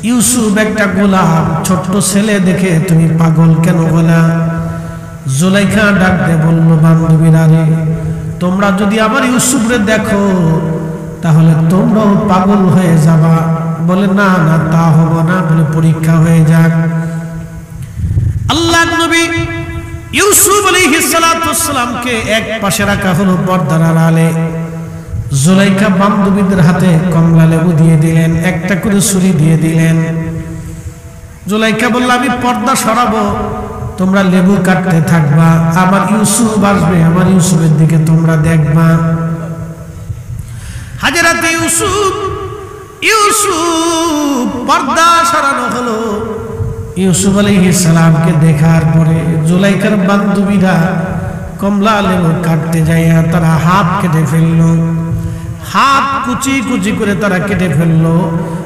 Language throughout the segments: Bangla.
ইউসুফ একটা গোলাম, ছোট্ট ছেলে দেখে তুমি পাগল কেন বলা? জুলাইখা ডাক দিয়ে বলল, বান্ধবীরা রে, তোমরা যদি আমার ইউসুফরে দেখো তাহলে তোমরাও পাগল হয়ে যাবা। বলে না না, তা হব না, বলে পরীক্ষা হয়ে যাক। আল্লাহর নবী ইউসুফ আলাইহিস সালাতু ওয়াস সালামকে এক পাশে রাখা হলো পর্দার আড়ালে। জুলাইখা বান্ধবীদের হাতে কমলা লেবু দিয়ে দিলেন, একটা করে ছুরি দিয়ে দিলেন। জুলাইখা বলল, আমি পর্দা সরাবো, তোমরা লেবু কাটতে থাকবা, আমার ইউসুফ আসবে, আমার ইউসুফের দিকে তোমরা দেখবা। হাজরাতে ইউসুফ পর্দা সরানো হলো। ইউসুফ আলাইহিস সালামকে দেখার পরে জুলাইখার বান্ধবীরা কমলা লেবু কাটতে যাইয়া তারা হাত কেটে ফেললো, হাত কুচি কুচি করে তারা কেটে ফেললো।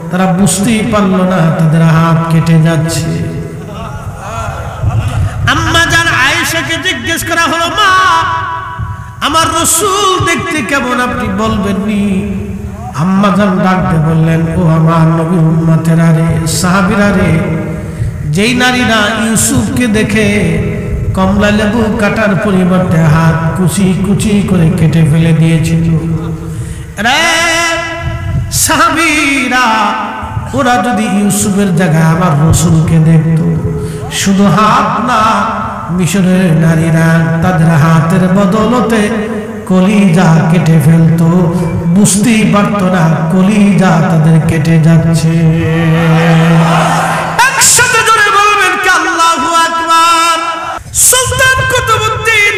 তারা বুঝতেই পারলো না তাদের হাত কেটে যাচ্ছে। আম্মা জান আয়েশাকে জিজ্ঞেস করা হলো, মা, আমার রাসূল দেখতে কেমন আপনি বলবেননি? আম্মা জান ডাকতে বললেন, ও আমার নবীর উম্মতেরা রে, সাহাবীরা রে, যেই নারীরা ইউসুফকে দেখে কমলা লেবু কাটার পরিবর্তে হাত কুচি কুচি করে কেটে ফেলে দিয়েছিল, রে সাহাবীরা, ওরা যদি ইউসুফের জায়গায় আমার রাসূলকে দেখতো, শুধু হাত না, মিশরের নারীরা তাদের হাতের বদলতে কলিজা কেটে ফেলতো, বুঝতেই পারতো না কলিজা তাদের কেটে যাচ্ছে। একসাথে জোরে বলবেন কি আল্লাহু আকবার। সুলতান কুতুবউদ্দিন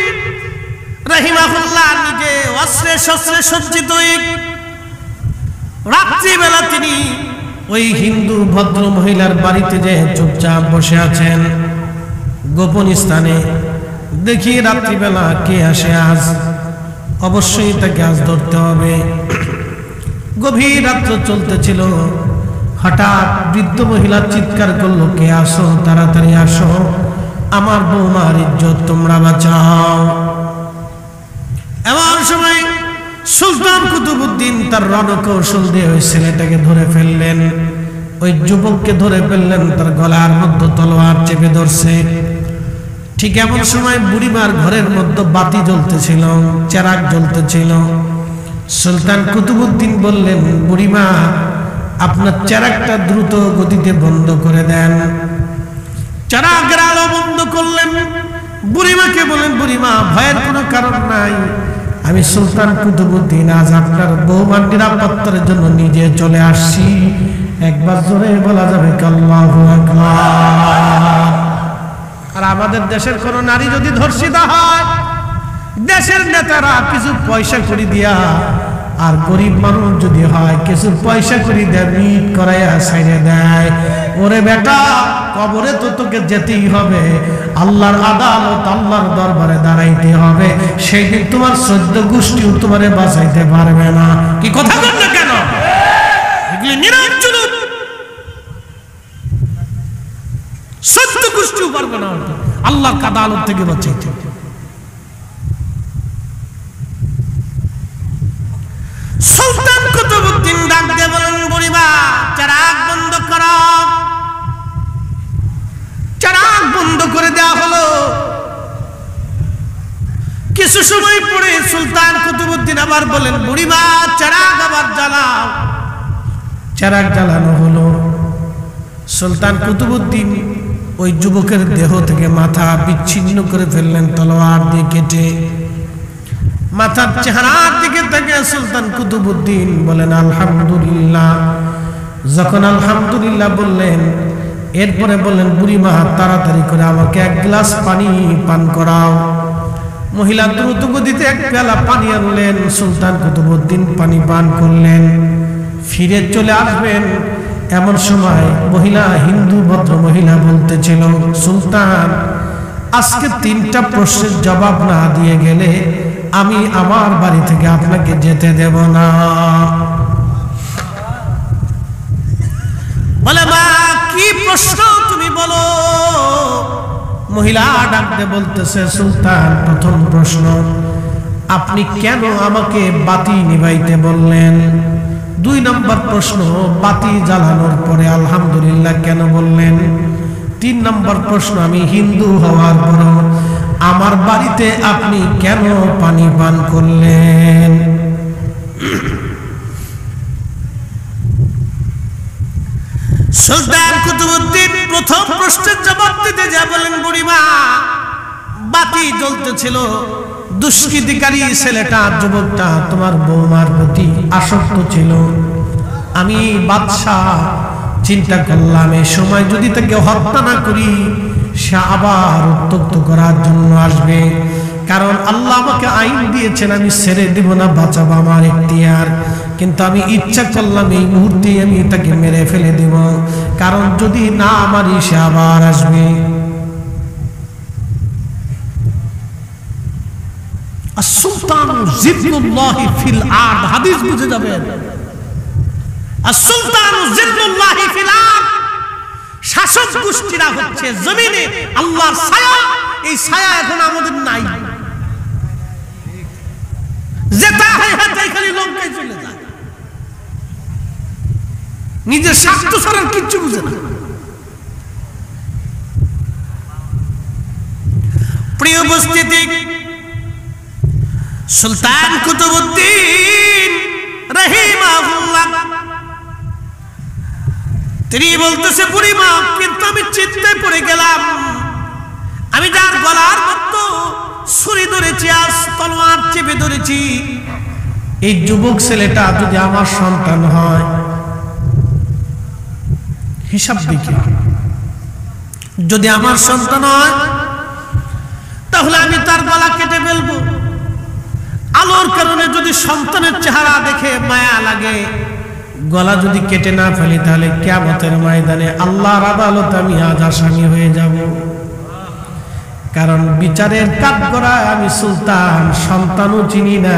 রাহিমাহুল্লাহ নিজে অস্ত্রে শস্ত্রে সজ্জিত, রাত্রিবেলা তিনি ওই হিন্দু ভদ্র মহিলার বাড়িতে যে চুপচাপ বসে আছেন গোপন স্থানে। দেখি রাত্রিবেলা কে আসে আজ, অবশ্যই তাকে আজ ধরতে হবে। গভীর রাত্র চলতেছিল, হঠাৎ বৃদ্ধ মহিলা চিৎকার করলো, কে আসো, তাড়াতাড়ি আসো, আমার বৌমার ইজ্জত তোমরা বাঁচাও। এমন সময় সুলতান কুতুবউদ্দিন তার রণকৌশল দিয়ে ওই ছেলেটাকে ধরে ফেললেন, ওই যুবককে ধরে ফেললেন, তার গলার মধ্যে তলোয়ার চেপে ধরছে। ঠিক এমন সময় বুড়িমার ঘরের মধ্যে বাতি জ্বলতেছিল, চেরাগ জ্বলতেছিল। সুলতান কুতুবউদ্দিন বললেন, বুড়িমা, আপনার চেরাগটা দ্রুত গতিতে বন্ধ করে দেন। চেরাগের আলো বন্ধ করলেন। বুড়িমাকে বলেন, বুড়িমা, ভয়ের কোনো কারণ নাই, আমি সুলতান কুতুবউদ্দিন আজ আপনার বৌমার নিরাপত্তার জন্য নিজে চলে আসছি। একবার জোরে বলা যাবে আল্লাহু আকবার। আর আমাদের দেশের কোন নারী যদি ধর্ষিতা হয়, দেশের নেতারা কিছু পয়সা করে দিয়া, আর গরিব মানুষ যদি হয় কিছু পয়সা করে দেয়, মিট করাইয়া ছাইড়ে দেয়। ওরে বেটা, কবরে তো তোকে যেতেই হবে, আল্লাহর আদালত, আল্লাহর দরবারে দাঁড়াইতে হবে। সেই দিন তোমার 14 গোষ্ঠীও তোমারে বাঁচাইতে পারবে না। কি কথা বল না কেন? এগুলি নিরঞ্জন 14 গোষ্ঠীও পারবে না আল্লাহর আদালত থেকে বাঁচাইতে। সুলতান কুতুবউদ্দিন ডাক দিয়ে বলেন, বুড়িমা, চেরাগ বন্ধ করো। চেরাগ বন্ধ করে দেওয়া হলো। কিছু সময় পরে সুলতান কুতুবউদ্দিন আবার বলেন, বুড়িমা, চেরাগ আবার জ্বালাও। চেরাগ জ্বালানো হলো। সুলতান কুতুবউদ্দিন ওই যুবকের দেহ থেকে মাথা বিচ্ছিন্ন করে ফেললেন তলোয়ার দিয়ে কেটে। মাথার চেহারার দিকে তাকিয়ে সুলতান কুতুবউদ্দিন বলেন, আলহামদুলিল্লাহ। যখন আলহামদুলিল্লাহ বললেন, এরপরে বললেন, বুড়িমা, তাড়াতাড়ি করে আমাকে এক গ্লাস পানি পান করাও। মহিলা দ্রুত গতিতে এক পেয়ালা পানি আনলেন। সুলতান কুতুবউদ্দিন পানি পান করলেন। ফিরে চলে আসবেন এমন সময় মহিলা, হিন্দু ভদ্র মহিলা বলতেছিল, সুলতান, আজকে 3টা প্রশ্নের জবাব না দিয়ে গেলে আমি আমার বাড়ি থেকে আপনাকে যেতে দেব না। বলে, মা, কি প্রশ্ন তুমি বলো। মহিলা ডাকতে বলতেছে, সুলতান, প্রথম প্রশ্ন, আপনি কেন আমাকে বাতি নিভাইতে বললেন? 2 নম্বর প্রশ্ন, বাতি জ্বালানোর পরে আলহামদুলিল্লাহ কেন বললেন? 3 নম্বর প্রশ্ন, আমি হিন্দু হওয়ার পরও আমার বাড়িতে আপনি কেন পানি পান করলেন? সুলতান কুতুবউদ্দিন প্রথম প্রশ্নের জবাব দিতে যা বলেন, বুড়িমা বাতি জ্বলতেছিল, দুষ্কৃতিকারী ছেলেটা, যুবকটা তোমার বৌমার প্রতি আসক্ত ছিল। আমি বাদশাহ চিন্তা করলাম এই সময় যদি তাকে হত্যা না করি সে আবার উত্তক্ত করার জন্য আসবে, কারণ আল্লাহ আমাকে আইন দিয়েছেন আমি ছেড়ে দিব না, বাঁচাবো আমার এখতিয়ার। কিন্তু আমি ইচ্ছা করলাম এই মুহূর্তে আমি তাকে মেরে ফেলে দিব, কারণ যদি না মারি সে আবার আসবে। as-sultanu zillullahi fil ard, হাদিস বুঝে যাবেন। as-sultanu zillullahi fil ard, শাসক গোষ্ঠীরা হচ্ছে জমিনে আল্লাহর ছায়া, এই ছায়া এখন আমাদের নাই। যেটা হয় হাতে খালি লঙ্কায় চলে যায়, নিজের স্বার্থ ছাড়া কিচ্ছু বুঝে না। প্রিয় উপস্থিতি, সুলতান কুতুবউদ্দিন রাহিমাহুল্লাহ তিনি বলতেছে, বুড়িমা কিন্তু আমি চিন্তায় পড়ে গেলাম, আমি যার গলার মধ্যে ছুরি ধরেছি আর তলোয়ার চেপে ধরেছি, এই যুবক ছেলেটা যদি আমার সন্তান হয়, হিসাব দেখি যদি আমার সন্তান হয় তাহলে আমি তার গলা কেটে ফেলবো। আলোর কারণে যদি সন্তানের চেহারা দেখে মায়া লাগে, গলা যদি কেটে না ফেলি তাহলে কিয়ামতের ময়দানে আল্লাহর আদালতে আমি আজ আসামি হয়ে যাব। কারণ বিচারের কাঠগড়ায় আমি সুলতান, সন্তানও চিনি না,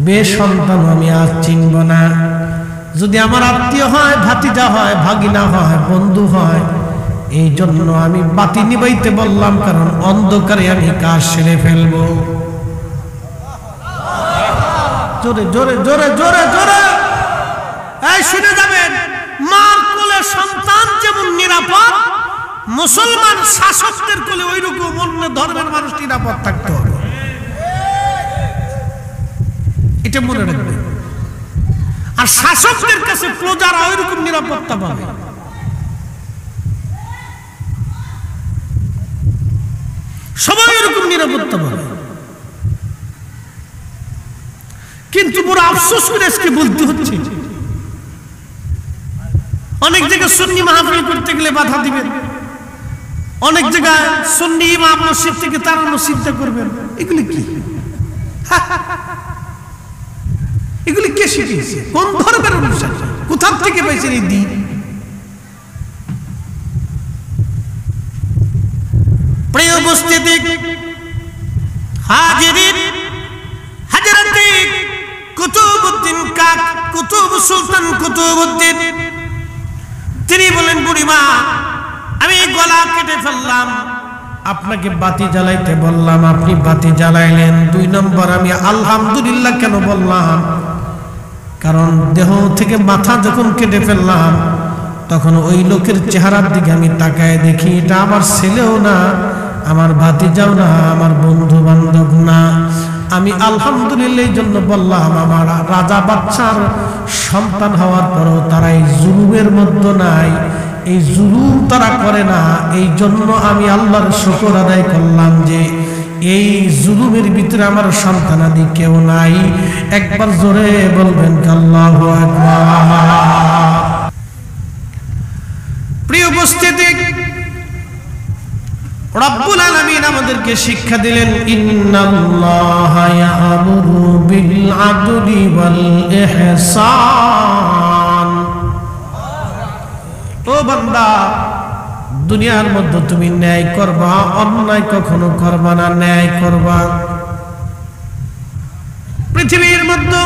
বেসন্তানও আমি আজ চিনব না। যদি আমার আত্মীয় হয়, ভাতিজা হয়, ভাগিনা হয়, বন্ধু হয়, এই জন্য আমি বাতি নিবাইতে বললাম, কারণ অন্ধকারে আমি কাজ সেরে ফেলবো। জোরে জোরে জোরে জোরে জোরে এই শুনে যাবেন, মার কোলে সন্তান যেমন নিরাপদ, মুসলমান শাসকদের কোলে ওইরকম অন্য ধর্মের মানুষ নিরাপদ থাকতে হবে, এটা মনে রাখবেন। আর শাসকদের কাছে প্রজারা ওইরকম নিরাপত্তা পাবে। সবাই এরকম নিরাপত্তা পাবে। কিন্তু বড় আফসোস করে আজকে বলতে হচ্ছে, অনেক জায়গায় সুন্নি মাহফিল করতে গেলে বাধা দিবেন, অনেক জায়গায় সুন্নি ইমাম মসজিদ থেকে তাড়ানোর চিন্তা করবেন। এগুলি কি? এগুলি কে শিখিয়েছে? কোন ধর্মের অনুসারী? কোথা থেকে পাইছেন এই দিন? প্রিয় উপস্থিতি, হাজিরিন, হযরত কুতুবউদ্দিন কাক, কুতুব সুলতান কুতুবউদ্দিন তিনি বলেন, বুড়িমা আমি গলা কেটে ফেললাম, আপনাকে বাতি জ্বালাইতে বললাম, আপনি বাতি জ্বালাইলেন। 2 নম্বর, আমি আলহামদুলিল্লাহ কেন বললাম? কারণ দেহ থেকে মাথা যখন কেটে ফেললাম তখন ওই লোকের চেহারার দিকে আমি তাকায় দেখি, এটা আমার ছেলেও না, আমার ভাতিজাও না, আমার বন্ধু বান্ধব না। আমি আলহামদুলিল্লাহ এই জন্য বললাম, আমার রাজা বাদশার সন্তান হওয়ার পরও তারা এই জুলুমের মধ্যে নাই, এই জুলুম তারা করে না। এই জন্য আমি আল্লাহর শুকর আদায় করলাম যে এই জুলুমের ভিতরে আমার সন্তানাদি কেউ নাই। একবার জোরে বলবেন আল্লাহু আকবার। প্রিয় উপস্থিতি, রব্বুল আলামিন আমাদেরকে শিক্ষা দিলেন, ইন্নাল্লাহা ইয়া'মুরু বিল আদলি ওয়াল ইহসান। ও বান্দা, দুনিয়ার মধ্যে তুমি ন্যায় করবা, অন্যায় কখনো করবা না, ন্যায় করবা। পৃথিবীর মধ্যে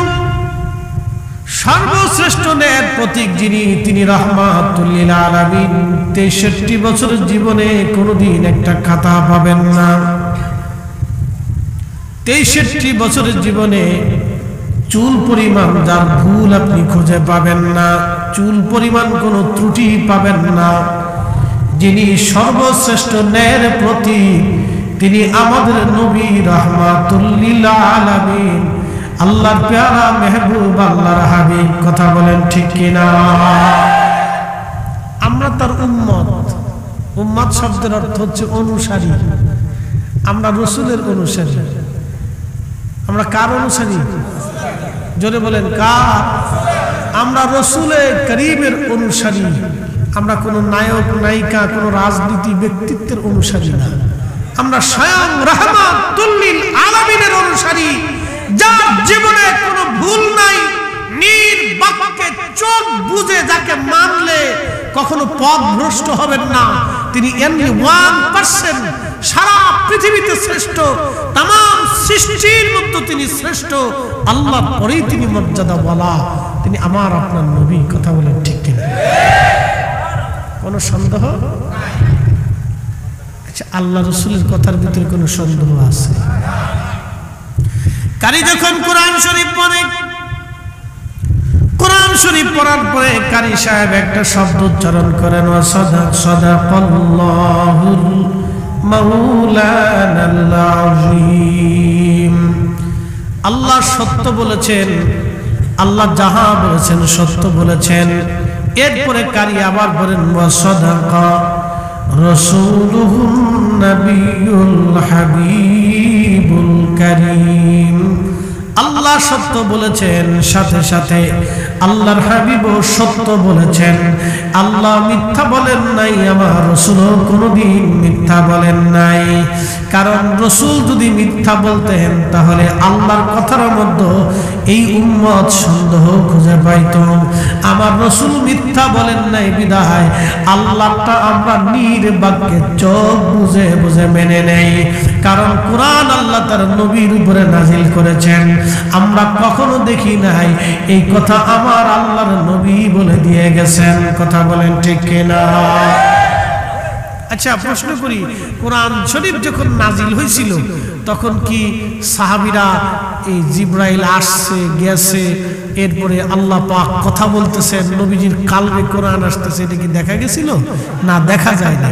সর্বশ্রেষ্ঠ ন্যায়ের প্রতীক যিনি, তিনি রাহমাতুল লিল আলামিন। 63 বছরের জীবনে কোনোদিন একটা খাতা পাবেন না। 63 বছরের জীবনে চুল পরিমাণ যার ভুল আপনি খুঁজে পাবেন না, চুল পরিমাণ কোনো ত্রুটি পাবেন না। যিনি সর্বশ্রেষ্ঠ ন্যায়ের প্রতীক, তিনি আমাদের নবী রাহমাতুল লিল আলামিন, আল্লাহর প্যারা মেহবুব, আল্লাহর হাবিব। কথা বলেন ঠিক কিনা? আমরা তার উম্মত। উম্মত শব্দের অর্থ হচ্ছে অনুসারী। আমরা রসুলের অনুসারী। আমরা কার অনুসারী? জোরে বলেন কার? আমরা রসুলে করিমের অনুসারী। আমরা কোনো নায়ক নায়িকা, কোনো রাজনীতি ব্যক্তিত্বের অনুসারী না। আমরা স্বয়ং রাহমাতুল লিল আলামিনের অনুসারী, যার জীবনে কোনো ভুল নাই, নির্বাককে চোখ বুঝে যাকে মানলে কখনো পথ ভ্রষ্ট হবেন না। তিনি এমনি 1% সারা পৃথিবীতে শ্রেষ্ঠ, तमाम সৃষ্টির মধ্যে তিনি শ্রেষ্ঠ। আল্লাহর পরেই তিনি মর্যাদা বলা, তিনি আমার আপনার নবী। কথা বলেন ঠিক কিনা? কোনো সন্দেহ? আচ্ছা, আল্লাহ রসুলের কথার ভিতরে কোনো সন্দেহ আছে? কারি যখন কোরআন শরীফ পড়ে, কোরআন শরীফ পড়ার পরে কারি সাহেব একটা শব্দ উচ্চারণ করেন, সাদাকাল্লাহুল মাওলানাল আযীম। আল্লাহ সত্য বলেছেন, আল্লাহ যাহা বলেছেন সত্য বলেছেন। এরপরে কারি আবার বলেন, ওয়া সাদাকা রাসূলুহুন নাবিয়ুল হাবিবুল কারীম। আল্লাহ সত্য বলেছেন, সাথে সাথে আল্লাহর হাবিবও সত্য বলেছেন। আল্লাহ মিথ্যা বলেন নাই, আমার রাসূলও কোনোদিন মিথ্যা বলেন নাই। কারণ রাসূল যদি মিথ্যা বলতেন তাহলে আল্লাহর কথার মধ্যে এই উম্মত সন্দেহ খুঁজে পাইত। আমার রাসূল মিথ্যা বলেন নাই বিধায় আল্লাহটা আমরা নির্বাক্যে চোখ বুঝে বুঝে মেনে নেই। কারণ কোরআন আল্লাহ তার নবীর উপরে নাজিল করেছেন, আমরা কখনো দেখি নাই। এই কথা আমার আল্লাহর নবী বলে দিয়ে গেছেন। কথা বলেন ঠিক কিনা? আচ্ছা, প্রশ্ন করি, কোরআন শরীফ যখন নাজিল হয়েছিল তখন কি সাহাবীরা এই জিবরাইল আসছে গেছে, এরপরে আল্লাহ পাক কথা বলতেছেন, নবীজির কালবে কোরআন আসতেছে, এটা কি দেখা গেছিল? না, দেখা যায় না।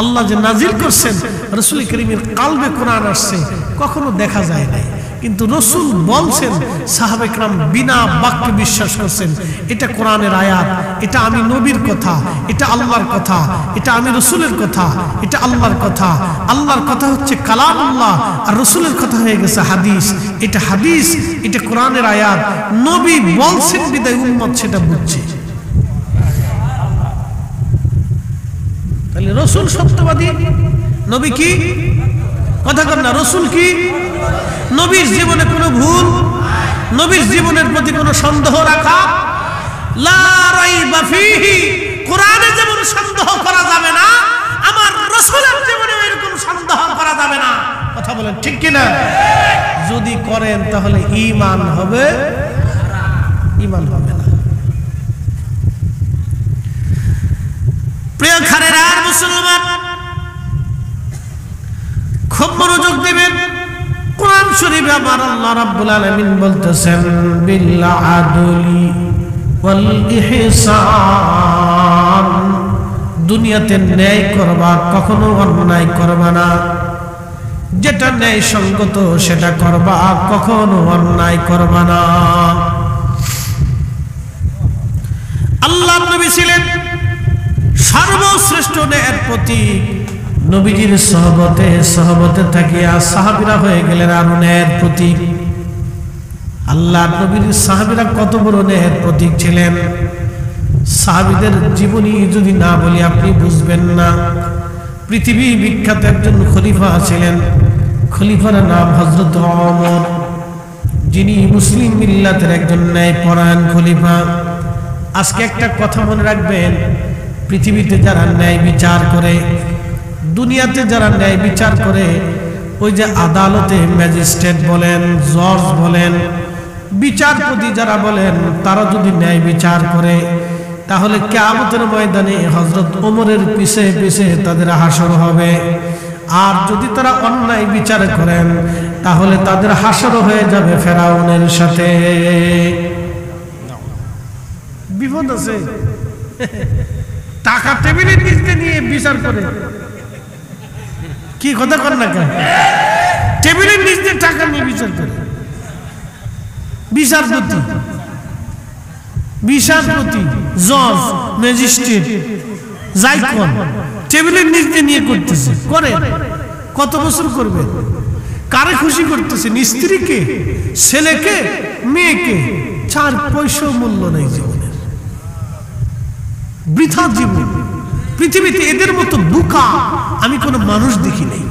আল্লাহ যে নাজিল করছেন, রাসূল করিমের কালবে কোরআন আসছে, কখনো দেখা যায় নাই। কিন্তু রাসূল বলছেন, সাহাবে کرام বিনা বাক্যে বিশ্বাস করছেন, এটা কোরআনের আয়াত, এটা আমি নবীর কথা, এটা আল্লাহর কথা, এটা আমি রাসূলের কথা, এটা আল্লাহর কথা। আল্লাহর কথা হচ্ছে কালামুল্লাহ, আর রাসূলের কথা হয়ে গেছে হাদিস। এটা হাদিস, এটা কোরআনের আয়াত। নবী বলছেন বিদায় উম্মত সেটা বুঝছে। তাহলে রাসূল সত্যবাদী, নবী কি? কথা কর না, রাসূল কি? নবীর জীবনে কোনো ভুল, নবীর জীবনের প্রতি কোনো সন্দেহ রাখা লা রাইবা ফীহি। কোরআনে যেমন সন্দেহ করা যাবে না, আমার রাসূলের জীবনে এরকম সন্দেহ করা যাবে না। কথা বলেন ঠিক কিনা? যদি করেন তাহলে ঈমান হবে, ঈমান হবে না। প্রিয় খানেরা আর মুসলমান, খুব মনোযোগ দিবেন। কোরআন শরীফে আমার আল্লাহ রাব্বুল আলামিন বলতেছেন, বিল আদলি ওয়াল ইহসান। দুনিয়াতে ন্যায় করবা, কখনো অন্যায় করবা না। যেটা ন্যায় সঙ্গত সেটা করবা, কখনো অন্যায় করবা না। আল্লাহর নবী ছিলেন সর্বশ্রেষ্ঠ ন্যায়ের প্রতীক। নবীজির সহবতে থাকিয়া সাহাবীরা হয়ে গেলেন আরো ন্যায়ের প্রতীক। আল্লাহর নবীর সাহাবীরা কত বড় ন্যায়ের প্রতীক ছিলেন। সাহাবীদের জীবনী যদি না বলি আপনি বুঝবেন না। পৃথিবী বিখ্যাত একজন খলিফা ছিলেন, খলিফার নাম হযরত ওমর, যিনি মুসলিম মিল্লাতের একজন ন্যায়পরায়ণ খলিফা। আজকে একটা কথা মনে রাখবেন, পৃথিবীতে যারা ন্যায় বিচার করে, দুনিয়াতে যারা ন্যায় বিচার করে, ওই যে আদালতে ম্যাজিস্ট্রেট বলেন, জজ বলেন, বিচারপতি যারা বলেন, তারা যদি ন্যায় বিচার করে তাহলে কিয়ামতের ময়দানে হযরত ওমরের পিছে পিছে তাদের হাসর হবে। আর যদি তারা অন্যায় বিচার করেন তাহলে তাদের হাসরও হয়ে যাবে ফেরাউনের সাথে। বিপদ আছে। টাকা টেবিলের নিচে নিয়ে বিচার করে, কি কথা কর না কেন? টেবিলের নিচে টাকা নিয়ে বিচার করে বিচারপতি, জজ, ম্যাজিস্ট্রেট যাই কোন টেবিলের নিচে নিয়ে করতেছে। করে কত বছর করবে? কারে খুশি করতেছে? স্ত্রীকে, ছেলেকে, মেয়েকে? 4 পয়সা মূল্য নেই জীবনের, বৃথা জীবন। পৃথিবীতে এদের মতো বোকা আমি কোনো মানুষ দেখি নাই।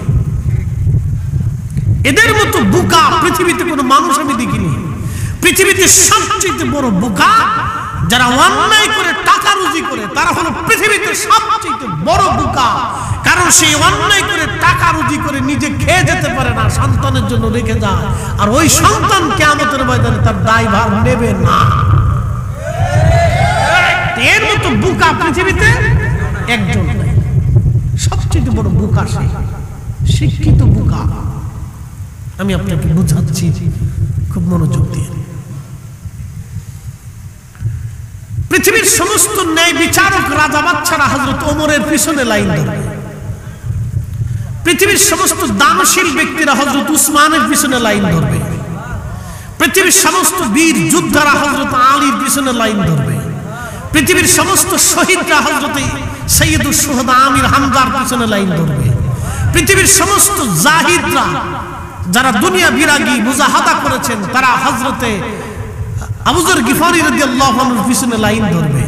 এদের মতো বোকা পৃথিবীতে কোনো মানুষ আমি দেখিনি। পৃথিবীতে সবচেয়ে বড় বোকা যারা অন্যায় করে টাকা রুজি করে, তারা হলো পৃথিবীতে সবচেয়ে বড় বোকা। কারণ সেই অন্যায় করে টাকা রুজি করে নিজে খেয়ে যেতে পারে না, সন্তানের জন্য রেখে যায়, আর ওই সন্তান কিয়ামতের ময়দানে তার দায়ভার নেবে না। এর মতো বোকা পৃথিবীতে একজন নাই। সবচেয়ে বড় বোকা সে, শিক্ষিত বোকা। আমি আপনাকে বুঝাচ্ছি, খুব মনোযোগ দিয়ে। পৃথিবীর সমস্ত ন্যায় বিচারক রাজা বাচ্চারা হযরত ওমরের পিছনে লাইন ধরবে। পৃথিবীর সমস্ত দানশীল ব্যক্তিরা হযরত উসমানের পিছনে লাইন ধরবে। পৃথিবীর সমস্ত বীর যোদ্ধারা হযরত আলীর পিছনে লাইন ধরবে। পৃথিবীর সমস্ত শহীদরা হযরত সৈয়দুশ শুহাদা আমির হামজার পিছনে লাইন ধরবে। পৃথিবীর সমস্ত জাহিদরা যারা দুনিয়া বিরাগী মুজাহাদা করেছেন, তারা হযরতে আবু যর গিফারি রাদিয়াল্লাহু আনহুর পিছনে লাইন ধরবে।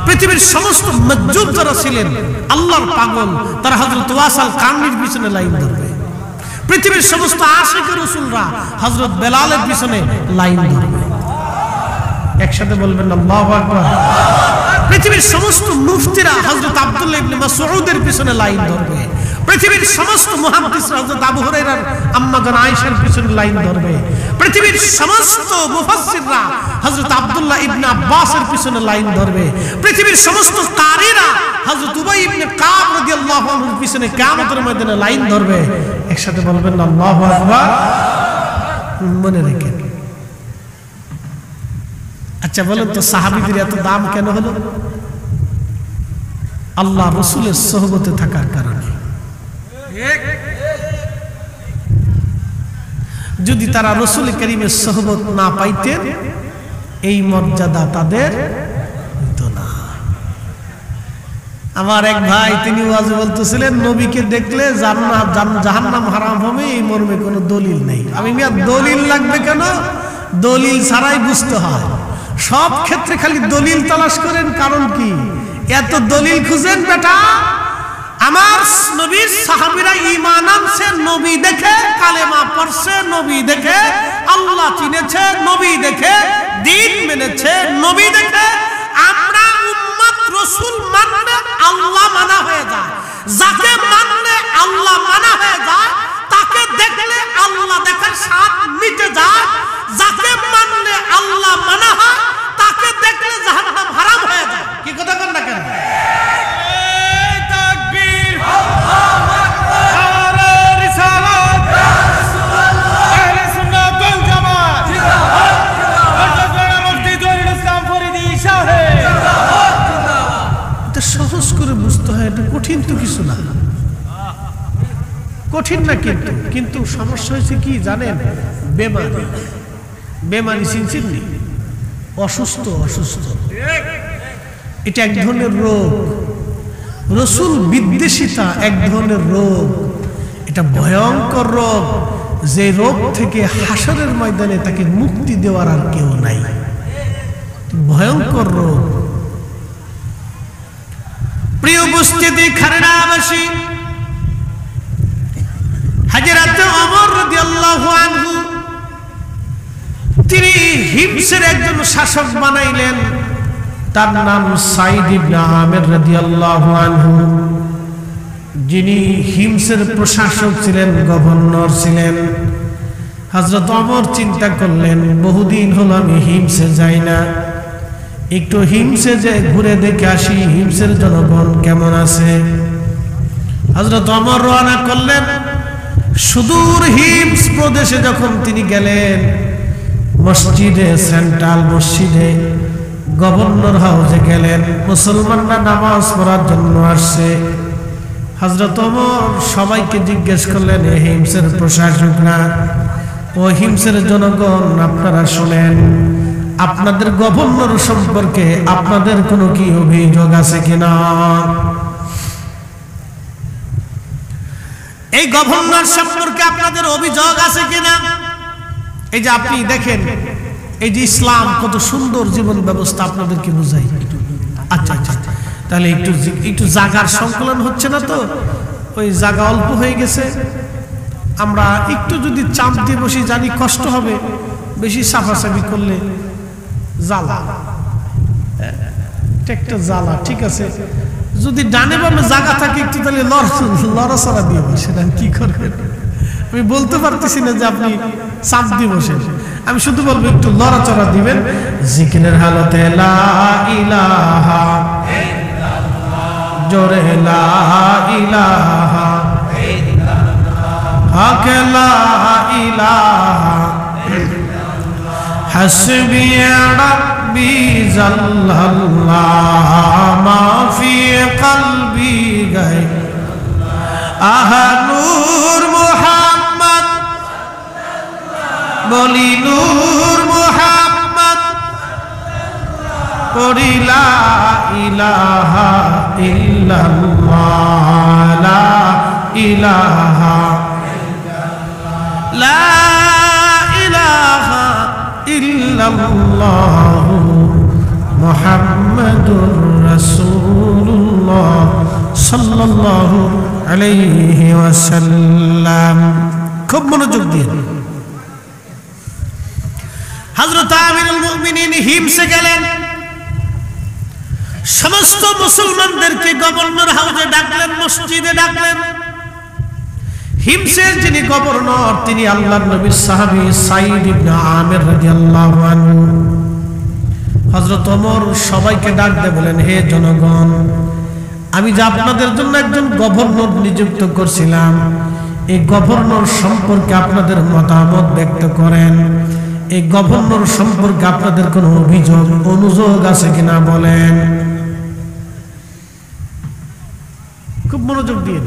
পৃথিবীর সমস্ত মজজুব যারা ছিলেন আল্লাহর পাগল, তারা হযরত ওয়াসাল কারনির পিছনে লাইন ধরবে। পৃথিবীর সমস্ত আশিক রাসূলরা হযরত বেলালের পিছনে লাইন ধরবে। একসাথে বলবেন আল্লাহু আকবার। পৃথিবীর সমস্ত মুফতিরা হযরত আব্দুল্লাহ ইবনে মাসউদের পিছনে লাইন ধরবে। পৃথিবীর সমস্ত মুহাদ্দিসরা হযরত আবু হুরায়রার আম্মা জান আয়েশার পিছনে লাইন ধরবে। পৃথিবীর সমস্ত মুফাসসিররা হযরত আব্দুল্লাহ ইবনে আব্বাসের পিছনে লাইন ধরবে। পৃথিবীর সমস্ত কারীরা হযরত উবাই ইবনে কাব রাদিয়াল্লাহু আনহুর পিছনে কিয়ামতের ময়দানে লাইন ধরবে। একসাথে বলবেন আল্লাহু আকবার। মনে রাখেন। আচ্ছা বলেন তো, সাহাবীদের এত দাম কেন হলো? আল্লাহ রাসূলের সোহবতে থাকার কারণে। যদি তারা রাসূল কারীমের সোহবত না পাইতেন, এই মর্যাদা তাদের হতো না। আমার এক ভাই, তিনি ওয়াজে বলতেছিলেন, নবীকে দেখলে জান্নাত জাহান্নাম হারাম হবে, এই মর্মে কোনো দলিল নেই। আমি মিয়া দলিল লাগবে কেন? দলিল ছাড়াই বুঝতে হয়। সব ক্ষেত্রে খালি দলিল তালাশ করেন, কারণ কি? এত দলিল খুঁজেন বেটা। আমার নবীর সাহাবীরা ঈমান আনছে নবী দেখে, কালেমা পড়ছে নবী দেখে, আল্লাহ চিনেছে নবী দেখে, দ্বীন মেনেছে নবী দেখে। আমরা উম্মত রাসূল মানলে আল্লাহ মানা হয়ে যায়। যাকে মানলে আল্লাহ মানা হয়ে যায়, তাকে দেখলে আল্লাহ দেখার স্বাদ মিটে যায়। যাকে মানলে আল্লাহ মানা হয়, তাকে দেখলে জাহান্নাম হারাম হয়ে যায়। কি কথা কর না কেন? সহজ করে বুঝতে হয়, এটা কঠিন তো কিছু না, কঠিন না। কিন্তু সমস্যা হয়েছে কি জানেন? বেমারি চিনছেন? অসুস্থ। এটা এক ধরনের রোগ। রাসূল বিদ্বেষিতা এক ধরনের রোগ। এটা ভয়ঙ্কর রোগ, যে রোগ থেকে হাসরের ময়দানে তাকে মুক্তি দেওয়ার আর কেউ নাই। ভয়ঙ্কর রোগ। প্রিয় উপস্থিতি, খারেরাবাসী, হযরত ওমর রাদিয়াল্লাহু আনহু তিনি হিমসের একজন শাসক বানাইলেন। তার নাম সাঈদ ইবনে আমির রাদিয়াল্লাহু আনহু, যিনি হিমসের প্রশাসক ছিলেন, গভর্নর ছিলেন। হযরত ওমর চিন্তা করলেন, বহুদিন হলো আমি হিমসে যাই না, একটু হিমসে যে ঘুরে দেখে আসি হিমসের জনগণ কেমন আছে। হযরত ওমর রওনা করলেন সুদূর হিমস প্রদেশে যখন তিনি গেলেন, মসজিদে, সেন্ট্রাল মসজিদে, গভর্নর হাউসে গেলেন, মুসলমানরা নামাজ পড়ার জন্য আসছে। হযরত ওমর সবাইকে জিজ্ঞেস করলেন, হে হিমসের প্রশাসকরা, ও হিমসের জনগণ, আপনারা শুনেন, আপনাদের গভর্নর সম্পর্কে আপনাদের কোনো কি অভিযোগ আছে কিনা? এই গভর্নর সম্পর্কে আপনাদের অভিযোগ আছে কিনা? এই যে আপনি দেখেন, এই যে ইসলাম কত সুন্দর জীবন ব্যবস্থা আপনাদেরকে বুঝাই। আচ্ছা আচ্ছা, তাহলে একটু জায়গার সংকলন হচ্ছে না তো? ওই জায়গা অল্প হয়ে গেছে, আমরা একটু যদি চাপ দিয়ে বসি, জানি কষ্ট হবে, বেশি সাফাসাফি করলে জ্বালা, একটা জ্বালা। ঠিক আছে, যদি ডানে বামে জায়গা থাকে একটু, তাহলে লড়াচড়া দিয়ে বসেন। আমি কি করবেন আমি বলতে পারতেছি না যে আপনি চাপ দিয়ে বসেন, আমি শুধু বলবো একটু লড়াচড়া দিবেন। জিকিরের হালতে লা ইলাহা ইল্লাল্লাহ, জোরে লা ইলাহা ইল্লাল্লাহ, হক লা ইলাহা ইল্লাল্লাহ, হাসবি রাব্বি জাল্লাল্লাহ, মা ফি কলবি গায়রুল্লাহ, আহা নূর মুহাম্মদ, বলি নূর মুহাম্মদ, পড়ি লা ইলাহা ইল্লাল্লাহ, লা ইলাহা ইল্লাল্লাহ, লা ইলাহা ইল্লাল্লাহ, মুহাম্মাদুর রাসূলুল্লাহ সাল্লাল্লাহু আলাইহি ওয়াসাল্লাম। খুব মনোযোগ দিয়ে হযরত আমিরুল মুমিনিন হিমসে গেলেন, সমস্ত মুসলমানদেরকে গভর্নর হাউসে ডাকলেন, মসজিদে ডাকলেন। হিমসের যিনি গভর্নর, তিনি আল্লাহর নবীর সাহাবী সাঈদ ইবনে আমির রাদিয়াল্লাহু আনহু। হযরত ওমর সবাইকে ডাক দিয়ে বলেন, হে জনগণ, আমি যে আপনাদের জন্য একজন গভর্নর নিযুক্ত করছিলাম, এই গভর্নর সম্পর্কে আপনাদের মতামত ব্যক্ত করেন। এই গভর্নর সম্পর্কে আপনাদের কোনো অভিযোগ অনুযোগ আছে কিনা বলেন। খুব মনোযোগ দিয়ে,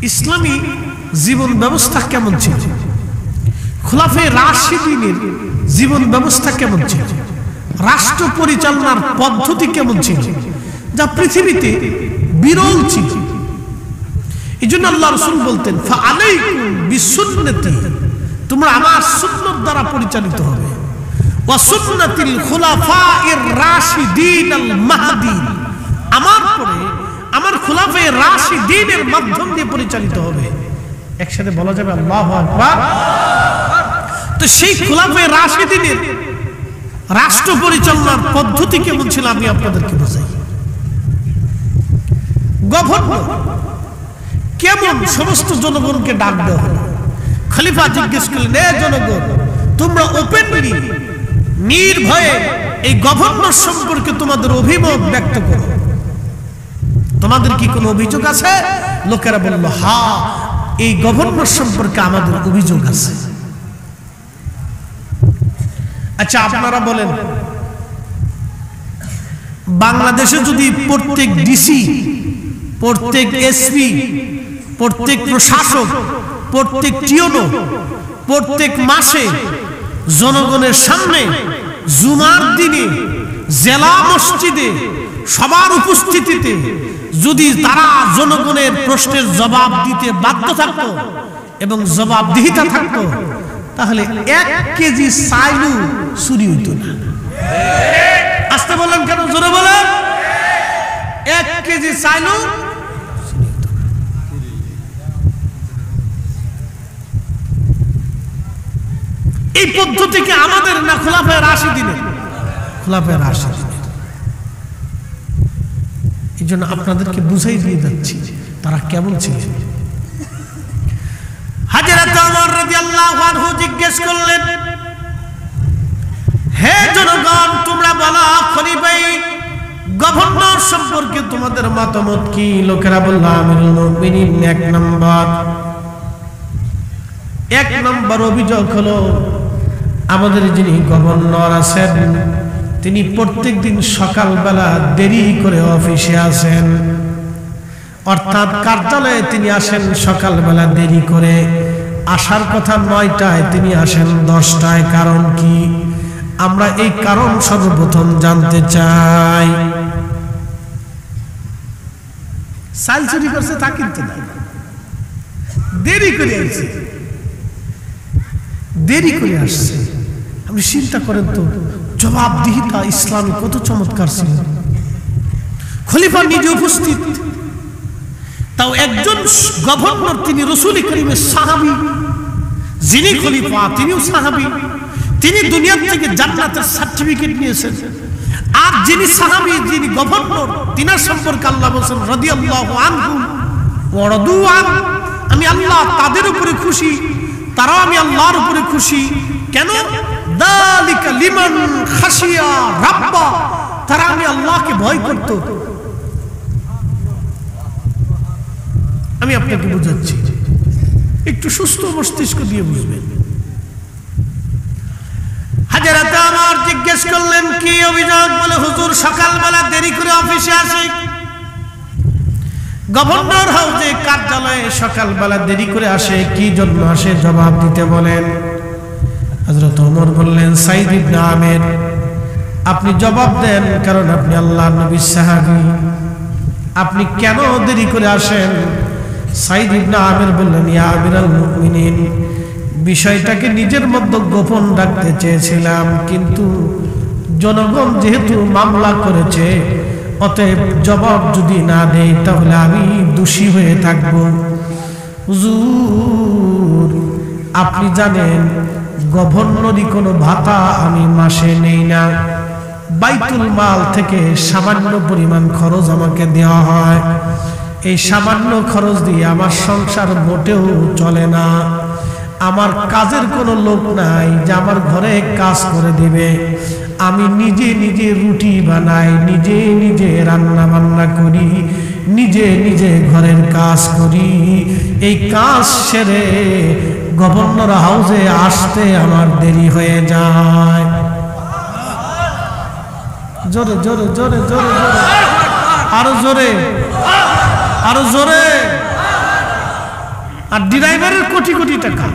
ইসলামী জীবন ব্যবস্থা কেমন ছিল, খোলাফায়ে রাশিদিনের জীবন ব্যবস্থা কেমন ছিল, রাষ্ট্র পরিচালনার পদ্ধতি কেমন ছিল, যা পৃথিবীতে বিরল ছিল। এই জন্য আল্লাহ রাসূল বলতেন, ফাআলাইকুম বিসুন্নতি, তোমরা আমার সুন্নাত দ্বারা পরিচালিত হবে, ওয়া সুন্নাতিল খুলাফায়ে রাশিদিন আল মাহদী, আমার পরে আমার খুলাফায়ে রাশিদিনের মাধ্যম দিয়ে পরিচালিত হবে। একসাথে বলা যাবে আল্লাহু আকবার। তো সেই খুলাফায়ে রাশিদিনের রাষ্ট্র পরিচালনার পদ্ধতি কেমন ছিল আমি আপনাদেরকে বোঝাই। গভর্নর কেমন, সমস্ত জনগণকে ডাক দেওয়া হলো। খলিফা জিজ্ঞেস করলেন, এ জনগণ, তোমরা ওপেনলি নির্ভয়ে এই গভর্নর সম্পর্কে তোমাদের অভিমত ব্যক্ত করো, তোমাদের কি কোনো অভিযোগ আছে? লোকেরা বলল, হ্যাঁ, এই গভর্নর সম্পর্কে আমাদের অভিযোগ আছে। আচ্ছা, আপনারা বলেন, বাংলাদেশে যদি প্রত্যেক ডিসি, প্রত্যেক এসপি, প্রত্যেক প্রশাসক, প্রত্যেক টিওনো প্রত্যেক মাসে জনগণের সামনে জুমার দিনে জেলা মসজিদে সবার উপস্থিতিতে যদি তারা জনগণের প্রশ্নের জবাব দিতে বাধ্য থাকতো এবং জবাবদিহিতা থাকতো, তাহলে 1 কেজি চাইলু চুরি হইতো না। আসতে বলেন কেন, জোরে বলেন। 1 কেজি চাইলু এই পদ্ধতিকে আমাদের না খোলাফায়ে রাশিদিনের? খোলাফায়ে রাশিদিনের। এই জন্য আপনাদেরকে বুঝাই দিয়ে যাচ্ছি তারা কেমন ছিল। হযরত ওমর রাদিয়াল্লাহু আনহু জিজ্ঞেস করলেন, হে জনগণ, তোমরা বলো, খলিফাই গভর্নর সম্পর্কে তোমাদের মতামত কি? লোকেরা বলল, আমিরুল মুমিনিন 1 নম্বর, এক নম্বর অভিযোগ হলো আমাদের যিনি গভর্নর আছেন তিনি প্রত্যেকদিন সকালবেলা দেরি করে অফিসে আসেন, অর্থাৎ কার্যালয়ে তিনি আসেন সকালবেলা দেরি করে। আসার কথা 9টায়, তিনি আসেন 10টায়। কারণ কি? আমরা এই কারণ সর্বপ্রথম জানতে চাই। সাল চুরি করছে তা কিন্তু না, দেরি করে আসছে, দেরি করে আসছে। আপনি চিন্তা করেন তো, জবাবদিহিতা ইসলামে কত চমৎকার ছিল। খলিফা নিজে উপস্থিত, তাও একজন গভর্নর, তিনি রাসূল করিমের সাহাবী, যিনি খলিফা তিনিও সাহাবী, তিনি দুনিয়া থেকে জান্নাতের সার্টিফিকেট নিয়েছেন। আর যিনি সাহাবী, যিনি গভর্নর, তিনার সম্পর্কে আল্লাহ বলেন রাদিয়াল্লাহু আনহুম ওয়া রাদু আন, আমি আল্লাহ তাদের উপরে খুশি, তারাও আমি আল্লাহর উপরে খুশি। কেন? যালিকা লিমান খাশিয়া রাব্বা, তারা আমি আল্লাহকে ভয় করত। আমি আপনাকে বুঝাচ্ছি, একটু সুস্থ মস্তিষ্ক দিয়ে বুঝবেন। হাজরাত আমার জিজ্ঞেস করলেন কি অভিযোগ? বলে হুজুর সকালবেলা দেরি করে অফিসে আসে। গভর্নর হাউসে কার্যালয়ে সকালবেলা দেরি করে আসে, কি জন্য আসে জবাব দিতে বলেন। হযরত ওমর বললেন সাইদ ইবনে আমের, আপনি জবাব দেন, কারণ আপনি আল্লাহর নবীর সাহাবী, আপনি কেন দেরি করে আসেন? সাইদ ইবনে আমের বললেন ইয়া আমিরাল মুমিনিন, বিষয়টাকে নিজের মধ্যে গোপন রাখতে চেয়েছিলাম, কিন্তু জনগণ যেহেতু মামলা করেছে, অতএব জবাব যদি না দেই তাহলে আমি দোষী হয়ে থাকব। হুজুর আপনি জানেন গভর্নরই কোনো ভাতা আমি মাসে নেই না, বাইতুল মাল থেকে সামান্য পরিমাণ খরচ আমাকে দেওয়া হয়। এই সামান্য খরচ দিয়ে আমার সংসার মোটেও চলে না। আমার কাজের কোনো লোক নাই যে আমার ঘরে কাজ করে দিবে। আমি নিজে নিজে রুটি বানাই, নিজে নিজে রান্না বান্না করি, নিজে নিজে ঘরের কাজ করি। এই কাজ সেরে গভর্নর হাউসে আসতে আমার দেরি হয়ে যায়। জোরে জোরে জোরে জোরে জোরে, আরো জোরে, আরো জোরে। আর ড্রাইভারের কোটি কোটি টাকা।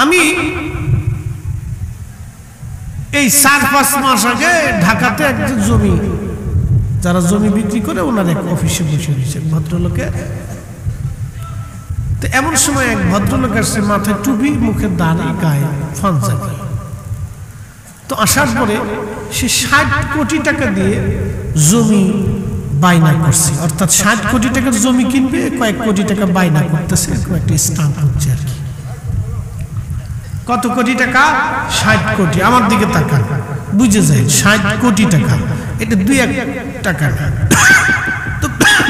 আমি এই 4-5 মাস আগে ঢাকাতে একজন জমি, যারা জমি বিক্রি করে, ওনার এক অফিসে বসে রয়েছে ভদ্রলোকে। তো এমন সময় এক ভদ্রলোক আসছে, মাথায় টুপি, মুখে দাড়ি, গায়ে পাঞ্জাবি। তো আসার পরে সে 60 কোটি টাকা দিয়ে জমি বাইনা করছে, অর্থাৎ 60 কোটি টাকার জমি কিনবে, কয়েক কোটি টাকা বাইনা করতেছে, কয়েকটি স্টাম্প হচ্ছে আর কি। কত কোটি টাকা? 60 কোটি। আমার দিকে তাকান, বুঝে যায় 60 কোটি টাকা, এটা 2-1 টাকা না। তো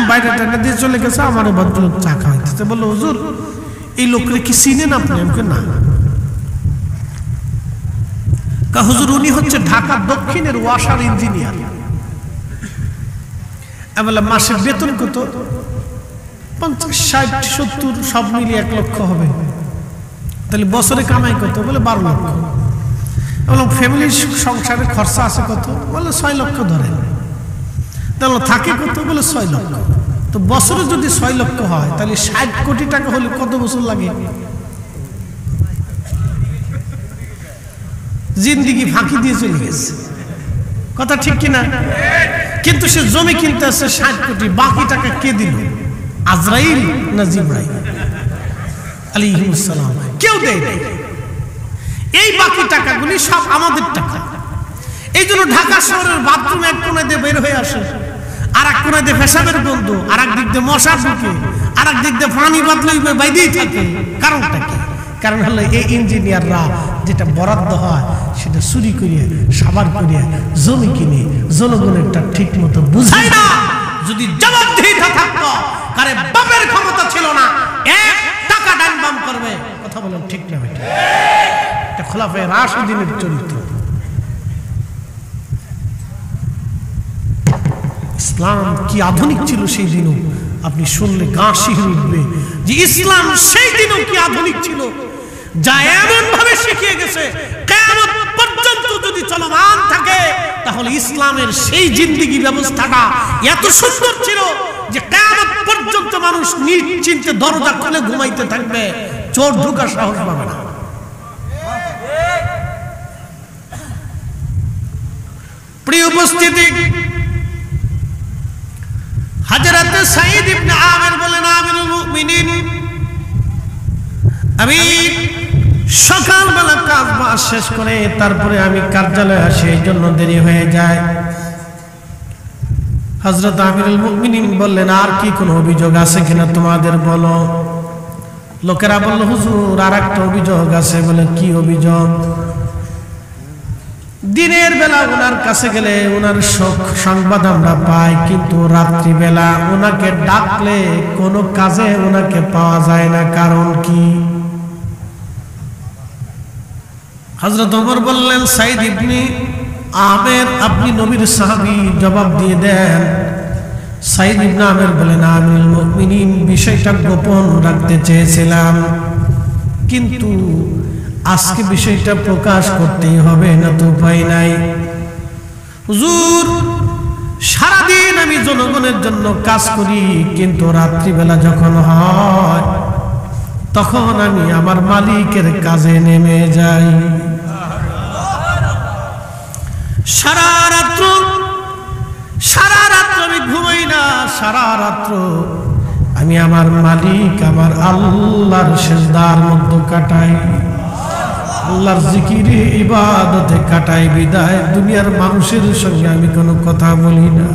বাইরে টাকা দিয়ে চলে গেছে। আমার ভদ্রলোক চা খাওয়াইতেছে, বললো হুজুর এই লোকরে কি চিনেন আপনি? আমাকে না। হুজুর উনি হচ্ছে ঢাকা দক্ষিণের ওয়াসার ইঞ্জিনিয়ার। আমি বললাম মাসের বেতন কত? 50, 60, 70 সব মিলিয়ে 1 লক্ষ হবে। তাহলে বছরে কামাই কত? বলে 12 লক্ষ। বললাম ফ্যামিলির সংসারের খরচা আছে কত? বলে 6 লক্ষ ধরেন। তাহলে থাকে কত? বলে 6 লক্ষ। তো বছরে যদি 6 লক্ষ হয়, তাহলে 60 কোটি টাকা হলে কত বছর লাগে? জিন্দিগি ফাঁকি দিয়ে চলে গেছে। কথা ঠিক কিনা? কিন্তু সে জমি কিনতে আসছে 60 কোটি, বাকি টাকা কে দিল? আজরাইল না জিবরাইল আলাইহিস সালাম? কেউ দেয় নাই। এই বাকি টাকাগুলি সব আমাদের টাকা। এই জন্য ঢাকা শহরের বাথরুম এক কোণে দিয়ে বের হয়ে আসে, আর এক কোণে দিয়ে পেশাবের গন্ধ, আর এক দিক দিয়ে মশা ঢুকে, আর এক দিক দিয়ে পানি বাদলাই বাইরেই থাকে। কারণটা কি? কারণ হলো এই ইঞ্জিনিয়াররা যেটা বরাদ্দ হয় সেটা চুরি করিয়ে, সাবার করিয়ে জমি কিনে জনগণেরটা ঠিক মতো বুঝায় না। যদি জবাবদিহিতা থাকতো, কারে বাপের ক্ষমতা ছিল না 1 টাকা ডান বাম করবে। কথা বলেন ঠিক না বেটা? এটা খোলাফায়ে রাশিদিনের চরিত্র। ইসলাম কি আধুনিক ছিল সেই দিনও। আপনি শুনলে গা শিহরে উঠবে যে ইসলাম সেই দিনও কি আধুনিক ছিল, যা এমন ভাবে শিখিয়ে গেছে কিয়ামত পর্যন্ত যদি চলমান থাকে, তাহলে ইসলামের সেই জিন্দেগি ব্যবস্থাটা এত সুন্দর ছিল যে কিয়ামত পর্যন্ত মানুষ নিশ্চিন্তে দরজা খুলে ঘুমাইতে থাকবে, চোর ঢোকার সাহস পাবে না। প্রিয় উপস্থিতি, হযরত সাঈদ ইবনে আমির বলেন, আমিরুল মুমিনিন, আমি সকালবেলা কাজ বাজ শেষ করে তারপরে আমি কার্যালয়ে আসি, এই জন্য দেরি হয়ে যায়। হযরত আমিরুল মুমিনিন বললেন, আর কি কোনো অভিযোগ আছে কিনা তোমাদের বলো। লোকেরা বলল, হুজুর আর একটা অভিযোগ আছে। বলে, কি অভিযোগ? দিনের বেলা ওনার কাছে গেলে ওনার সংবাদ আমরা পাই, কিন্তু রাত্রিবেলা ওনাকে ডাকলে কোনো কাজে ওনাকে পাওয়া যায় না, কারণ কি? হযরত ওমর বললেন, সাঈদ ইবনে আমির, আপনি নবীর সাহাবী, জবাব দিয়ে দেন। সাঈদ ইবনে আমির বলেন, আমিরুল মুমিনিন, বিষয়টা গোপন রাখতে চেয়েছিলাম, কিন্তু আজকে বিষয়টা প্রকাশ করতেই হবে, না তো উপায় নাই। হুজুর, সারাদিন আমি জনগণের জন্য কাজ করি, কিন্তু রাত্রিবেলা যখন হয় তখন আমি আমার মালিকের কাজে নেমে যাই। সারা রাত্র আমি ঘুমাই না, সারা রাত্র আমি আমার মালিক, আমার আল্লাহর সিজদার মধ্যে কাটাই, আল্লাহর জিকিরে ইবাদতে কাটাই। বিদায় দুনিয়ার মানুষের সঙ্গে আমি কোনো কথা বলি না,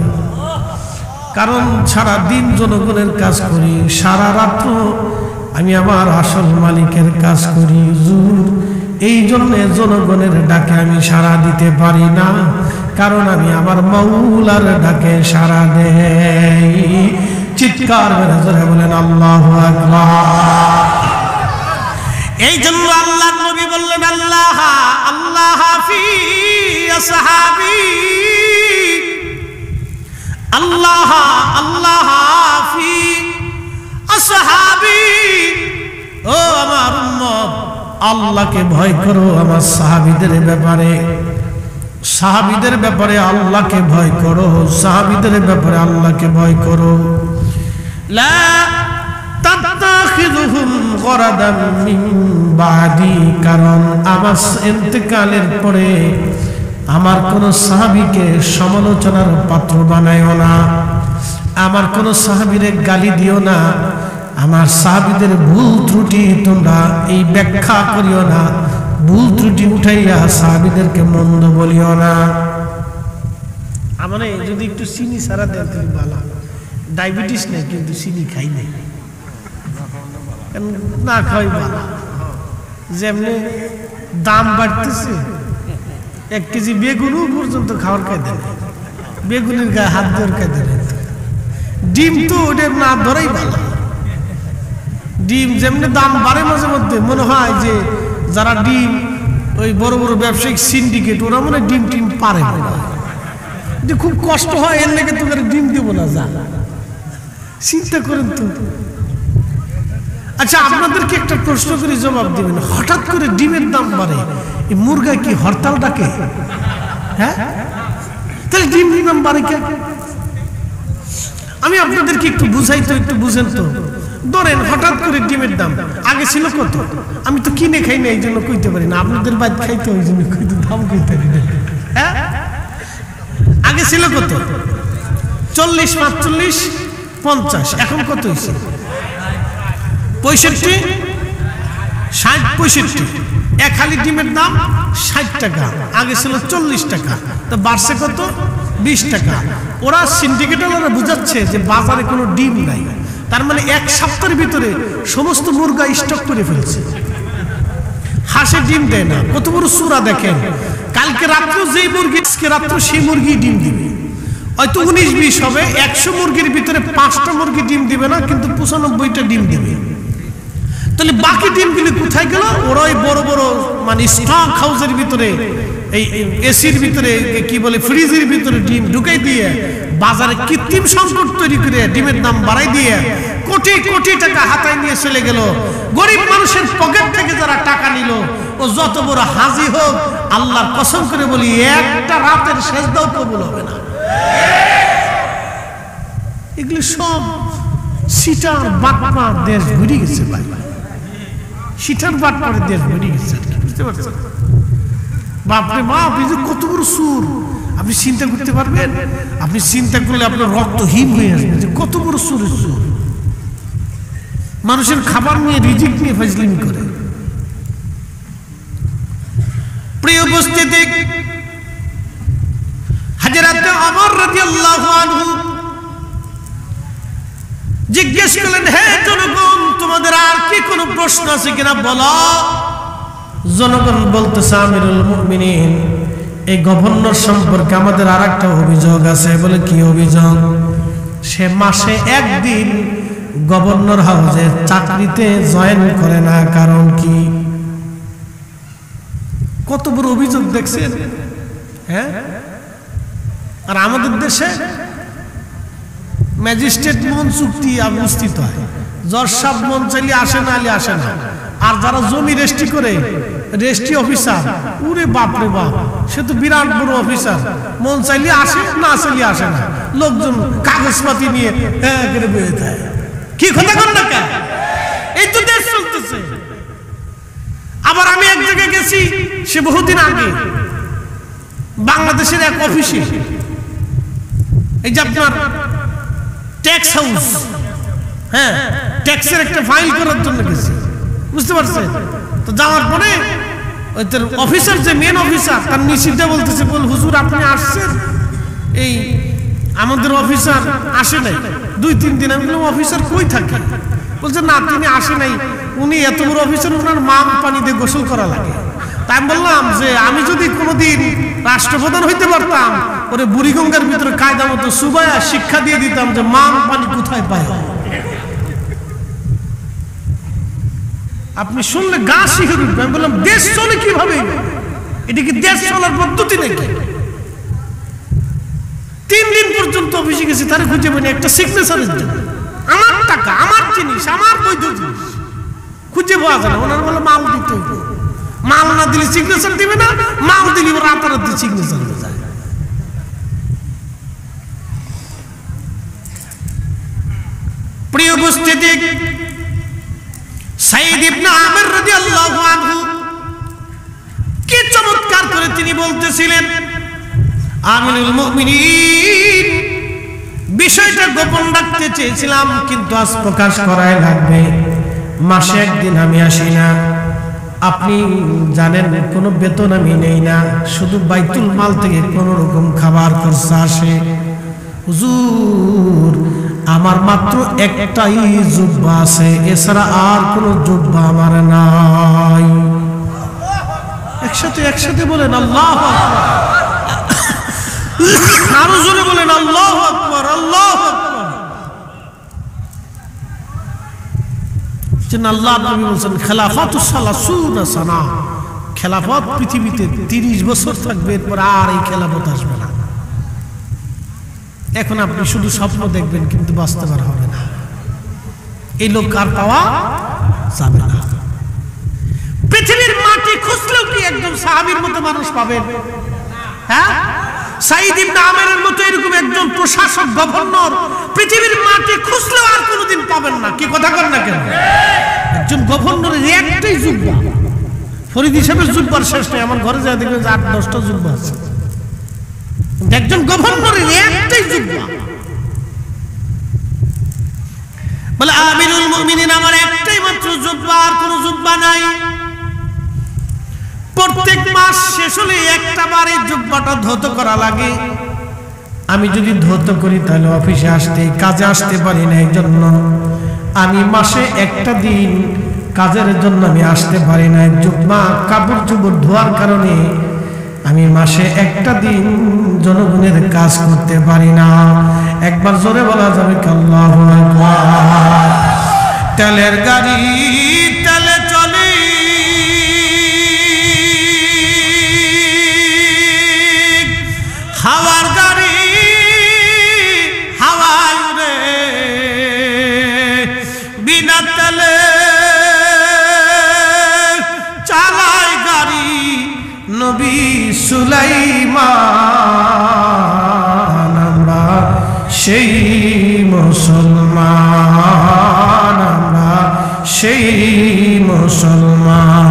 কারণ সারা দিন জনগণের কাজ করি, সারা রাত্র আমি আমার আসল মালিকের কাজ করি। হুজুর, এই জন্য জনগণের ডাকে আমি সাড়া দিতে পারি না, কারণ আমি আমার মাওলার ডাকে সাড়া দেই। চিৎকার করে জোরে বলেন আল্লাহু আকবার। এই জন্য আল্লাহর নবী বললেন, আল্লাহ আল্লাহ ফি আসহাবি, আল্লাহ আল্লাহ ফি আসহাবি। ও আমার উম্মত, আল্লাহকে ভয় করো আমার সাহাবীদের ব্যাপারে, সাহাবীদের ব্যাপারে আল্লাহকে ভয় করো, সাহাবীদের ব্যাপারে আল্লাহকে ভয় করো। লা তাত্তাখিযুহুম গরাদাম মিন বাদি, কারণ আমার ইন্তেকালের পরে আমার কোন সাহাবীকে সমালোচনার পাত্র বানায়ও না, আমার কোন সাহাবীরে গালি দিও না, আমার সাহাবীদের ভুল ত্রুটি তোমরা এই ব্যাখ্যা করিও না, ভুল ত্রুটি উঠাইয়া সাহাবীদেরকে মন্দ বলিও না। আমার যদি একটু চিনি ছাড়া দেন তাহলে ভালো। ডায়াবেটিস নেই, কিন্তু চিনি খাই নাই, না খাই ভালো। যেমনি দাম বাড়তেছে, 1 কেজি বেগুনও পর্যন্ত খাওয়ার খাইতে নেই, বেগুনের গায়ে হাত ধরে খাইতে নেই। ডিম তো ওটা না ধরেই ভালো। ডিম যেমনি দাম বাড়ে, মাঝে মধ্যে মনে হয় যে যারা ডিম ওই বড় বড় ব্যবসায়িক সিন্ডিকেট, ওরা মনে ডিম টিম পারে না, খুব কষ্ট হয়, এর লেগে তোদের ডিম দেবো না, যা চিন্তা করেন তো। আচ্ছা, আপনাদেরকে একটা প্রশ্ন করে জবাব দিবেন, হঠাৎ করে ডিমের দাম বাড়ে, এই মুরগা কি হরতাল ডাকে? হ্যাঁ, তাহলে ডিম দাম বাড়ে কেন? আমি আপনাদেরকে একটু বুঝাই তো, একটু বুঝেন তো। ধরেন হঠাৎ করে ডিমের দাম আগে ছিল কত, আমি তো কিনে খাই না, এই জন্য কইতে পারি না, আপনাদের বাদ খাইতে ওই জন্য কইতে দাম কইতে পারি না। হ্যাঁ, আগে ছিল কত? 40, 45, 50, এখন কত হয়েছে? 65, 60, 65। এক হালি ডিমের দাম 60 টাকা, আগে ছিল 40 টাকা, তো বাড়ছে কত? 20 টাকা। ওরা সিন্ডিকেটরা বুঝাচ্ছে যে বাজারে কোনো ডিম নাই, তার মানে 1 সপ্তাহের ভিতরে সমস্ত মুরগা স্টক করে ফেলছে। হাঁসে ডিম দেয় না, কত বড় সূরা দেখেন। কালকে রাত্রে যেই মুরগি, আজকে রাত্রে সেই মুরগি ডিম দিবে, হয়তো 19-20 হবে। 100 মুরগির ভিতরে 5টা মুরগি ডিম দিবে না, কিন্তু 95টা ডিম দিবে। তাহলে বাকি ডিমগুলি কোথায় গেল? ওরা ওই বড় বড় মানে স্টক হাউসের ভিতরে এই এসির ভিতরে কি বলে ফ্রিজের ভিতরে ডিম ঢুকাই দিয়ে বাজারে কৃত্রিম সংকট তৈরি করে ডিমের দাম বাড়াই দিয়ে কোটি কোটি টাকা হাতায় নিয়ে চলে গেল। গরিব মানুষের পকেট থেকে যারা টাকা নিল, ও যত বড় হাজি হোক, আল্লাহর কসম করে বলি একটা রাতের সেজদাও কবুল হবে না। এগুলো সব সিটার বাটপার দেশ ঘুরে গেছে ভাই, সিটার বাটপারের দেশ ঘুরে গেছে, বুঝতে পারছেন? বাপরে বাপ, এই যে কত বড় সুর আপনি চিন্তা করতে পারবেন? আপনি চিন্তা করলে আপনার রক্ত হিম হয়ে আসবে যে কত বড় সুরের সুর। মানুষের খাবার নিয়ে রিজিক নিয়ে ফাজলিমি করে। প্রিয় উপস্থিতি, হযরত ওমর রাদিয়াল্লাহু আনহু জিজ্ঞেস করলেন, হে জনগণ, তোমাদের আর কি কোনো প্রশ্ন আছে কিনা বলো। জনগণ বলতেছে, আমিরুল মুমিনিন, এই গভর্নর সম্পর্কে আমাদের আর একটা অভিযোগ আছে। বলে কি অভিযোগ? সে মাসে একদিন গভর্নর হাউসে চাকরিতে জয়েন করে না, কারণ কি? কত বড় অভিযোগ দেখছেন? হ্যাঁ, আর আমাদের দেশে ম্যাজিস্ট্রেট মন চুক্তি অনুষ্ঠিত হয়, জজ সাহেব মন চাইলে আসে না, আলে আসে না। আর যারা জমি রেস্ট্রি করে, রেস্ট্রি অফিসার, উরে বাপ রে বাপ, সে তো বিরাট বড় অফিসার, মন চাইলে আসে, না চাইলে আসে না। লোকজন কাগজপাতি নিয়ে হ্যাঁ করে বয়ে যায়। কি কথা কর না কেন? এই তো দেশ চলতেছে। আবার আমি এক জায়গায় গেছি, সে বহুদিন আগে, বাংলাদেশের এক অফিসে, এই যে আপনার ট্যাক্স হাউস, হ্যাঁ, ট্যাক্সের একটা ফাইল করার জন্য গেছি, বুঝতে পারছেন? তো যাওয়ার পরে ওই তোর অফিসার, যে মেন অফিসার, তার নিষিদ্ধ বলতেছে, বল হুজুর আপনি আসছেন, এই আমাদের অফিসার আসে নাই 2-3 দিন। আমি বললাম অফিসার কই থাকে? বলছে না, তিনি আসে নাই, উনি এত বড় অফিসার, ওনার মাম পানি দিয়ে গোসল করা লাগে। তাই আমি বললাম যে আমি যদি কোনোদিন রাষ্ট্রপ্রধান হইতে পারতাম, ওরে বুড়িগঙ্গার ভিতরে কায়দা মতো সুবায়া শিক্ষা দিয়ে দিতাম যে মাম পানি কোথায় পায়। আপনি শুনলে গা শিখে দিবেন। আমি বললাম দেশ চলে কিভাবে? এটা কি দেশ চলার পদ্ধতি নাকি? 3 দিন পর্যন্ত অফিসে গেছি, তারা খুঁজে পাইনি একটা সিগনেচারের জন্য। আমার টাকা, আমার জিনিস, আমার বৈধ জিনিস খুঁজে পাওয়া যায় না। ওনারা বলে মাল দিতে হবে, মাল না দিলে সিগনেচার দিবে না, মাল দিলে রাতারাতি সিগনেচার হয়ে যায়। প্রিয় উপস্থিতি, সাইদ ইবনে আমির রাদিয়াল্লাহু আনহু কি চমৎকার করে তিনি বলতেছিলেন, আমিরুল মুমিনিন, বিষয়টা গোপন রাখতে চেয়েছিলাম, কিন্তু আজ প্রকাশ করাই লাগবে। মাসে একদিন আমি আসি না, আপনি জানেন কোনো বেতন আমি নেই না, শুধু বাইতুল মাল থেকে কোন রকম খাবার খরচা আসে। হুজুর, আমার মাত্র একটাই জুব্বা আছে, এছাড়া আর কোনো জুব্বা আমার নাই। একসাথে বলেন আল্লাহু আকবার, আরো জোরে বলেন আল্লাহু আকবার, আল্লাহু আকবার। আল্লাহর নবী বলেছেন, খেলাফাতুস সালাসুনা সানা, খেলাফত পৃথিবীতে 30 বছর থাকবে, এরপর আর এই খেলাফত আসবে না। এখন আপনি শুধু স্বপ্ন দেখবেন, কিন্তু বাস্তবায়ন হবে না। এই লোক আর পাওয়া যাবে না। পৃথিবীর মাটি খুঁজলেও কি একজন সাহাবীর মতো মানুষ পাবেন? হ্যাঁ, সাইদ ইবনে আমিরের মতো এরকম একজন প্রশাসক, গভর্নর পৃথিবীর মাটি খুঁজলেও আর কোনোদিন পাবেন না। কি কথা কর না কেন? একজন গভর্নরের একটাই জুব্বা, ফরিদ হিসেবের জুব্বার শেষ নেই। আমার ঘরে যা দেখবেন 8-10টা জুব্বা আছে, একজন গভর্নরের একটাই জুব্বা। বলে আমিরুল মুমিনিন, আমার একটাই মাত্র জুব্বা, আর কোনো জুব্বা নাই। প্রত্যেক মাস শেষ হলে একটা বারে জুব্বাটা ধৌত করা লাগে। আমি যদি ধৌত করি তাহলে অফিসে আসতে, কাজে আসতে পারি না। এই জন্য আমি মাসে একটা দিন কাজের জন্য আমি আসতে পারি না। জুব্বা কাপড় চোপড় ধোয়ার কারণে আমি মাসে একটা দিন জনগণের কাজ করতে পারি না। একবার জোরে বলা যাবে আল্লাহু আকবার। তেলের গাড়ি তেলে চলে, হাওয়ার গাড়ি হাওয়ায় উড়ে, বিনা তেলে চালায় গাড়ি নবী সুলাইমান। আমরা সেই মুসলমান, আমরা সেই মুসলমান।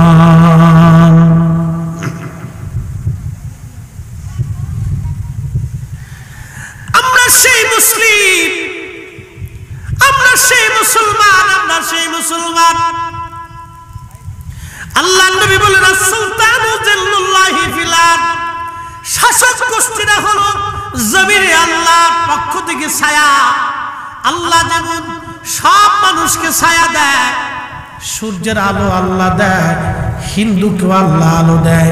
আমরা সেই মুসলিম, আমরা সেই মুসলমান, আমরা সেই মুসলমান। আল্লাহ নবী বলেন সুলতানু জিল্লুল্লাহি ফিল আরদ, শাসক গোষ্ঠীরা হলো জমিনে আল্লাহর পক্ষ থেকে ছায়া। আল্লাহ যেমন সব মানুষকে ছায়া দেয়, সূর্যের আলো আল্লাহ দেয়, হিন্দুকেও আল্লাহ আলো দেয়,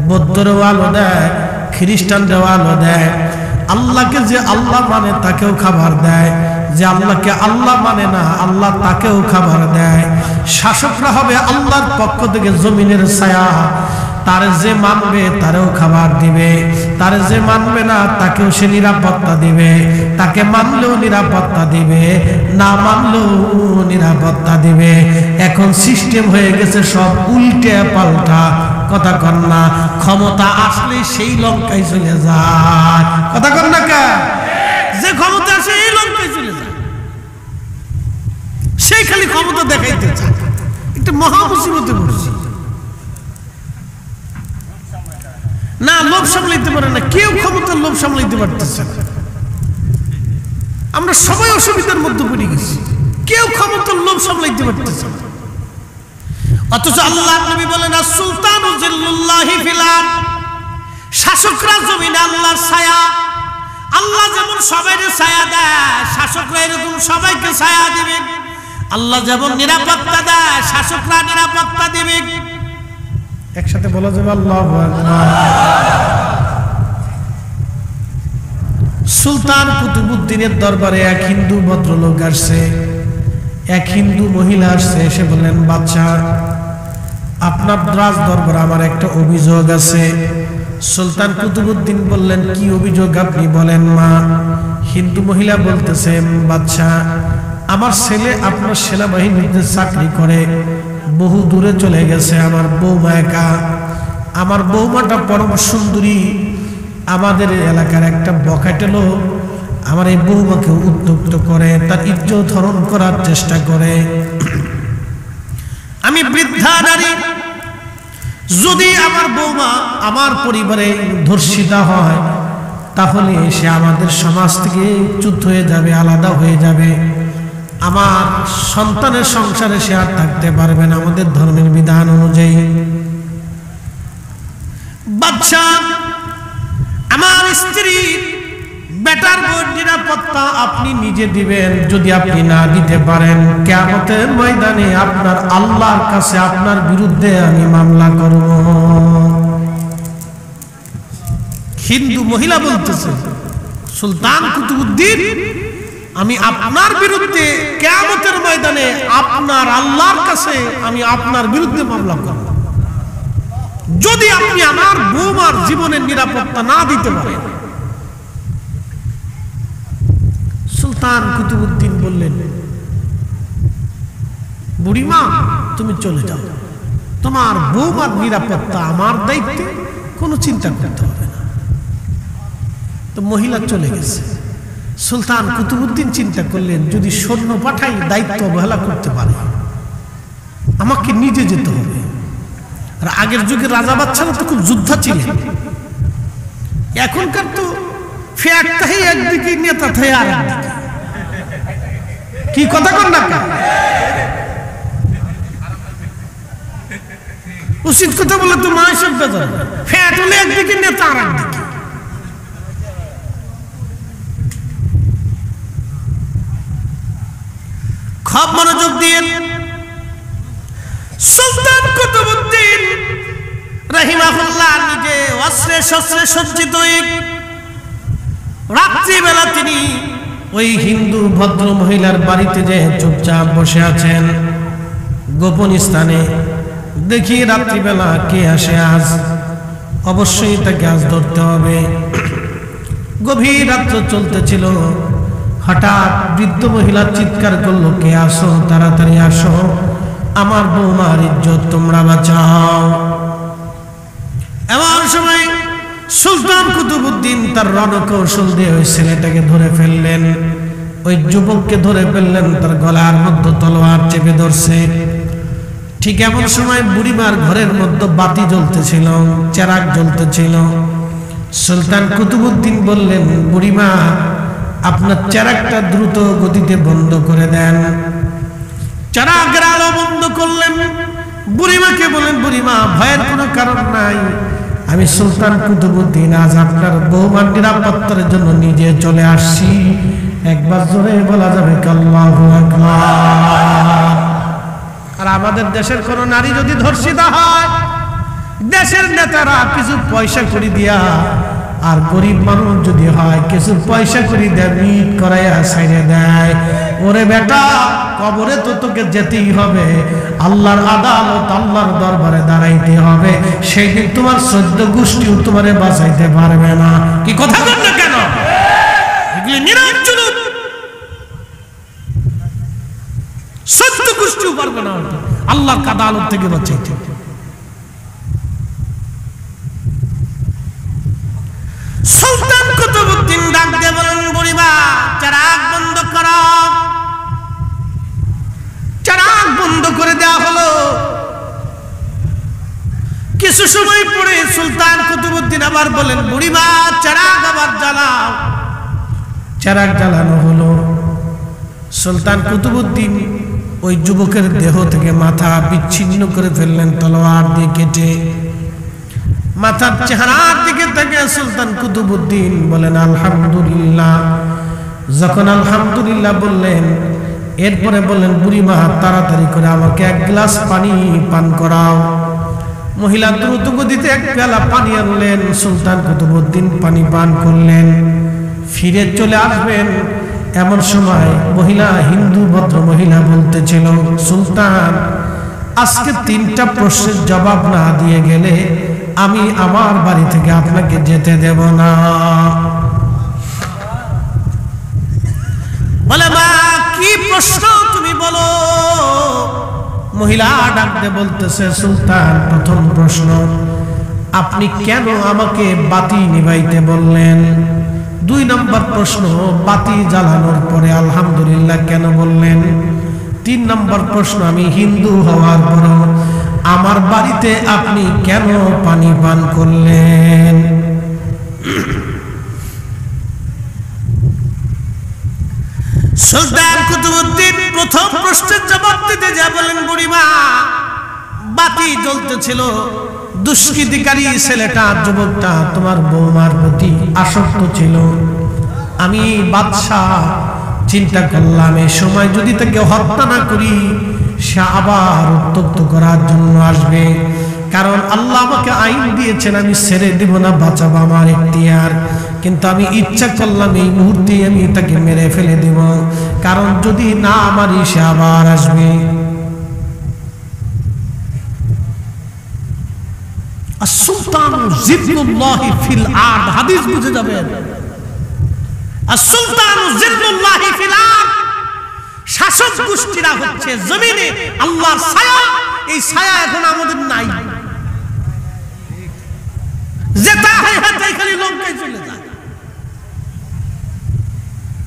বৌদ্ধরেও আলো দেয়, খ্রিস্টানরাও আলো দেয়। আল্লাহকে যে আল্লাহ মানে তাকেও খাবার দেয়, যে আল্লাহকে আল্লাহ মানে না আল্লাহ তাকেও খাবার দেয়। শাসকরা হবে আল্লাহর পক্ষ থেকে জমিনের ছায়া, তার যে মানবে তারেও খাবার দিবে, তার যে মানবে না তাকেও সে নিরাপত্তা দিবে, তাকে মানলেও নিরাপত্তা দিবে, না মানলেও নিরাপত্তা দিবে। এখন সিস্টেম হয়ে গেছে সব উল্টে পাল্টা, কথা কন না। ক্ষমতা আসলে সেই লঙ্কায় চলে যায়, কথা কন না কে? যে ক্ষমতা আসে এই লঙ্কায় চলে যায়, সেই খালি ক্ষমতা দেখাইতে চায়। একটা মহা মুসিবতে পড়ছি না, লোভ সামলাইতে পারে না কেউ, ক্ষমতার লোভ সামলাইতে পারতেছে না। আমরা সবাই অসুবিধার মধ্যে পড়ে গেছি, কেউ ক্ষমতার লোভ সামলাইতে পারতেছে না। অথচ আল্লাহ নবী বলেন সুলতানু জিল্লুল্লাহি ফিল আরদ, শাসকরা জমিনে আল্লাহর ছায়া। আল্লাহ যেমন সবাইকে ছায়া দেয়, শাসকরা এরকম সবাইকে ছায়া দিবে। আল্লাহ যেমন নিরাপত্তা দেয়, শাসকরা নিরাপত্তা দিবে। একসাথে বলা যাবে আল্লাহু আকবার। সুলতান কুতুবউদ্দিনের দরবারে এক হিন্দু ভদ্রলোক আসছে, এক হিন্দু মহিলা আসছে, এসে বললেন বাদশাহ আপনার রাজ দরবারে আমার একটা অভিযোগ আছে। সুলতান কুতুবউদ্দিন বললেন কি অভিযোগ আপনি বলেন মা। হিন্দু মহিলা বলতেছে বাদশাহ আমার ছেলে আপনার সেনাবাহিনীতে চাকরি করে, বহু দূরে চলে গেছে, আমার বৌমা একা। আমার বৌমাটা পরম সুন্দরী, আমাদের এলাকার একটা বখাটে লোক আমার এই বৌমাকে উত্ত্যক্ত করে, তার ইজ্জত হরণ করার চেষ্টা করে। আমি বৃদ্ধা নারী, যদি আমার বৌমা আমার পরিবারে ধর্ষিতা হয় তাহলে সে আমাদের সমাজ থেকে চ্যুত হয়ে যাবে, আলাদা হয়ে যাবে। আমার সন্তানের সংসারে সে আর থাকতে পারবে না আমাদের ধর্মের বিধান অনুযায়ী। বাদশাহ আমার স্ত্রী বেটার বউর নিরাপত্তা আপনি নিজে দিবেন, যদি আপনি না দিতে পারেন কিয়ামতের ময়দানে আপনার আল্লাহর কাছে আপনার বিরুদ্ধে আমি মামলা করব। হিন্দু মহিলা বলতেছে সুলতান কুতুবউদ্দিন আমি আপনার বিরুদ্ধে কিয়ামতের ময়দানে আপনার আল্লাহর কাছে আমি আপনার বিরুদ্ধে মামলা করব, যদি আপনি আমার বৌমার জীবনের নিরাপত্তা না দিতে পারেন। সুলতান কুতুবউদ্দিন বললেন বুড়িমা তুমি চলে যাও, তোমার বৌমার নিরাপত্তা আমার দায়িত্বে, কোনো চিন্তা করতে হবে না। তো মহিলা চলে গেছে। সুলতান কুতুবউদ্দিন চিন্তা করলেন যদি সৈন্য পাঠাই দায়িত্ব অবহেলা করতে পারে, আমাকে নিজে যেতে হবে। আর আগের যুগে রাজা বাদশারা তো খুব যোদ্ধা ছিলেন, এখনকার তো ফ্যাট তাই একদিকে নেতা তাই আর একদিকে, কি কথা কন না উচিত কথা বলে তো নয় সব বেজার। ফ্যাট হলে একদিকে নেতা আর একদিকে। খুব মনোযোগ দিয়ে সুলতান কুতুবউদ্দিন রাহিমাহুল্লাহ নিজে অস্ত্রে শস্ত্রে সজ্জিত রাত্রিবেলা তিনি ওই হিন্দু ভদ্র মহিলার বাড়িতে যে চুপচাপ বসে আছেন গোপন স্থানে। দেখি রাত্রিবেলা কে আসে, আজ অবশ্যই তাকে আজ ধরতে হবে। গভীর রাত্র চলতেছিল। হঠাৎ বৃদ্ধ মহিলা চিৎকার করলো, কে আসো, তাড়াতাড়ি আসো, আমার বৌমার ইজ্জত তোমরা বাঁচাও। এমন সময় সুলতান কুতুবউদ্দিন তার রণকৌশল দিয়ে ওই ছেলেটাকে ধরে ফেললেন। ওই যুবককে ধরে ফেললেন, তার গলার মধ্যে তলোয়ার চেপে ধরছে। ঠিক এমন সময় বুড়িমার ঘরের মধ্যে বাতি জ্বলতেছিল, চেরাগ জ্বলতেছিল। সুলতান কুতুবউদ্দিন বললেন, বুড়িমা, আপনার চেরাগটা দ্রুত গতিতে বন্ধ করে দেন। চেরাগের আলো বন্ধ করলেন। বুড়িমাকে বলেন, বুড়িমা, ভয়ের কোনো কারণ নাই, আমি সুলতান কুতুবউদ্দিন আজ আপনার বৌমার নিরাপত্তার জন্য নিজে চলে আসছি। একবার জোরে বলা যাবে আল্লাহু আকবার। আর আমাদের দেশের কোন নারী যদি ধর্ষিতা হয়, দেশের নেতারা কিছু পয়সা করে দিয়া, আর গরিব মানুষ যদি হয় কিছু পয়সা করে দেয়, মিট করাইয়া ছাইড়ে দেয়। ওরে বেটা, কবরে তো তোকে যেতেই হবে, আল্লাহর আদালত, আল্লাহর দরবারে দাঁড়াইতে হবে। সেই দিন তোমার 14 গোষ্ঠীও তোমারে বাঁচাইতে পারবে না। কি কথা বল না কেন? এগুলি নীরব জুলুম, 14 গোষ্ঠীও পারবে না আল্লাহর আদালত থেকে বাঁচাইতে। সুলতান কুতুবউদ্দিন ডাক দিয়ে বলেন, বুড়িমা, চেরাগ বন্ধ করো। চেরাগ বন্ধ করে দেওয়া হলো। কিছু সময় পরে সুলতান কুতুবউদ্দিন আবার বলেন, বুড়িমা, চেরাগ আবার জ্বালাও। চেরাগ জ্বালানো হলো। সুলতান কুতুবউদ্দিন ওই যুবকের দেহ থেকে মাথা বিচ্ছিন্ন করে ফেললেন তলোয়ার দিয়ে কেটে। মাথার চেহারার দিকে তাকিয়ে সুলতান কুতুবউদ্দিন বলেন, আলহামদুলিল্লাহ। যখন আলহামদুলিল্লাহ বললেন, এরপরে বললেন, বুড়িমা, তাড়াতাড়ি করে আমাকে 1 গ্লাস পানি পান করাও। মহিলা দ্রুত গতিতে 1 পেয়ালা পানি আনলেন। সুলতান কুতুবউদ্দিন পানি পান করলেন। ফিরে চলে আসবেন এমন সময় মহিলা, হিন্দু ভদ্র মহিলা বলতেছিল, সুলতান, আজকে 3টা প্রশ্নের জবাব না দিয়ে গেলে আমি আমার বাড়ি থেকে আপনাকে যেতে দেব না। বলে, মা, কি প্রশ্ন তুমি বলো। মহিলা ডাকতে বলতেছে, সুলতান, প্রথম প্রশ্ন, আপনি কেন আমাকে বাতি নিভাইতে বললেন? 2 নম্বর প্রশ্ন, বাতি জ্বালানোর পরে আলহামদুলিল্লাহ কেন বললেন? 3 নম্বর প্রশ্ন, আমি হিন্দু হওয়ার পর আমার বাড়িতে আপনি কেন পানি পান করলেন? সুলতান কুতুবউদ্দিন প্রথম প্রশ্নের জবাব দিতে যা বলেন, বুড়িমা, বাতি জ্বলতেছিল, দুষ্কৃতিকারী ছেলেটা, যুবকটা তোমার বৌমার প্রতি আসক্ত ছিল। আমি বাদশাহ চিন্তা করলাম, এই সময় যদি তাকে হত্যা না করি, সে আবার উত্তক্ত করার জন্য আসবে। কারণ আল্লাহ আমাকে আইন দিয়েছেন, আমি ছেড়ে দিব না, বাঁচাবো আমার এখতিয়ার। কিন্তু আমি ইচ্ছা করলাম এই মুহূর্তে আমি তাকে মেরে ফেলে দিব, কারণ যদি না মারি সে আবার আসবে। as-sultanu zillullahi fil ard, হাদিস বুঝে যাবেন। as-sultanu zillullahi fil ard, শাসক গোষ্ঠীরা হচ্ছে জমিনে আল্লাহর ছায়া। এই ছায়া এখন আমাদের নাই। যেটা হয় হাতে খালি লঙ্কায় চলে যায়,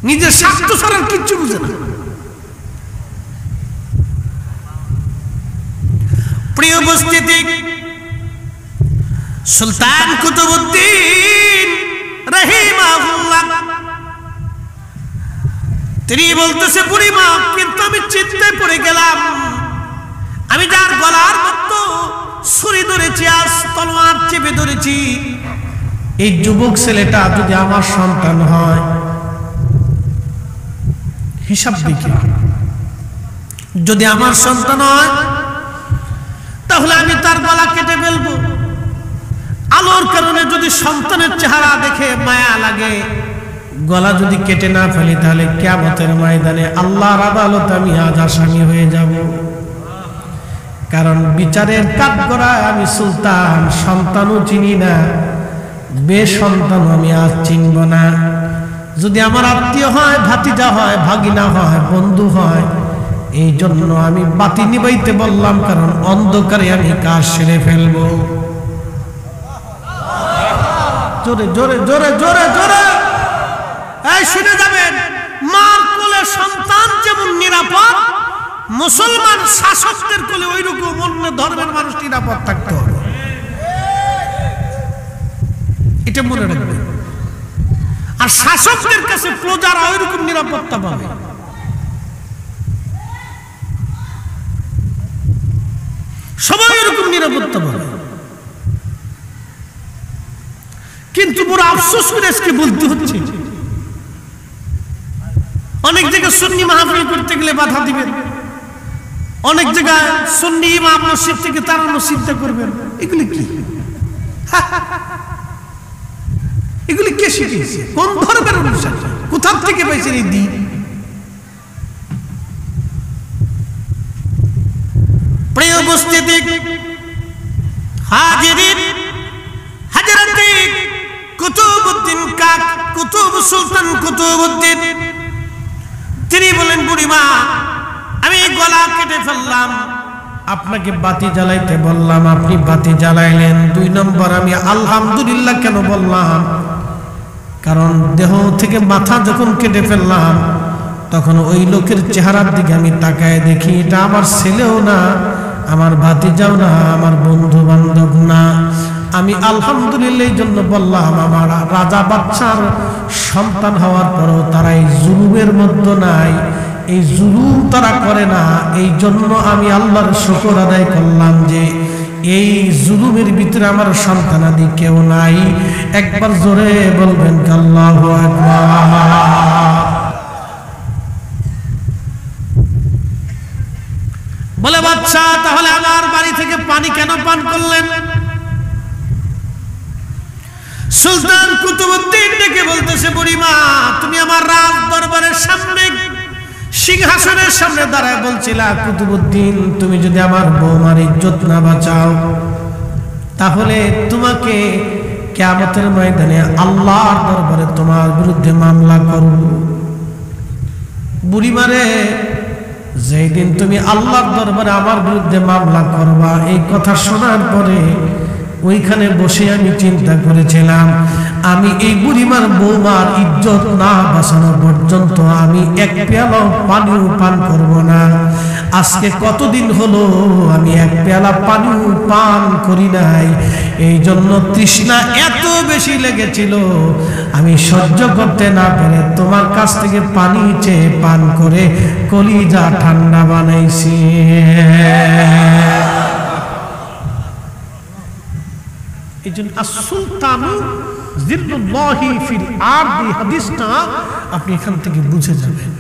নিজের স্বার্থ ছাড়া কিচ্ছু বুঝে না। প্রিয় উপস্থিতি, সুলতান কুতুবউদ্দিন রাহিমাহুল্লাহ তিনি বলতেছে, বুড়িমা, কিন্তু আমি চিন্তায় পড়ে গেলাম, আমি যার গলার মধ্যে ছুরি ধরেছি, আজ তলোয়ার চেপে ধরেছি, এই যুবক ছেলেটা যদি আমার সন্তান হয়, হিসাব দেখি, যদি আমার সন্তান হয় তাহলে আমি তার গলা কেটে ফেলবো। আলোর কারণে যদি সন্তানের চেহারা দেখে মায়া লাগে, গলা যদি কেটে না ফেলি, তাহলে কিয়ামতের ময়দানে আল্লাহর আদালতে আমি আজ আসামি হয়ে যাব। কারণ বিচারের কাঠগড়ায় আমি সুলতান, সন্তানও চিনি না, বেসন্তান আমি আর চিনব না। যদি আমার আত্মীয় হয়, ভাতিজা হয়, ভাগিনা হয়, বন্ধু হয়, এই জন্য আমি বাতি নিবাইতে বললাম, কারণ অন্ধকারে আমি কাজ সেরে ফেলবো। জোরে জোরে জোরে জোরে জোরে এই শুনে যাবেন, মার কোলে সন্তান যেমন নিরাপদ, মুসলমান শাসকদের কোলে ওইরকম অন্য ধর্মের মানুষ নিরাপদ থাকতে হবে, এটা মনে রাখবেন। আর শাসকদের কাছে প্রজারা ওইরকম নিরাপত্তা পাবে। সবাই এরকম নিরাপত্তা পাবে। কিন্তু বড় আফসোস করে আজকে বলতে হচ্ছে, অনেক জায়গায় সুন্নি মাহফিল করতে গেলে বাধা দিবেন, অনেক জায়গায় সুন্নি ইমাম মসজিদ থেকে তাড়ানোর চিন্তা করবেন। এগুলি কি? এগুলি কে শিখিয়েছে? কোন ধর্মের অনুষ্ঠান? কোথা থেকে পাইছেন এই দিন? প্রিয় উপস্থিতি, হাজিরিন, হযরত কুতুবউদ্দিন কাক, কুতুব সুলতান কুতুবউদ্দিন, তিনি বলেন, বুড়িমা আমি গলা কেটে ফেললাম, আপনাকে বাতি জ্বালাইতে বললাম, আপনি বাতি জ্বালাইলেন। 2 নম্বর, আমি আলহামদুলিল্লাহ কেন বললাম? কারণ দেহ থেকে মাথা যখন কেটে ফেললাম, তখন ওই লোকের চেহারার দিকে আমি তাকায় দেখি, এটা আমার ছেলেও না, আমার ভাতিজাও না, আমার বন্ধু বান্ধব না। আমি আলহামদুলিল্লাহ এই জন্য বললাম, আমার রাজা বাদশার সন্তান হওয়ার পরও তারা এই জুলুমের মধ্যে নাই, এই জুলুম তারা করে না। এই জন্য আমি আল্লাহর শুকর আদায় করলাম যে এই জুলুমের ভিতরে আমার সন্তানাদি কেউ নাই। একবার জোরে বলবেন আল্লাহু আকবার। বলে, বাদশা তাহলে আমার বাড়ি থেকে পানি কেন পান করলেন? সুলতান কুতুবউদ্দিন ডেকে বলতেছে, বুড়িমা তুমি আমার রাজ দরবারের সামনে সিংহাসনের সামনে দাঁড়ায় বলছিলা, কুতুবউদ্দিন তুমি যদি আমার বৌমার ইজ্জত না বাঁচাও, তাহলে তোমাকে কিয়ামতের ময়দানে আল্লাহর দরবারে তোমার বিরুদ্ধে মামলা করব। বুড়িমারে, যেই দিন তুমি আল্লাহর দরবারে আমার বিরুদ্ধে মামলা করবা, এই কথা শোনার পরে ওইখানে বসে আমি চিন্তা করেছিলাম, আমি এই বুড়িমার বৌমার ইজ্জত না বাঁচানো পর্যন্ত আমি এক পেয়ালা পানিও পান করব না। আজকে কতদিন হলো আমি এক পেয়ালা পানিও পান করি নাই। এই জন্য তৃষ্ণা এত বেশি লেগেছিল, আমি সহ্য করতে না পেরে তোমার কাছ থেকে পানি চেয়ে পান করে কলিজা ঠান্ডা বানাইছি। এই জন্য আসুলতানু জিল্লুল্লাহি ফিল আরদি, হাদিসটা আপনি এখান থেকে বুঝে যাবেন।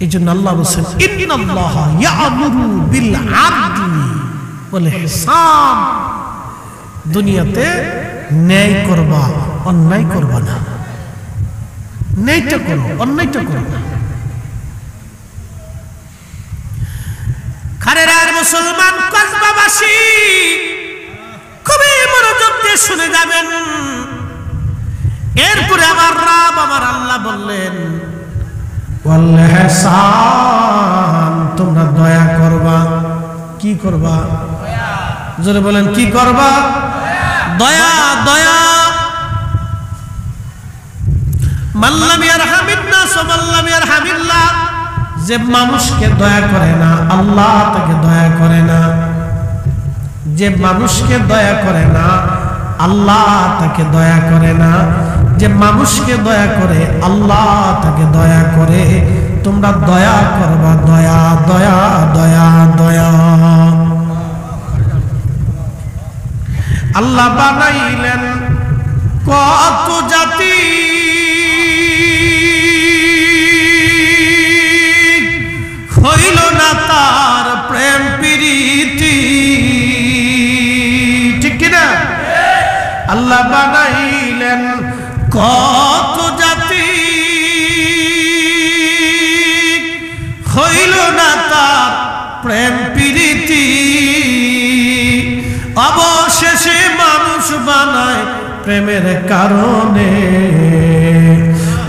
এই জন্য আল্লাহ বলেন, ইন্নাল্লাহা ইয়া'মুরু বিল আদলি ওয়াল ইহসান, দুনিয়াতে ন্যায় করবা, অন্যায় করবা না। ন্যায়টা করো, অন্যায়টা করো না। খারেরার মুসলমান কসবাবাসী খুবই মনোযোগ দিয়ে শুনে যাবেন। এরপরে আমার রব, আমার আল্লাহ বললেন, ওয়াল ইহসান, তোমরা দয়া করবা। কি করবা? জোরে বলেন, কি করবা? দয়া। দয়া। মাল্লাম ইয়ারহামিন নাস ওয়া মাল্লাম ইয়ারহামিল্লাহ, যে মানুষকে দয়া করে না আল্লাহ তাকে দয়া করে না। যে মানুষকে দয়া করে না আল্লাহ তাকে দয়া করে না। যে মানুষকে দয়া করে আল্লাহ তাকে দয়া করে। তোমরা দয়া করবা, দয়া দয়া দয়া দয়া। আল্লাহ বানাইলেন কত জাতি, হইল না তার প্রেম প্রীতি, ঠিক কিনা? আল্লাহ বানাইলেন কত জাতি, হইল না তার প্রেম প্রীতি। অবশ্য প্রেমের কারণে।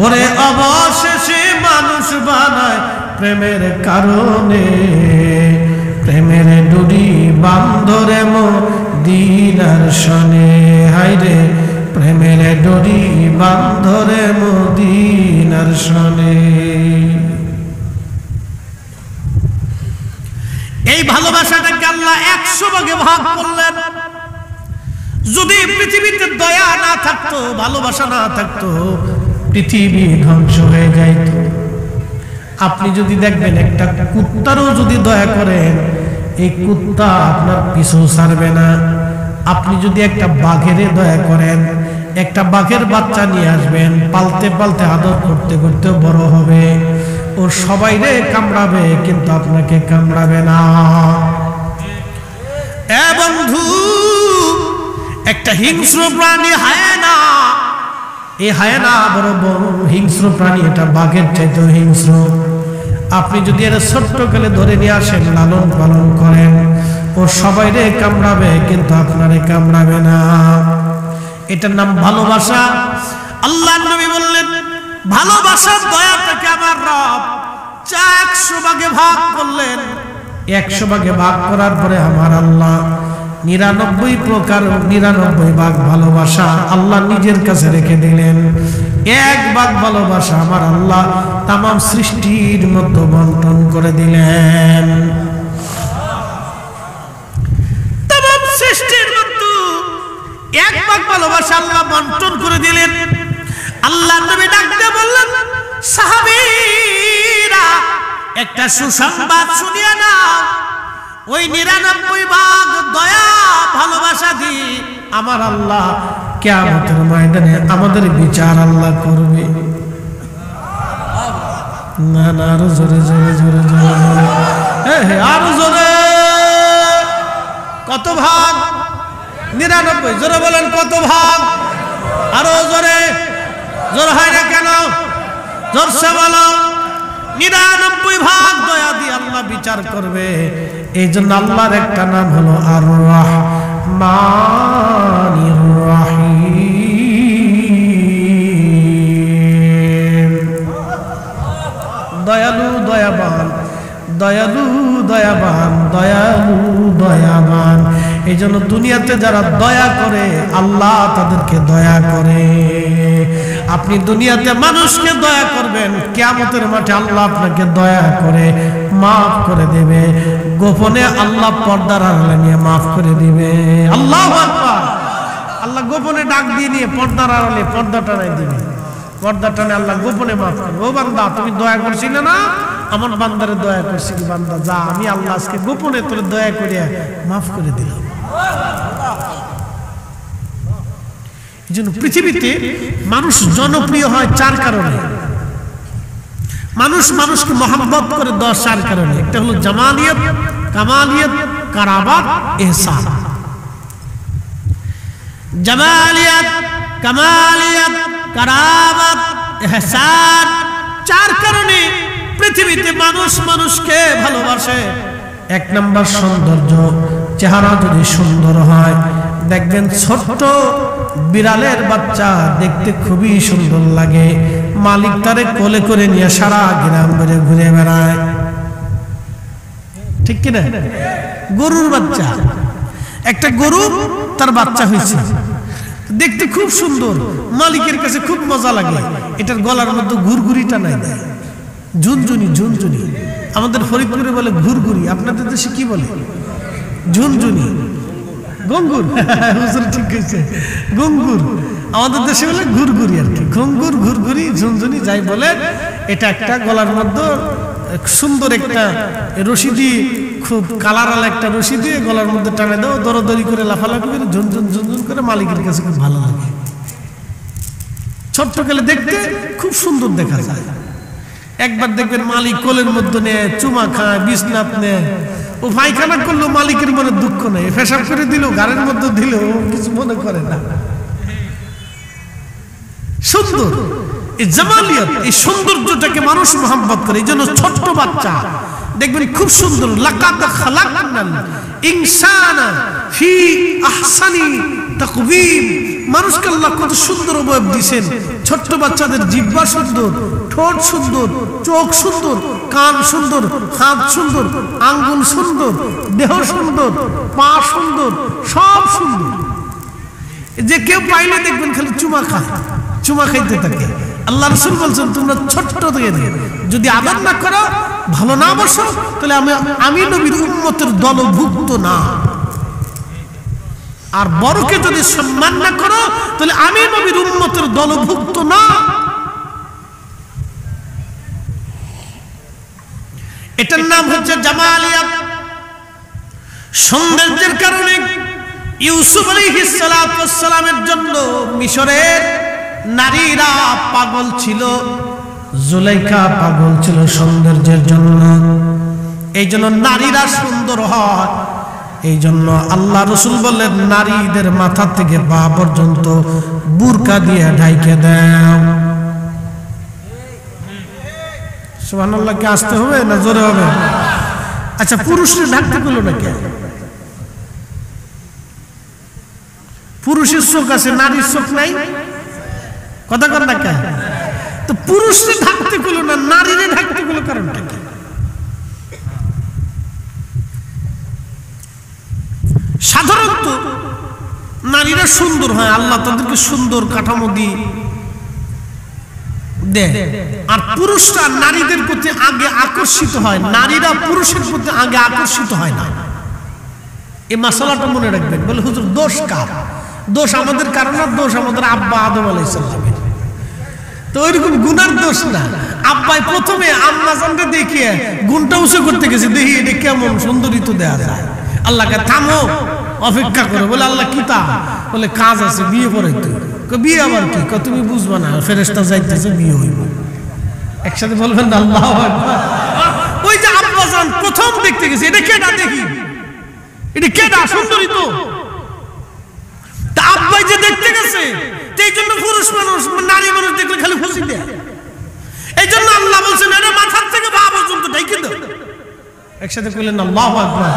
ওরে অবশেষে মানুষ বানায় প্রেমের কারণে, প্রেমের ডুরি বান্ধরে মদিনার শনে। হায়রে প্রেমের ডুরি বান্ধরে মদিনার শনে। এই ভালোবাসাটাকে আল্লাহ 100 ভাগে ভাগ করলেন। যদি পৃথিবীতে দয়া না থাকতো, ভালোবাসা না থাকতো, পৃথিবী ধ্বংস হয়ে যাইত। আপনি যদি দেখবেন একটা কুত্তারও যদি দয়া করেন, এই কুত্তা আপনার পিছু ছাড়বে না। আপনি যদি একটা বাঘের দয়া করেন, একটা বাঘের বাচ্চা নিয়ে আসবেন, পালতে পালতে আদর করতে করতে বড় হবে, ও সবাইরে কামড়াবে কিন্তু আপনাকে কামড়াবে না। এ বন্ধু, একটা হিংস্র প্রাণী হায়না, এই হায়না বড় বড় হিংস্র প্রাণী, এটা বাঘের চাইতেও হিংস্র। আপনি যদি এর ছোট্ট কালে ধরে নিয়ে আসেন, লালন পালন করেন, ও সবাইরে কামড়াবে কিন্তু আপনারে কামড়াবে না। এটার নাম ভালোবাসা। আল্লাহর নবী বললেন, ভালোবাসার দয়াটাকে আমার রব 100 ভাগে ভাগ করলেন। 100 ভাগে ভাগ করার পরে আমার আল্লাহ 99 প্রকার 99 ভাগ ভালোবাসা আল্লাহ নিজের কাছে রেখে দিলেন। 1 ভাগ ভালোবাসা আমার আল্লাহ তাম সৃষ্টির মধ্যে বন্টন করে দিলেন। তাম সৃষ্টির মধ্যে 1 ভাগ ভালোবাসা আল্লাহ বন্টন করে দিলেন। আল্লাহ নবী ডাকতে বললেন, সাহাবীরা একটা সুসংবাদ শুনিয়ে নাও, ওই 99 ভাগ দয়া ভালোবাসা দিয়ে আমার আল্লাহ কিয়ামতের ময়দানে আমাদের বিচার আল্লাহ করবে। না না, আরো জোরে জোরে জোরে জোরে, হ্যাঁ আরো জোরে। কত ভাগ? 99। জোরে বলেন, কত ভাগ? আরো জোরে। জোর হয় না কেন? জোরসে বলো। 99 ভাগ দয়া দিয়ে আল্লাহ বিচার করবে। এই জন্য আল্লাহর একটা নাম হলো আর রাহমানির রাহিম, দয়ালু দয়াবান, দয়ালু দয়াবান, দয়ালু দয়াবান। এই জন্য দুনিয়াতে যারা দয়া করে আল্লাহ তাদেরকে দয়া করে। আপনি দুনিয়াতে মানুষকে দয়া করবেন, কিয়ামতের মাঠে আল্লাহ আপনাকে দয়া করে মাফ করে দেবে। গোপনে আল্লাহ পর্দার আড়ালে নিয়ে মাফ করে দিবে। আল্লাহু আকবার। আল্লাহ গোপনে ডাক দিয়ে নিয়ে পর্দার আড়ালে পর্দা টানাই দিবে। পর্দা টানে আল্লাহ গোপনে মাফ করবে। ও বান্দা, তুমি দয়া করছিলে না, আমার বান্দারে দয়া করছিলি, বান্দা যা, আমি আল্লাহ আজকে গোপনে তোর দয়া করিয়া মাফ করে দিলাম। এই জন্য পৃথিবীতে মানুষ জনপ্রিয় হয় 4 কারণে। মানুষ মানুষকে মহব্বত করে 10 কারণে। একটা হলো জামালিয়ত, কামালিয়ত, কারাবাত, ইহসান। জামালিয়ত, কামালিয়ত, কারাবাত, ইহসান, 4 কারণে পৃথিবীতে মানুষ মানুষকে ভালোবাসে। 1 নম্বর সৌন্দর্য। চেহারা যদি সুন্দর হয়, দেখবেন ছোট্ট বিড়ালের বাচ্চা দেখতে খুবই সুন্দর লাগে, মালিক তারে কোলে করে নিয়ে সারা গ্রাম ঘুরে ঘুরে বেড়ায়, ঠিক কিনা? গরুর বাচ্চা, একটা গরু তার বাচ্চা হয়েছে, দেখতে খুব সুন্দর, মালিকের কাছে খুব মজা লাগে। এটার গলার মধ্যে ঘুরঘুরিটা নাই দেয়, ঝুনঝুনি। ঝুনঝুনি আমাদের ফরিদপুরে বলে ঘুরঘুরি, আপনাদের দেশে কি বলে? ঝুনঝুনি, গঙ্গুর। হুজুর ঠিক হয়েছে, গঙ্গুর। আমাদের দেশে বলে ঘুরঘুরি আর কি। গঙ্গুর, ঘুরঘুরি, ঝুনঝুনি যাই বলে, এটা একটা গলার মধ্যে সুন্দর একটা রশি দিয়ে, খুব কালারাল একটা রশি দিয়ে গলার মধ্যে টানে দাও, দরদরি করে লাফালাফি করে ঝুনঝুন ঝুনঝুন করে, মালিকের কাছে খুব ভালো লাগে। ছোট্ট কালে দেখতে খুব সুন্দর দেখা যায়। একবার দেখবেন মালিক কোলের মধ্যে নেয়, চুমা খায়, বিছনাত নেয়, ও পায়খানা করলো, মালিকের মনে দুঃখ নেই, পেশাব করে দিল, গাড়ির মধ্যে দিল, কিছু মনে করে না। সুন্দর এই জামালিয়ত, এই সৌন্দর্যটাকে মানুষ মহব্বত করে। এই জন্য ছোট্ট বাচ্চা দেখবেন খুব সুন্দর। লাকাদ খালাকনাল ইনসানা ফি আহসানি তাকওয়িম, মানুষকে আল্লাহ কত সুন্দর অবয়ব দিয়েছেন। ছোট্ট বাচ্চাদের জিহ্বা সুন্দর, ঠোঁট সুন্দর, চোখ সুন্দর, কান সুন্দর, হাত সুন্দর, আঙ্গুল সুন্দর, দেহ সুন্দর, পা সুন্দর, সব সুন্দর। যে কেউ পাইলে দেখবেন খালি চুমা খায়, চুমা খাইতে থাকে। আল্লাহ রাসূল বলছেন তোমরা ছোট্ট থেকে যদি আদর না করো, ভালো না বসো, তাহলে আমি নবীর উম্মতের দলভুক্ত না। আর বড়কে যদি সম্মান না করো, তাহলে আমি নবীর উম্মতের দলভুক্ত না। এটার নাম হচ্ছে জামালিয়াত। সৌন্দর্যের কারণে ইউসুফ আলাইহিস সালাতু ওয়াস সালামের জন্য মিশরের নারীরা পাগল ছিল, জুলাইখা পাগল ছিল সৌন্দর্যের জন্য। এই জন্য নারীরা সুন্দর হয়। এই জন্য আল্লাহ রাসূল বললেন নারীদের মাথা থেকে পা পর্যন্ত বুরকা দিয়ে ঢাইকে দাও। সুবহানাল্লাহ। কি আসতে হবে না জোরে হবে? আচ্ছা, পুরুষের ঢাকতে গেল না কেন? পুরুষের চোখ আছে, নারীর চোখ নাই, কথা কর না কেন? তো পুরুষের ঢাকতে গেল না, নারীরে ঢাকতে গেল, কারণটা কি? সাধারণত নারীরা সুন্দর হয়, আল্লাহ তাদেরকে সুন্দর কাঠামো দিয়ে দেয়। আর পুরুষরা নারীদের প্রতি আগে আকর্ষিত হয়, নারীরা পুরুষের প্রতি আগে আকর্ষিত হয় না। এই মাসালাটা মনে রাখবেন। বলে হুজুর দোষ কার? দোষ আমাদের কারণ না, দোষ আমাদের আব্বা আদম আলাইহিস সালামের। তো ওইরকম গুনার দোষ না। আব্বাই প্রথমে আম্মা জানতে দেখিয়ে গুণটা উঁচু করতে গেছে, দেখি এটা কেমন সুন্দরী তো দেয়া যায়। আল্লাহকে থামো, অপেক্ষা করো। বলে আল্লাহ কি তা? বলে কাজ আছে, বিয়ে পড়াইতে। বিয়ে আবার কি? তুমি বুঝবা না, ফেরেশতা যাইতেছে, বিয়ে হইব। একসাথে বলবেন না আল্লাহু আকবার। ওই যে আব্বা জান প্রথম দেখতে গেছে, এটা কেডা দেখি, এটা কেডা সুন্দরী তো। তা আব্বাই যে দেখতে গেছে, এই জন্য পুরুষ মানুষ নারী মানুষ দেখলে খালি খুশি দেয়। এই জন্য আল্লাহ বলছেন এটা মাথার থেকে পা পর্যন্ত ঢেকে দাও। একসাথে বললেন আল্লাহু আকবার।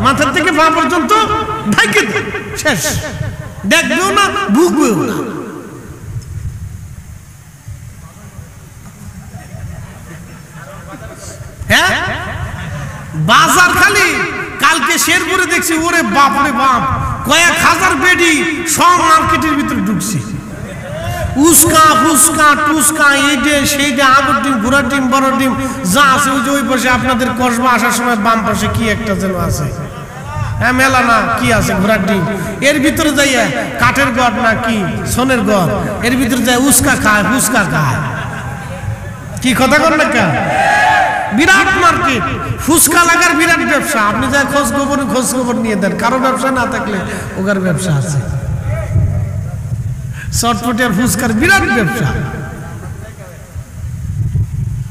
মাথার থেকে পা পর্যন্ত ঢেকে দাও, শেষ। দেখবেও না, ভুগবেও না। হ্যাঁ, বাজার খালি কালকে শেরপুরে দেখছি, ওরে বাপ রে বাপ, কয়েক হাজার বেডি সব মার্কেটের ভিতরে ঢুকছে। উস্কা ফুসকা টুসকা, এই যে সেই যে আগর ডিম, ঘোড়ার ডিম, বড় ডিম যা আছে। ওই যে ওই পাশে আপনাদের কসবা আসার সময় বাম পাশে কি একটা যেন আছে, হ্যাঁ মেলা না কি আছে, ঘোড়ার ডিম। এর ভিতরে যাইয়া কাঠের গড় না কি সোনের গড়, এর ভিতরে যায় উস্কা খায়, ফুসকা খায়। কি কথা কর না কেন? বিরাট মার্কেট, ফুসকা লাগার বিরাট ব্যবসা। আপনি যা খোঁজ খবর নিয়ে দেন, কারো ব্যবসা না থাকলে ওগার ব্যবসা আছে। চটপটি আর ফুসকার বিরাট ব্যবসা।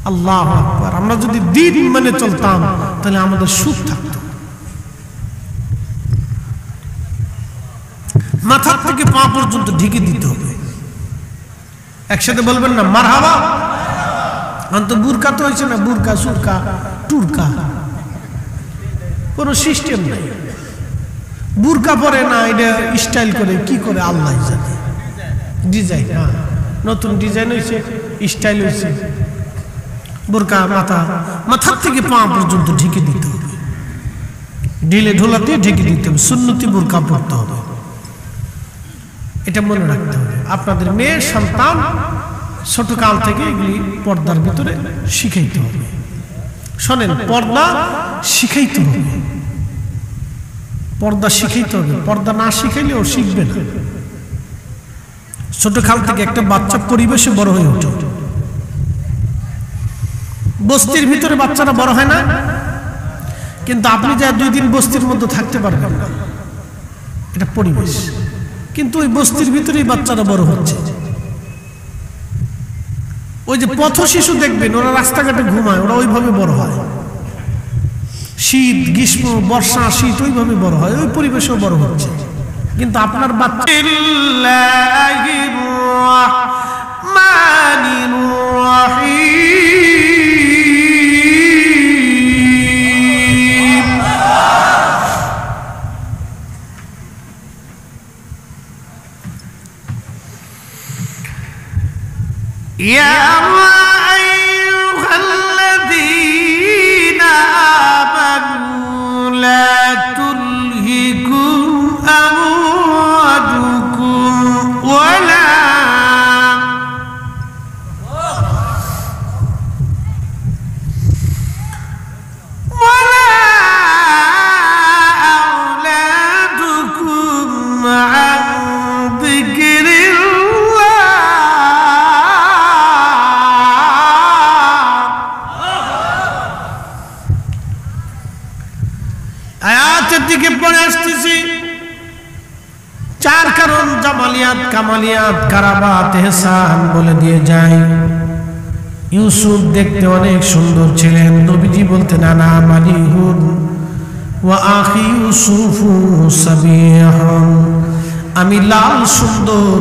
আল্লাহু আকবার। আমরা যদি দিন মেনে চলতাম তাহলে আমাদের সুখ থাকত। মাথার থেকে পা পর্যন্ত ঢেকে দিতে হবে। একসাথে বলবেন না মারহাবা। অন্ত বুরকা তো হয়েছে না, বুরকা সুরকা টুরকা, কোনো সিস্টেম নাই। বুরকা পরে না, এটা স্টাইল করে কি করে আল্লাহ জানে। ডিজাইন, হ্যাঁ নতুন ডিজাইন হয়েছে, স্টাইল হয়েছে। বুরকা মাথার থেকে পা পর্যন্ত ঢেকে দিতে হবে, ঢিলে ঢোলাতে ঢেকে দিতে হবে। সুন্নতি বুরকা পড়তে হবে, এটা মনে রাখতে হবে। আপনাদের মেয়ের সন্তান ছোটকাল থেকে এগুলি পর্দার ভিতরে শিখাইতে হবে। শোনেন, পর্দা শিখাইতে হবে, পর্দা শিখাইতে হবে। পর্দা না শিখাইলে ও শিখবে না। ছোটকাল থেকে একটা বাচ্চা পরিবেশে বড় হয়ে ওঠে। বস্তির ভিতরে বাচ্চারা বড় হয় না, কিন্তু আপনি যা 2 দিন বস্তির মধ্যে থাকতে পারবেন না, এটা পরিবেশ। কিন্তু ওই বস্তির ভিতরেই বাচ্চারা বড় হচ্ছে। ওই যে পথ শিশু দেখবেন, ওরা রাস্তাঘাটে ঘুমায়, ওরা ওইভাবে বড় হয়। শীত গ্রীষ্ম বর্ষা শীত ওইভাবে বড় হয়, ওই পরিবেশেও বড় হচ্ছে। কিন্তু আপনার বাচ্চা ইয়া আইয়ুহাল্লাযীনা আমানু লা তুলহিকুম আমওয়ালুকুম ওয়ালা দিকে পড়ে আসতেছি। চার কারণ জামালিয়াত, কামালিয়াত, কারাবাত, ইহসান বলে দিয়ে যায়। ইউসুফ দেখতে অনেক সুন্দর ছিলেন। নবীজি বলতেন আনা মালিহুন ওয়া আখি ইউসুফু সাবিহুন, আমি লাল সুন্দর,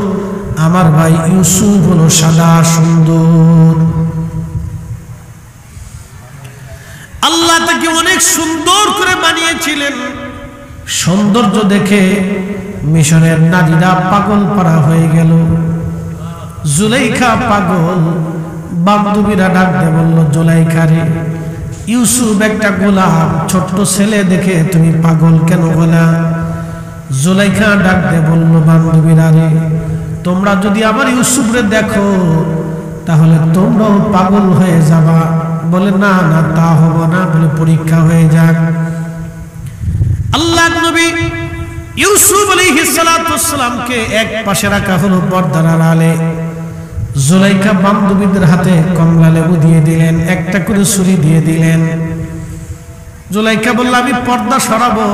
আমার ভাই ইউসুফ হলো সাদা সুন্দর। আল্লাহ তাকে অনেক সুন্দর করে বানিয়েছিলেন। সৌন্দর্য দেখে মিশরের নারীরা পাগল পারা হয়ে গেল। জুলাইখা পাগল, বান্ধবীরা ডাক দিয়ে বলল, জুলাইখা রে, ইউসুফ একটা গোলাম, ছোট্ট ছেলে দেখে তুমি পাগল কেন বলা? জুলাইখা ডাক দিয়ে বলল, বান্ধবীরা রে, তোমরা যদি আমার ইউসুফরে দেখো তাহলে তোমরাও পাগল হয়ে যাবা। বলে না না, তা হবো না, বলে পরীক্ষা হয়ে যাক। আল্লাহর নবী ইউসুফ আলাইহিস সালাতু ওয়াস সালামকে এক পাশে রাখা হলো পর্দার আড়ালে। জুলাইখা বান্ধবীদের হাতে কমলা লেবু দিয়ে দিলেন, একটা করে ছুরি দিয়ে দিলেন। জুলাইখা বলল, আমি পর্দা সরাবো,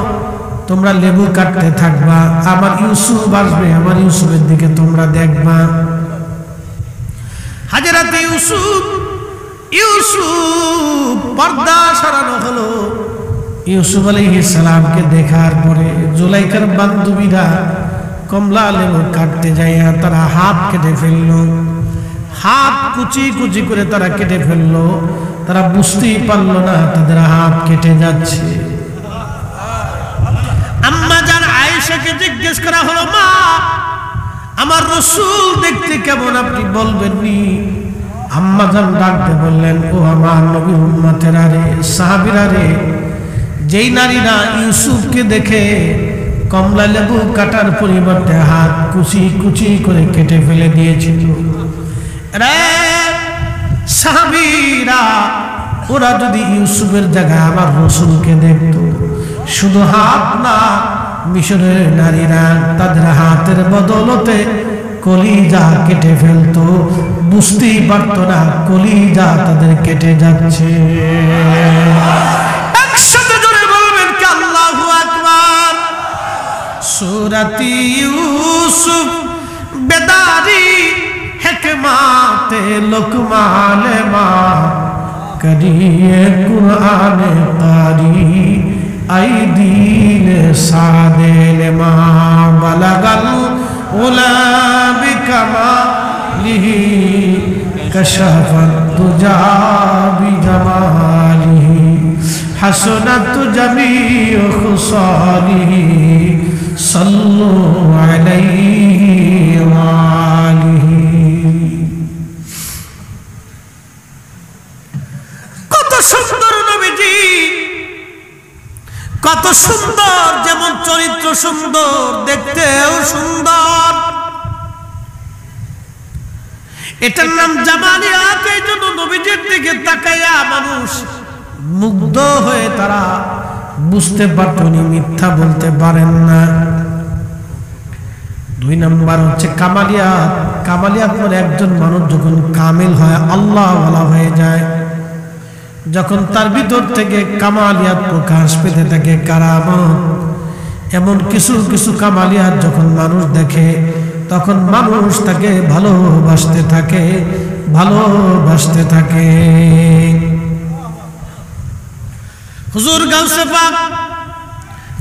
তোমরা লেবু কাটতে থাকবা, আমার ইউসুফ আসবে, আমার ইউসুফের দিকে তোমরা দেখবা। হাজরাতে ইউসুফ পর্দা সরানো হলো। ইউসুফ আলাইহিস সালামকে দেখার পরে জুলাইখার বান্ধবীরা কমলা লেবু কাটতে যাইয়া তারা হাত কেটে ফেললো। হাত কুচি কুচি করে তারা কেটে ফেললো। তারা বুঝতেই পারলো না তাদের হাত কেটে যাচ্ছে। আম্মা জান আয়েশাকে জিজ্ঞেস করা হলো, মা, আমার রাসূল দেখতে কেমন, আপনি বলবেন নি? আম্মা জান ডাকতে বললেন, ও আমার নবীর উম্মতেরা রে, সাহাবীরা রে, যেই নারীরা ইউসুফকে দেখে কমলা লেবু কাটার পরিবর্তে হাত কুচি কুচি করে কেটে ফেলে দিয়েছিল, রে সাহাবীরা, ওরা যদি ইউসুফের জায়গায় আমার রাসূলকে দেখতো, শুধু হাত না, মিশরের নারীরা তাদের হাতের বদলতে কলিজা কেটে ফেলতো, বুঝতেই পারতো না কলিজা তাদের কেটে যাচ্ছে। একসাথে জোরে বলবেন কি আল্লাহু আকবার। সূরাতি ইউসুফ বেদারি হিকমাতে লুকমানে মা করিয়ে কুরআনে কারি আই দিল সাদেল মা বালাগাল উলা বিকামালিহি কশফত তুজা বিজামালিহি হাসনাত জামিউ খুসালিহি সাল্লু আলাইহি ওয়া আলিহি। কত সুন্দর নবীজি, কত সুন্দর, যেমন চরিত্র সুন্দর, দেখতেও সুন্দর। এটার নাম জামালিয়াত। এই জন্য নবীজির দিকে তাকাইয়া মানুষ মুগ্ধ হয়ে তারা বুঝতে পারত উনি মিথ্যা বলতে পারেন না। দুই নাম্বার হচ্ছে কামালিয়াত। কামালিয়াত মানে একজন মানুষ যখন কামিল হয়, আল্লাহ ওয়ালা হয়ে যায়, যখন তার ভিতর থেকে কামালিয়াত প্রকাশ পেতে থাকে, কারামত, এমন কিছু কিছু কামালিয়াত যখন মানুষ দেখে, তখন মানুষ তাকে ভালোবাসতে থাকে, ভালোবাসতে থাকে। হুজুর গাউসে পাক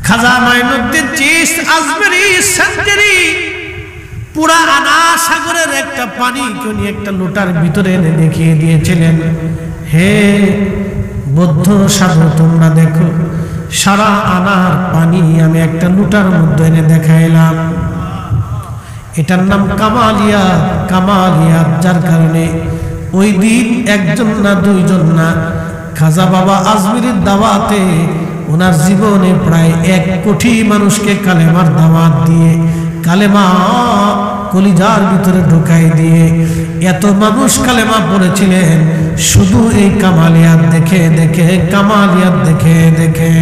খাজা মাইনুদ্দিন চিশতি আজমেরি সেঞ্চুরি পুরা আনা সাগরের একটা পানি উনি একটা লোটার ভিতরে এনে দেখিয়ে দিয়েছিলেন, হে বৌদ্ধ সাধু, তোমরা দেখো, সারা আনার পানি আমি একটা লোটার মধ্যে এনে দেখাইলাম। এটার নাম কামালিয়াত। কামালিয়াত যার কারণে ওই দিন একজন না দুইজন না, খাজা বাবা আজমিরের দাওয়াতে ওনার জীবনে প্রায় 1 কোটি মানুষকে কালেমার দাওয়াত দিয়ে, কালেমা কলিজার ভিতরে ঢুকাই দিয়ে এত মানুষ কালেমা পড়েছিলেন শুধু এই কামালিয়াত দেখে দেখে, কামালিয়াত দেখে দেখে।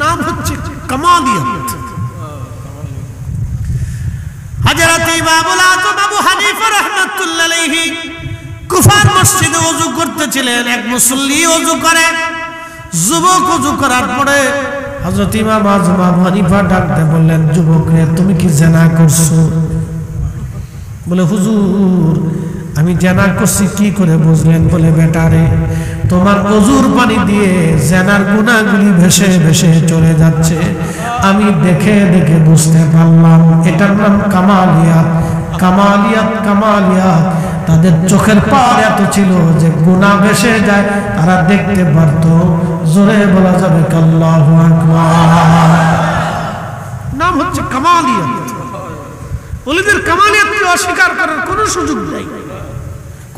নাম হচ্ছে কামালিয়াত। হযরত ইমামুল আযম আবু হানিফা রাহমাতুল্লাহ আলাইহি কুফার মসজিদে ওযু করতেছিলেন। এক মুসল্লি ওযু করে, যুবক ওযু করার পরে হযরত ইমাম আযম আবু হানিফা ডাকতে বললেন, যুবক রে, তুমি কি জিনা করছো? বলে, হুজুর আমি জিনা করছি। কি করে বুঝলেন? বলে, বেটা রে, তোমার ওযুর পানি দিয়ে জিনার গুনাহগুলি ভেসে ভেসে চলে যাচ্ছে, আমি দেখে দেখে বুঝতে পারলাম। এটার নাম কামালিয়াত। কামালিয়াত, কামালিয়াত। তাদের চোখের পাওয়ার এত ছিল যে গুনাহ ভেসে যায় তারা দেখতে পারত। জোরে বলা যাবে আল্লাহু আকবার। নাম হচ্ছে কামালিয়াত। ওলিদের কামালিয়াতকে অস্বীকার করার কোনো সুযোগ নেই,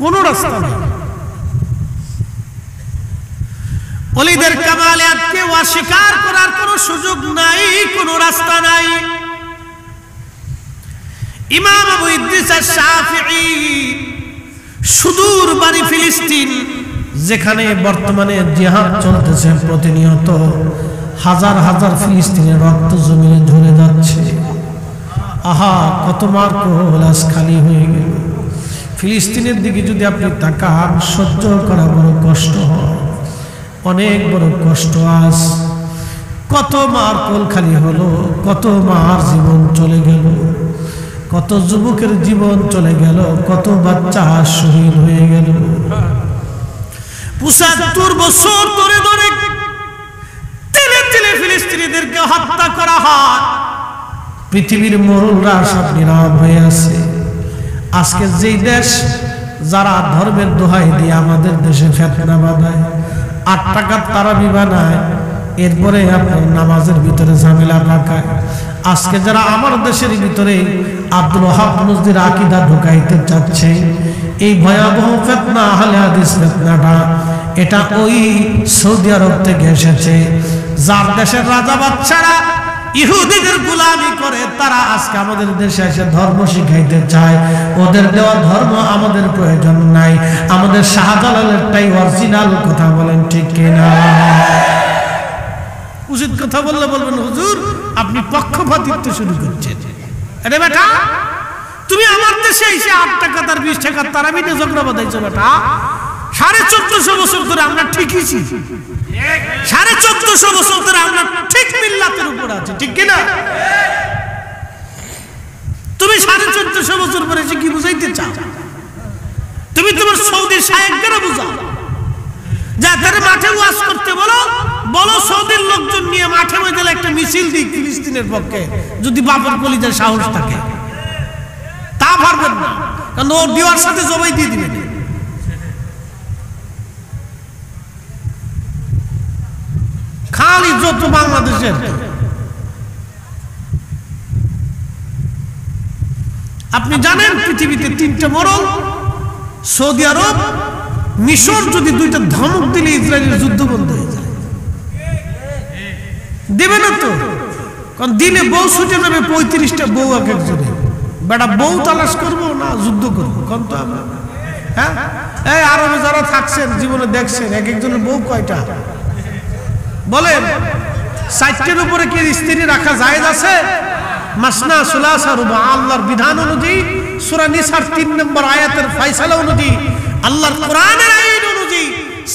কোনো রাস্তা নেই। ওলিদের কামালিয়াতকে অস্বীকার করার কোনো সুযোগ নাই, কোনো রাস্তা নাই। ইমাম আবু ইদ্রিস আশ-শাফিঈ সুদূর বাড়ি ফিলিস্তিন, যেখানে বর্তমানে জিহাদ চলতেছে প্রতিনিয়ত, হাজার হাজার ফিলিস্তিনের রক্ত জমিনে ঝরে যাচ্ছে। আহা, কত মার কোলাস খালি হয়ে গেল। ফিলিস্তিনের দিকে যদি আপনি তাকান, সহ্য করা বড় কষ্ট হয়, অনেক বড় কষ্ট। আজ কত মার কোল খালি হলো, কত মার জীবন চলে গেল, কত যুবকের জীবন চলে গেল, কত বাচ্চা শহীদ হয়ে গেল। ৭৫ বছর ধরে ধরে তিলে তিলে ফিলিস্তিনিদেরকে হত্যা করা হয়। পৃথিবীর মরুলরা সব নীরব হয়ে আছে। আজকে যেই দেশ যারা ধর্মের দোহাই দিয়ে আমাদের দেশে ফিতনা বাঁধায়, 8 টাকার তারাবি বানায়, এরপরে আপনার নামাজের ভিতরে ঝামেলা রাখায়, আজকে যারা আমার দেশের ভিতরে আব্দুল ওয়াহাব নজরুলের আকীদা ঢুকাইতে চাচ্ছে, এই ভয়াবহ ফিতনা আহলে হাদিস ফিতনাটা, এটা ওই সৌদি আরব থেকে এসেছে। যার দেশের রাজা বাদশারা ইহুদিদের গোলামি করে, তারা আজকে আমাদের দেশে এসে ধর্ম শিখাইতে চায়। ওদের দেওয়া ধর্ম আমাদের প্রয়োজন নাই, আমাদের শাহজালালেরটাই অরিজিনাল। কথা বলেন ঠিক কিনা? উচিত কথা বললে বলবেন, হুজুর আপনি পক্ষপাতিত্ব শুরু করছেন। আরে বেটা, তুমি আমার দেশে এসে 8 টাকা তার 20 টাকা তারাবি নিয়ে ঝগড়া বাঁধাইছো। বেটা, 1450 বছর ধরে আমরা ঠিকই ছি, 1450 বছর ধরে আমরা ঠিক মিল্লাতের উপর আছি, ঠিক কিনা? তুমি 1450 বছর পরে এসে কি বুঝাইতে চাও? তুমি তোমার সৌদি শায়েখদেরও বুঝাও, যা তারা মাঠে ওয়াজ করতে বলো, বলো সৌদির লোকজন নিয়ে মাঠে ময়দানে একটা মিছিল দিই ফিলিস্তিনের পক্ষে, যদি বাপের কলিজার সাহস থাকে। তা পারবেন না, কারণ ও দিওয়ার সাথে জবাই দিয়ে দিবেন। খালি যত বাংলাদেশের, আপনি জানেন পৃথিবীতে 3টে মরল, সৌদি আরব, মিশর, যদি 2টা ধমক দিলে ইসরায়েলের যুদ্ধ বন্ধ হয়ে যায়। দেবে না তো, কারণ দিনে বউ ছুটে যাবে 35টা বউ এক একজনে। বেটা, বউ তালাশ করবো না যুদ্ধ করবো? কোন তো আমরা, হ্যাঁ, এই আরবে যারা থাকছেন জীবনে দেখছেন এক একজনের বউ কয়টা বলেন? 4টের উপরে কি স্ত্রী রাখা জায়েজ আছে? মাসনা সুলাসা রুবা। আল্লাহর বিধান অনুযায়ী সূরা নিসার 3 নম্বর আয়াতের ফয়সালা অনুযায়ী, আল্লাহর কোরআনের আইন অনুযায়ী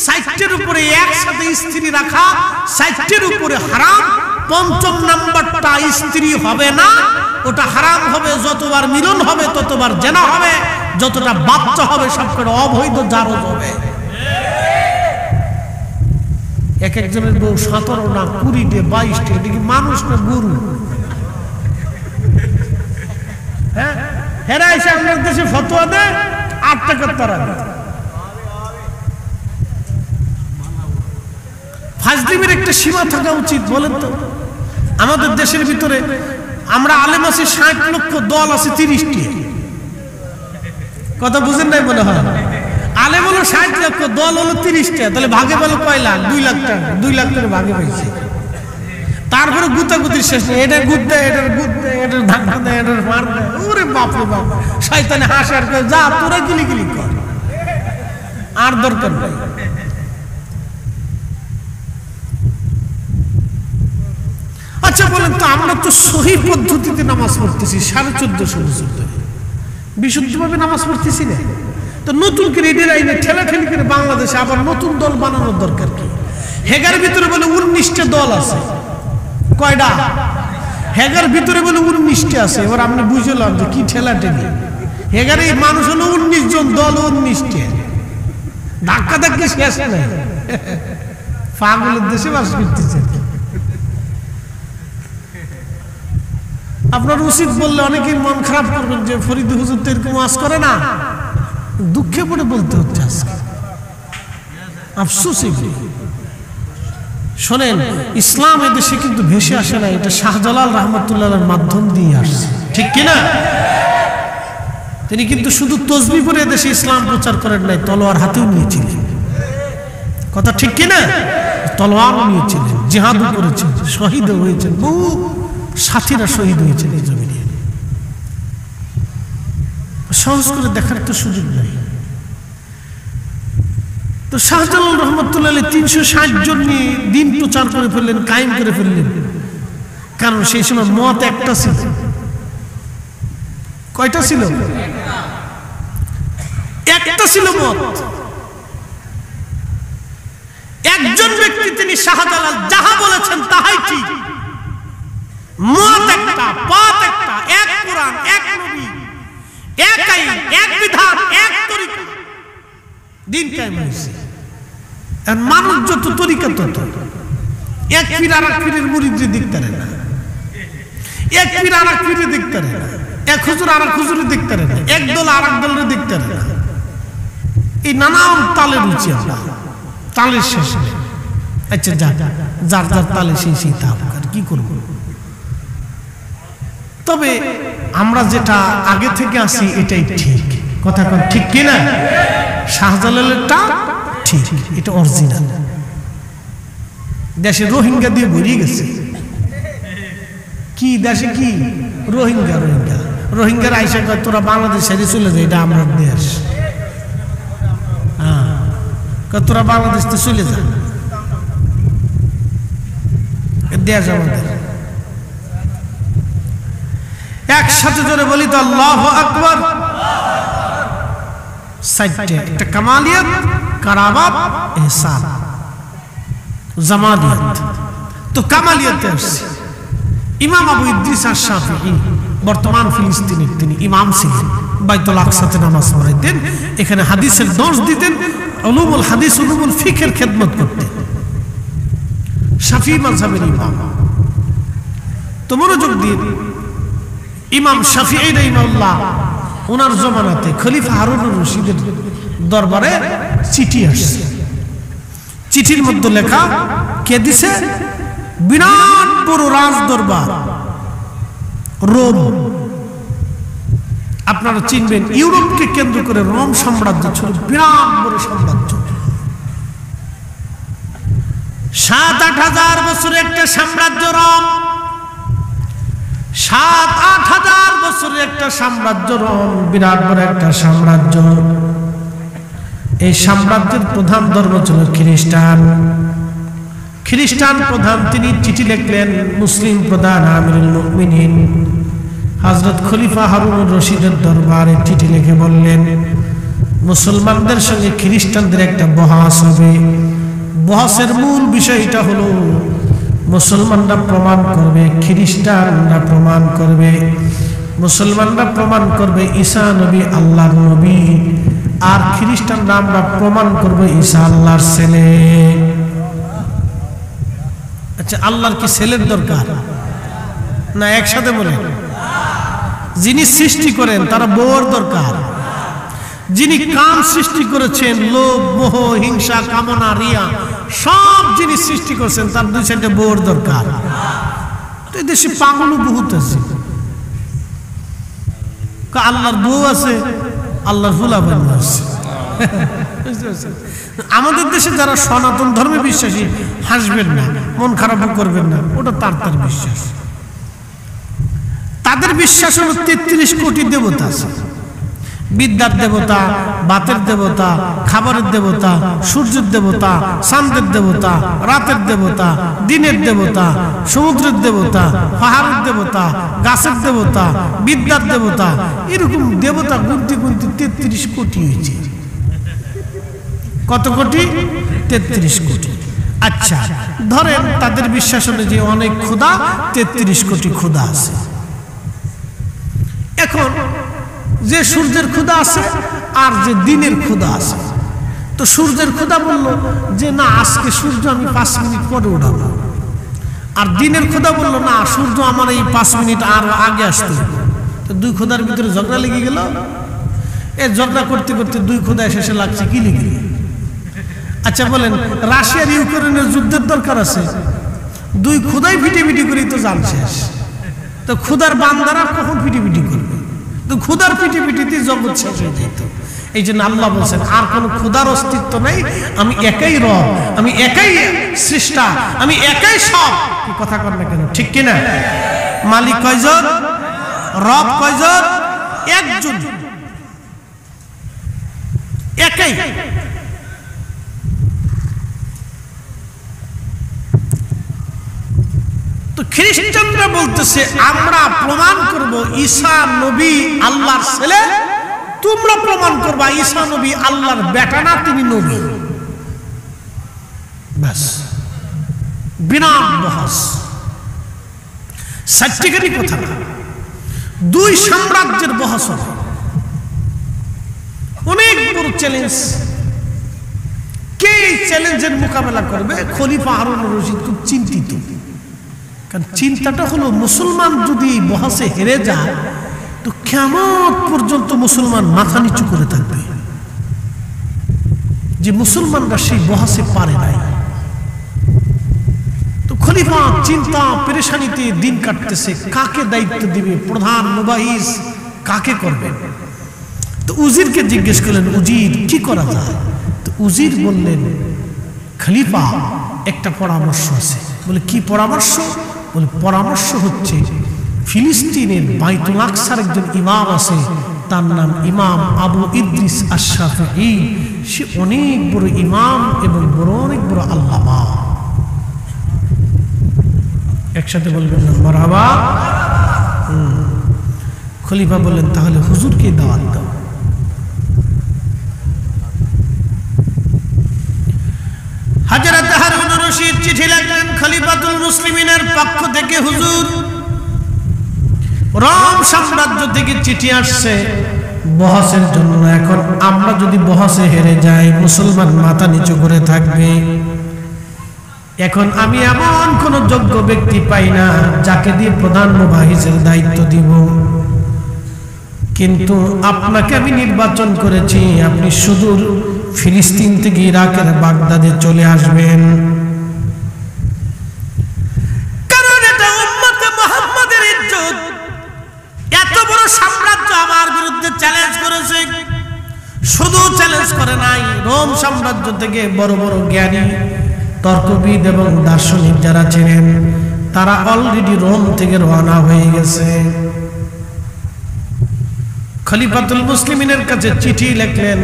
4টের উপরে একসাথে স্ত্রী রাখা 4টের উপরে হারাম। 5ম নাম্বারটা স্ত্রী হবে না, ওটা হারাম হবে। যতবার মিলন হবে ততবার জেনা হবে, যতটা বাচ্চা হবে সবকটা অবৈধ জারজ হবে। এক একজনের বউ 17 না 20টে 22টে, এটা কি মানুষ না গরু? হ্যাঁ, হেরা এসে আপনার দেশে ফতোয়া দেয় 8 টাকার তারাবি। ফাজলিমের একটা সীমা থাকা উচিত, বলেন তো? আমাদের দেশের ভিতরে আমরা আলেম আছি 60 লক্ষ, দল আছে 30টি। কথা বুঝেন নাই মনে হয়? আলেম হলো 60 লক্ষ, দল হলো 30টা, তাহলে ভাগে বলো কয় লাখ? 2 লাখ টাকা, 2 লাখ করে ভাগে পাইছে। তারপরে গুতাগুতির শেষ নেই, এটা গুদ দেয়, এটার গুদ দেয়, এটার ধাক্কা দেয়, এটার মার দেয়। ওরে বাপরে বাপ, শয়তানে হাসে আর কয় যা তোরা গিলি গিলি কর, আর দরকার নাই। আচ্ছা বলেন তো, আমরা তো সহি পদ্ধতিতে নামাজ পড়তেছি 1450 বছর ধরে, বিশুদ্ধভাবে নামাজ পড়তেছি না। তো নতুন করে এদের আইনে ঠেলাঠেলি করে বাংলাদেশে আবার নতুন দল বানানোর দরকার কি? হেগার ভিতরে বলে 19টা দল আছে। কয়টা? হেগার ভিতরে বলে 19টা আছে। এবার আপনি বুঝলাম যে কি ঠেলাঠেলি। হেগারে মানুষ হলো 19 জন, দল 19টা, ধাক্কা ধাক্কি শেষ নাই। পাগলের দেশে বাস করতেছে। আপনার উচিত বললে অনেকেই মন খারাপ করবেন যে ফরিদ হুজুর তো এরকম ওয়াজ করে না। দুঃখে পড়ে বলতে হচ্ছে আজকে, আফসোস। শোনেন, ইসলাম এদেশে কিন্তু ভেসে আসে না, এটা শাহজালাল রহমতুল্লাহর মাধ্যম দিয়ে আসছে, ঠিক কিনা? তিনি কিন্তু শুধু তসবিহ পড়ে এদেশে ইসলাম প্রচার করেন নাই, তলোয়ার হাতেও নিয়েছিলেন। কথা ঠিক কিনা? তলোয়ারও নিয়েছিলেন, জিহাদও করেছেন, শহীদও হয়েছেন, বহু সাথীরা শহীদ হয়েছেন এই জমিনে। সহজ করে দেখার তো সুযোগ নাই। তো শাহজালাল রহমতুল্লাহ 360 জন নিয়ে দিন প্রচার করে ফেললেন, কায়েম করে ফেললেন। কারণ সেই সময় মত একটা ছিল। কয়টা ছিল? একটা ছিল মত। একজন ব্যক্তি, তিনি শাহজালাল, যাহা বলেছেন তাহাই ঠিক। মত একটা, পথ একটা, এক কোরআন, এক নবী, এক আইন, এক বিধান, এক তরিকা, দিন কায়েম হয়েছে। আর মানুষ যত তরিকা তত, এক পীর আর এক পীরের মুরিদরে দেখতে পারে না, এক পীর আর এক পীরে দেখতে পারে না, এক হুজুর আর এক হুজুরে দেখতে পারে না, এক দল আর এক দলের দেখতে পারে না। এই নানান তালে রুচি আমরা, তালের শেষে। আচ্ছা, যার যার তালে সেই তাপ, আর কি করব? তবে আমরা যেটা আগে থেকে আসি এটাই ঠিক। কথা কোন ঠিক কিনা? শাহজালালেরটা ঠিক, এটা অরিজিনাল। দেশে রোহিঙ্গা দিয়ে ভরিয়ে গেছে। কি দেশে কি রোহিঙ্গা? রোহিঙ্গার আইসা কয় তোরা বাংলাদেশ ছেড়ে চলে যায়, এটা আমার দেশ। হ্যাঁ, তোরা বাংলাদেশ তো চলে যা, দেশ আমাদের। একসাথে জোরে বলি তো আল্লাহু আকবার। সাইটে একটা কামালিয়াত, কারামাত, ইহসান, জামানিয়াত। তো কামালিয়াতে আসছে ইমাম আবু ইদ্রিস আশ-শাফিঈ, বর্তমান ফিলিস্তিনের তিনি ইমাম ছিলেন। বাইতুল আকসাতে নামাজ পড়াইতেন, এখানে হাদিসের দর্শ দিতেন, উলুমুল হাদিস, উলুমুল ফিকহের খেদমত করতেন। শাফিঈ মাযহাবের ইমাম। তো মনোযোগ দিয়ে, ইমাম শাফিঈ রাহিমাহুল্লাহ ওনার জমানাতে খলিফা হারুনুর রশিদের দরবারে চিঠি আসছে। চিঠির মধ্যে লেখা, কে দিছে? বিরাট বড় রাজ দরবার রোম। আপনারা চিনবেন, ইউরোপকে কেন্দ্র করে রোম সাম্রাজ্য ছিল, বিরাট বড় সাম্রাজ্য। 7-8 হাজার বছরের একটা সাম্রাজ্য রোম। 7-8 হাজার বছরের একটা সাম্রাজ্য রোম, বিরাট বড় একটা সাম্রাজ্য। এই সাম্রাজ্যের প্রধান ধর্ম ছিল খ্রিস্টান। খ্রিস্টান প্রধান, তিনি চিঠি লিখলেন মুসলিম প্রধান আমিরুল মুমিনিন হযরত খলিফা হারুনুর রশিদের দরবারে চিঠি লিখে বললেন, মুসলমানদের সঙ্গে খ্রিস্টানদের একটা বহস হবে। বহসের মূল বিষয়টা হলো, মুসলমানরা প্রমাণ করবে, খ্রিস্টানরা প্রমাণ করবে। মুসলমানরা প্রমাণ করবে ঈসা নবী আল্লাহর নবী, আর খ্রিস্টানরা আমরা প্রমাণ করবে ঈসা আল্লাহর ছেলে। আচ্ছা, আল্লাহর কি ছেলের দরকার? না, একসাথে বলে, যিনি সৃষ্টি করেন তারা বউর দরকার। যিনি কাম সৃষ্টি করেছেন, লোভ, মোহ, হিংসা, কামনা, রিয়া, সব যিনি সৃষ্টি করেছেন তার 2-4টে বউর দরকার। তো এই দেশে পাগলও বহুত আছে। আল্লাহর বউ আছে, আল্লাহর ফুলাফান আছে। আমাদের দেশে যারা সনাতন ধর্মে বিশ্বাসী হাসবেন না, মন খারাপও করবেন না, ওটা তার বিশ্বাস। তাদের বিশ্বাস হলো 33 কোটি দেবতা আছে। বিদ্যার দেবতা, বাতের দেবতা, খাবারের দেবতা, সূর্যের দেবতা, চাঁদের দেবতা, রাতের দেবতা, দিনের দেবতা, সমুদ্রের দেবতা, পাহাড়ের দেবতা, গাছের দেবতা, বিদ্যার দেবতা, এরকম দেবতা গুনতে গুনতে 33 কোটি হয়েছে। কত কোটি? 33 কোটি। আচ্ছা, ধরেন তাদের বিশ্বাস অনুযায়ী অনেক খোদা, 33 কোটি খোদা আছে। এখন যে সূর্যের খোদা আছে আর যে দিনের খোদা আছে, তো সূর্যের খোদা বলল যে না, আজকে সূর্য আমি 5 মিনিট পরে উঠাবো। আর দিনের খোদা বলল না, সূর্য আমার এই 5 মিনিট আর আগে আসতে। তো দুই খোদার ভিতরে ঝগড়া লেগে গেল। এই ঝগড়া করতে করতে দুই খোদা শেষে লাগছে কি লেগে। আচ্ছা বলেন, রাশিয়ার ইউক্রেনের যুদ্ধের দরকার আছে, দুই খোদাই ফিটিফিটি করেই তো জান শেষ। তো খোদার বান্দারা কখন ফিটিফিটি করবে? তো খোদার ফিটিফিটিতে জগৎ শেষ হয়ে যেত। এই জন্য আল্লাহ বলছেন আর কোন খোদার অস্তিত্ব নেই, আমি একাই রব, আমি একাই সৃষ্টা, আমি একাই সব। কি কথা কর না কেন, ঠিক কিনা? মালিক কয়জন? রব কয়জন? একজন, একাই। তো খ্রিস্টানরা বলতেছে আমরা প্রমাণ করব ঈসা নবী আল্লাহর ছেলে, তোমরা প্রমাণ করবা ঈসা নবী আল্লাহর বেটা না, তিনি নবী। ব্যাস, বিরাট বহস, সত্যিকারই কথা না। দুই সাম্রাজ্যের বহস হবে, অনেক বড় চ্যালেঞ্জ। কে এই চ্যালেঞ্জের মোকাবেলা করবে? খলিফা হারুন রশিদ খুব চিন্তিত। কারণ চিন্তাটা হলো, মুসলমান যদি বহসে হেরে যায় তো কিয়ামত পর্যন্ত মুসলমান মাথা নিচু করে থাকবে, যে মুসলমানরা সেই বহসে পারে নাই। তো খলিফা চিন্তা পেরেশানিতে দিন কাটতেছে, কাকে দায়িত্ব দিবে, প্রধান মুবাহিস কাকে করবে। তো উজিরকে জিজ্ঞেস করলেন, উজির কি করা যায়? তো উজির বললেন, খলিফা একটা পরামর্শ আছে। বলে কি পরামর্শ? বলে পরামর্শ হচ্ছে ফিলিস্তিনের বাইতুল আকসার একজন ইমাম আছে, তার নাম ইমাম আবু ইদ্রিস আশ-শাফিঈ। সে অনেক বড় ইমাম এবং অনেক বড় আল্লামা। একসাথে বলবেন না মারহাবা। খলিফা বললেন তাহলে হুজুরকে দাওয়াত দাও। হযরত হারুন রশিদ চিঠি লিখলেন খলিফাতুল মুসলিমিনের পক্ষ থেকে, হুজুর রোম সাম্রাজ্য থেকে চিঠি আসছে বহসের জন্য। এখন আমরা যদি বহসে হেরে যাই, মুসলমান মাথা নিচু করে থাকবে। এখন আমি এমন কোন যোগ্য ব্যক্তি পাই না যাকে দিয়ে প্রধান মুবাহিসের দায়িত্ব দিব, কিন্তু আপনাকে আমি নির্বাচন করেছি। আপনি সুদূর ফিলিস্তিন থেকে ইরাকের বাগদাদে চলে আসবেন, কারণ এটা উম্মতে মুহাম্মাদের ইজ্জত। এত বড় সাম্রাজ্য আমার বিরুদ্ধে চ্যালেঞ্জ করেছে, শুধু চ্যালেঞ্জ করে নাই, রোম সাম্রাজ্য থেকে বড় বড় জ্ঞানী, তর্কবিদ এবং দার্শনিক যারা ছিলেন তারা অলরেডি রোম থেকে রওনা হয়ে গেছে। খলিফাতুল মুসলিমিনের কাছে চিঠি লিখলেন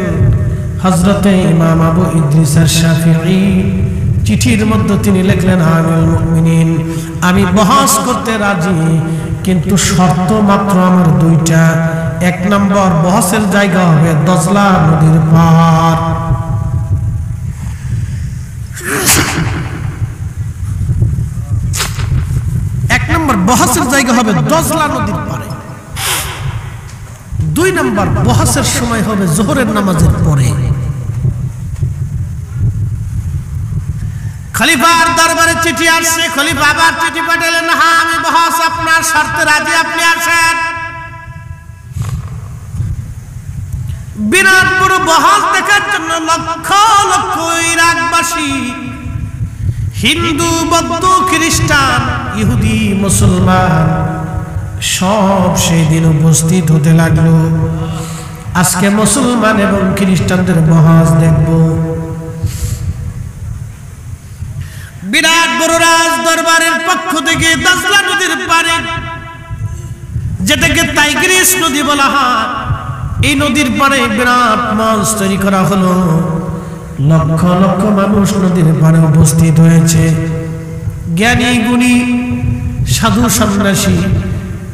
হযরতে ইমাম আবু ইদ্রিস আশ-শাফিঈ। চিঠির মধ্যে তিনি লিখলেন, আমিরুল মুমিনিন, আমি বহস করতে রাজি, কিন্তু শর্ত মাত্র আমার দুইটা। এক নম্বর, বহসের জায়গা হবে দজলা নদীর পার। এক নম্বর, বহসের জায়গা হবে দজলা নদীর পারে। দুই নম্বর, বহসের সময় হবে যোহরের নামাজের পরে। খলিফার দরবারে চিঠি আসছে, খলিফা আবার চিঠি পাঠালেন, হ্যাঁ আমি বহস আপনার শর্তে রাজি, আপনি আসেন। বিরাট বড় বহস দেখার জন্য লক্ষ লক্ষ ইরাকবাসী, হিন্দু, বৌদ্ধ, খ্রিস্টান, ইহুদি, মুসলমান সব সেই দিন উপস্থিত হতে লাগলো। আজকে মুসলমান এবং খ্রিস্টানদের বহাস দেখব। বিরাট বড় রাজ দরবারের পক্ষ থেকে দাজলা নদীর পারে, যেটাকে টাইগ্রিস নদী বলা হয়, এই নদীর পারে বিরাট মঞ্চ তৈরি করা হলো। লক্ষ লক্ষ মানুষ নদীর পারে উপস্থিত হয়েছে। জ্ঞানী গুণী সাধু সন্ন্যাসী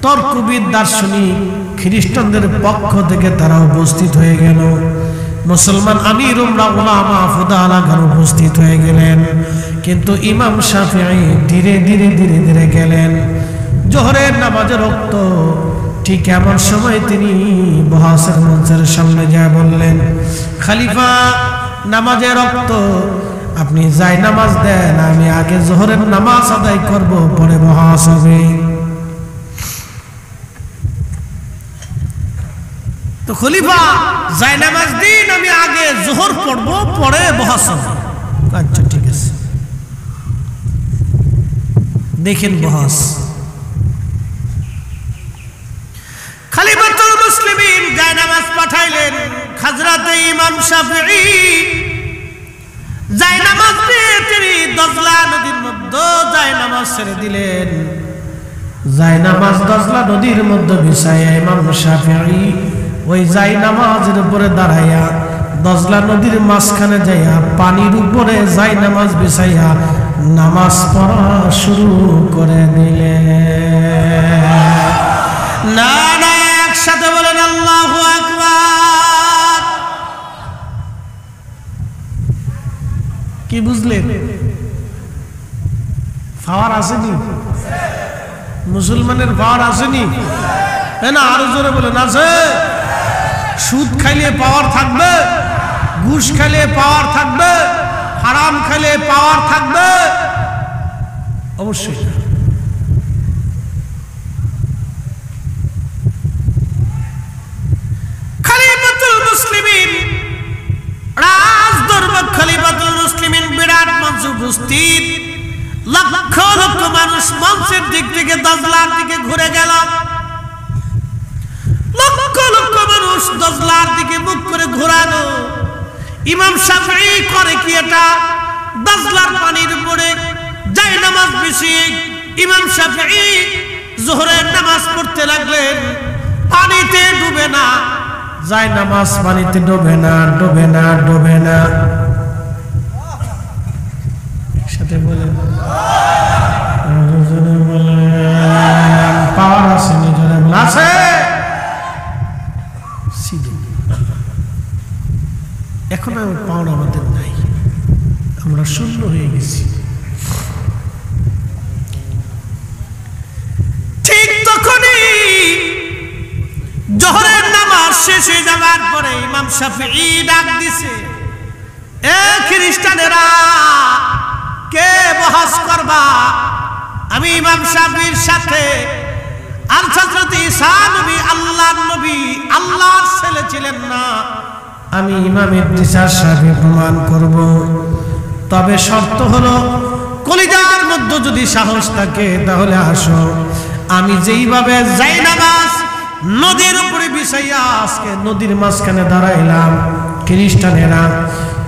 তর্কবিদ দার্শনিক খ্রিস্টানদের পক্ষ থেকে তারা উপস্থিত হয়ে গেল। মুসলমান আমির উলামা ফুদালাগণ উপস্থিত হয়ে গেলেন। কিন্তু ইমাম শাফিঈ ধীরে ধীরে ধীরে ধীরে গেলেন। জোহরের নামাজের রক্ত ঠিক এমন সময় তিনি বহাসের মঞ্চের সামনে যায় বললেন, খলিফা নামাজের রক্ত, আপনি যাই নামাজ দেন, আমি আগে জোহরের নামাজ আদায় করব, পরে বহাস হবে। তো খলিফা যাই নামাজ দিন, আমি আগে জোহর পড়বো, পরে বহাস হবে। আচ্ছা ঠিক আছে। দেখেন বহাস। খলিফাতুল মুসলিমিন যাই নামাজ পাঠাইলেন হযরতে ইমাম শাফিঈ। যাই নামাজ দিয়ে তিনি দজলা নদীর মধ্যে যাই নামাজ ছেড়ে দিলেন। যাই নামাজ দজলা নদীর মধ্যে বিছাইয়া ইমাম শাফিঈ ওই যাই নামাজের উপরে দাঁড়াইয়া দজলা নদীর মাঝখানে যাইয়া পানির উপরে যাই নামাজ বিছাইয়া নামাজ পড়া শুরু করে দিলেন। না না, একসাথে বলেন আল্লাহু আকবার। কি বুঝলেন? পাওয়ার আসেনি? মুসলমানের পাওয়ার আসেনি? না আরো জোরে বলেন আছে। সুদ খাইলে পাওয়ার থাকবে, ঘুষ খাইলে পাওয়ার থাকবে, হারাম খাইলে পাওয়ার থাকবে? অবশ্যই। খলিফাতুল মুসলিমিন রাজ দরবার, খলিফাতুল মুসলিমিন বিরাট মঞ্চে উপস্থিত। লক্ষ লক্ষ মানুষ মঞ্চের দিক থেকে দজলার দিকে ঘুরে গেল। লক্ষ লক্ষ মানুষ দজলার দিকে মুখ করে ঘোরানো। ইমাম শাফিঈ করে কি এটা? দজলার পানির উপরে যাই নামাজ বিছিয়ে ইমাম শাফিঈ যোহরের নামাজ পড়তে লাগলেন। পানিতে ডুবে না, যাই নামাজ পানিতে ডুবে না, ডুবে না, ডুবে না। একসাথে বলেন পাওয়ার আছে, নিজের আছে। এখন পাওয়ার আমাদের নাই, আমরা শূন্য হয়ে গেছি। ঠিক তখনই জোহরের নামাজ শেষ হয়ে যাওয়ার পরে ইমাম শাফিঈ ডাক দিছে, এ খ্রিস্টানেরা, কে বহাস করবা? আমি ইমাম শাফিঈর সাথে আর হযরত ঈসা নবী আল্লাহর নবী, আল্লাহর ছেলে ছিলেন না, আমি ইমাম ইদ্রিসার সাথে প্রমাণ করব। তবে শর্ত হলো, কলিজার মধ্যে যদি সাহস থাকে তাহলে আসো। আমি যেইভাবে যাই নামাজ নদীর উপরে বিছাইয়া আজকে নদীর মাঝখানে দাঁড়াইলাম, খ্রিস্টানেরা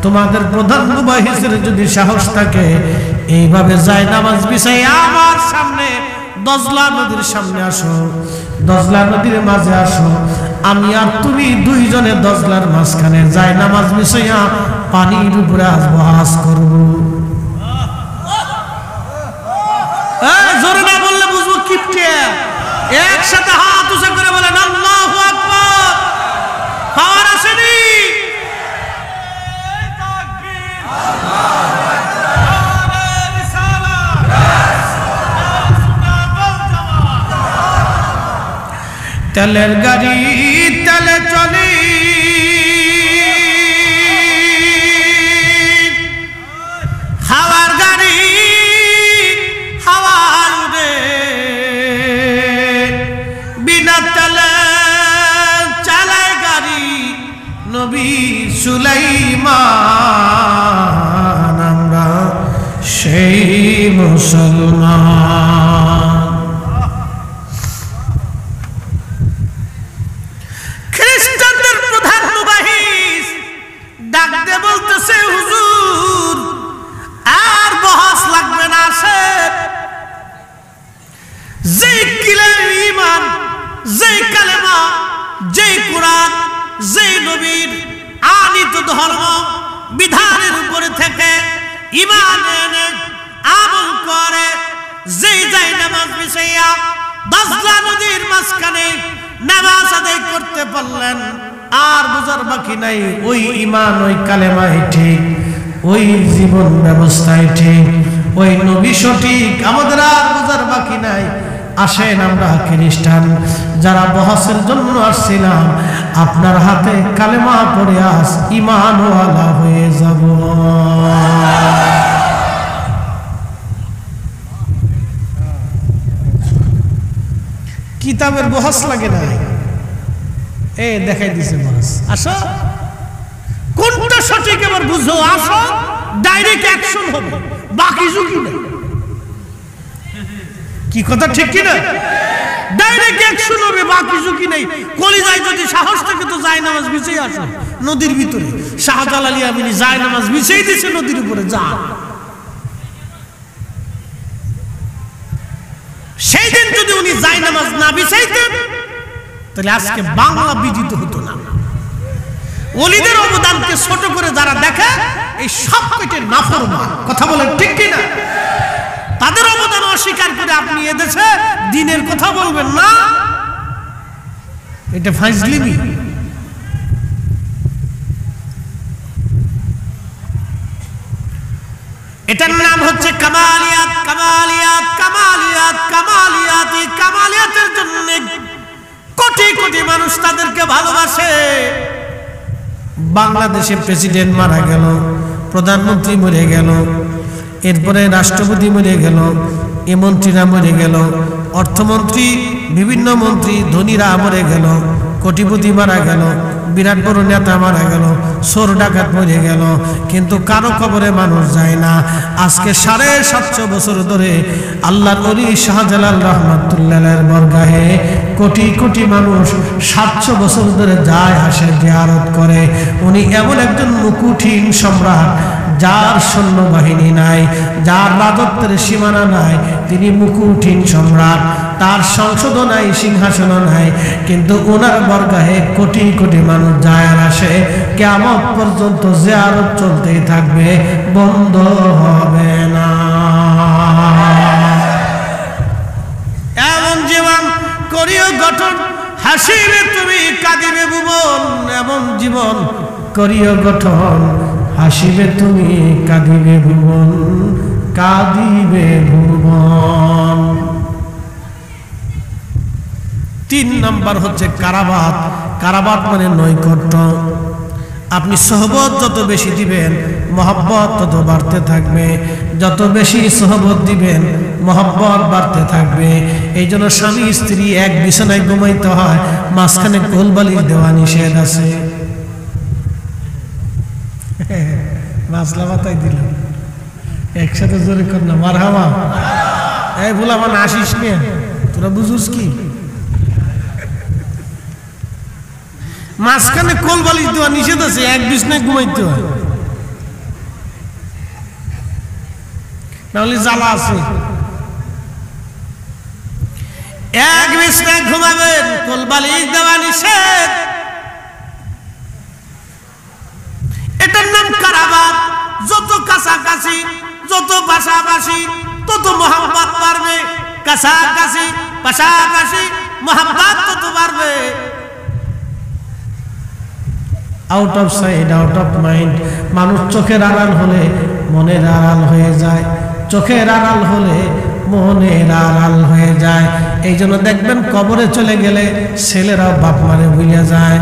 তোমাদের প্রধান মুবাহিসের যদি সাহস থাকে এইভাবে যাই নামাজ বিছাইয়া আমার সামনে দজলা নদীর সামনে আসো, দজলা নদীর মাঝে আসো। আমি আর তুমি দুইজনে দজলার মাঝখানে যাই নামাজ বিছাইয়া পানির উপরে আজ বহাস করব। জোরে না বললে বুঝবো কিপটে। একসাথে হাত উঁচা করে বলেন আল্লাহু আকবার। পাওয়ার আসেনি? তেলের গাড়ি তেলে চলি, হাওয়ার গাড়ি হাওয়ার উড়ে, বিনা তেলে চালায় গাড়ি নবী সুলাইমান। আমরা সেই মুসলমান। যেই কালেমা, যেই কোরআন, যেই নবীর আনিত ধর্ম বিধানের উপরে থেকে ঈমান এনে আমল করে, যেই যায় নামাজ বিছাইয়া দজলা নদীর মাঝখানে নামাজ আদায় করতে পারলেন, আর বুঝার বাকি নাই ওই ঈমান, ওই কালেমাই ঠিক, ওই জীবন ব্যবস্থাই ঠিক, ওই নবী সঠিক, আমাদের আর বুঝার বাকি নাই। আসেন আমরা খ্রিস্টান যারা বহসের জন্য আসছিলাম, আপনার হাতে কালেমা পড়ে আস ঈমানওয়ালা হয়ে যাব। কিতাবের বহস লাগে না, এ দেখাই দিছে বহস। আসো কোনটা সঠিক এবার বুঝো, আসো ডাইরেক্ট অ্যাকশন হবে, বাকি ঝুঁকি নেই। কি কথা ঠিক কিনা? ডাইরেক্ট অ্যাকশন হবে, বাকি ঝুঁকি নেই। কলিজায় যদি সাহস থাকে তো যায় নামাজ বিছিয়ে আসো নদীর ভিতরে। শাহজালাল আমিনী যায় নামাজ বিছিয়ে দিয়েছে নদীর উপরে, যা। সেই দিন যদি উনি যায় নামাজ না বিছাইতেন তাহলে আজকে বাংলা বিজিত হতো না। ওলিদের অবদানকে ছোট করে যারা দেখে এই সব কয়টি নাফরমান, কথা বলেন ঠিক কিনা? তাদের অবদান অস্বীকার করে আপনি এদেশে দিনের কথা বলবেন না, এটা ফাজলিমি। এটার নাম হচ্ছে কামালিয়াত। কামালিয়াত, কামালিয়াত, কামালিয়াত। এই কামালিয়াতের জন্য কোটি কোটি মানুষ তাদেরকে ভালোবাসে। বাংলাদেশে প্রেসিডেন্ট মারা গেল, প্রধানমন্ত্রী মরে গেল, এরপরে রাষ্ট্রপতি মরে গেল, এ মন্ত্রীরা মরে গেল, অর্থমন্ত্রী, বিভিন্ন মন্ত্রী, ধনীরা মরে গেল, কোটিপতি মারা গেল, বিরাট বড় নেতা মারা গেল, চোর ডাকাত মরে গেল, কিন্তু কারো খবরে মানুষ যায় না। আজকে 750 বছর ধরে আল্লাহর ওলি শাহজালাল রহমাতুল্লাহের বরগাহে কোটি কোটি মানুষ 700 বছর ধরে যায়, আসে, জিয়ারত করে। উনি এমন একজন মুকুটহীন সম্রাট, যার সৈন্যবাহিনী নাই, যার রাজত্বের সীমানা নাই, তিনি মুকুটহীন সম্রাট। তার সংসদও নাই, সিংহাসনও নাই, কিন্তু ওনার বরগাহে কোটি কোটি মানুষ যায় আর আসে। কিয়ামত পর্যন্ত জিয়ারত চলতেই থাকবে, বন্ধ হবে না। এমন জীবন করিও গঠন, হাসিবে তুমি, কাঁদিবে ভুবন। এমন জীবন করিও গঠন, হাসিবে তুমি, কাঁদিবে ভুবন, কাঁদিবে ভুবন। 3 নম্বর হচ্ছে কারাবাত। কারাবাত মানে নৈকট্য। আপনি সহবত যত বেশি দিবেন, মহব্বত তত বাড়তে থাকবে। যত বেশি সহবত দিবেন, মহব্বত বাড়তে থাকবে। এই জন্য স্বামী স্ত্রী এক বিছানায় ঘুমাইতে হয়, মাঝখানে কোলবালিশ দেওয়া নিষেধ আছে। মাসলা বাতাই দিল একসাথে, জোরে কর না মারহাবা। এই ভুলা মানে আসিস নে, তোরা বুঝুস কি? মাঝখানে কোল বালিশ দেওয়া নিষেধ আছে, এক বিছনায় ঘুমাইতে হয়, নাহলে জ্বালা আছে। এক বিছনায় ঘুমাবেন, কোল বালিশ দেওয়া নিষেধ। এটার নাম কারাবাত। যত কাছাকাছি, যত পাশাপাশি, তত মোহাম্মত বাড়বে। কাছাকাছি, পাশাপাশি, মোহাম্মত তত বাড়বে। Out of side, out of mind. মানুষ চোখের আড়াল হলে মনের আড়াল হয়ে যায়, চোখের আড়াল হলে মনের আড়াল হয়ে যায়। এই জন্য দেখবেন কবরে চলে গেলে ছেলেরা বাপ মারে ভুলে যায়।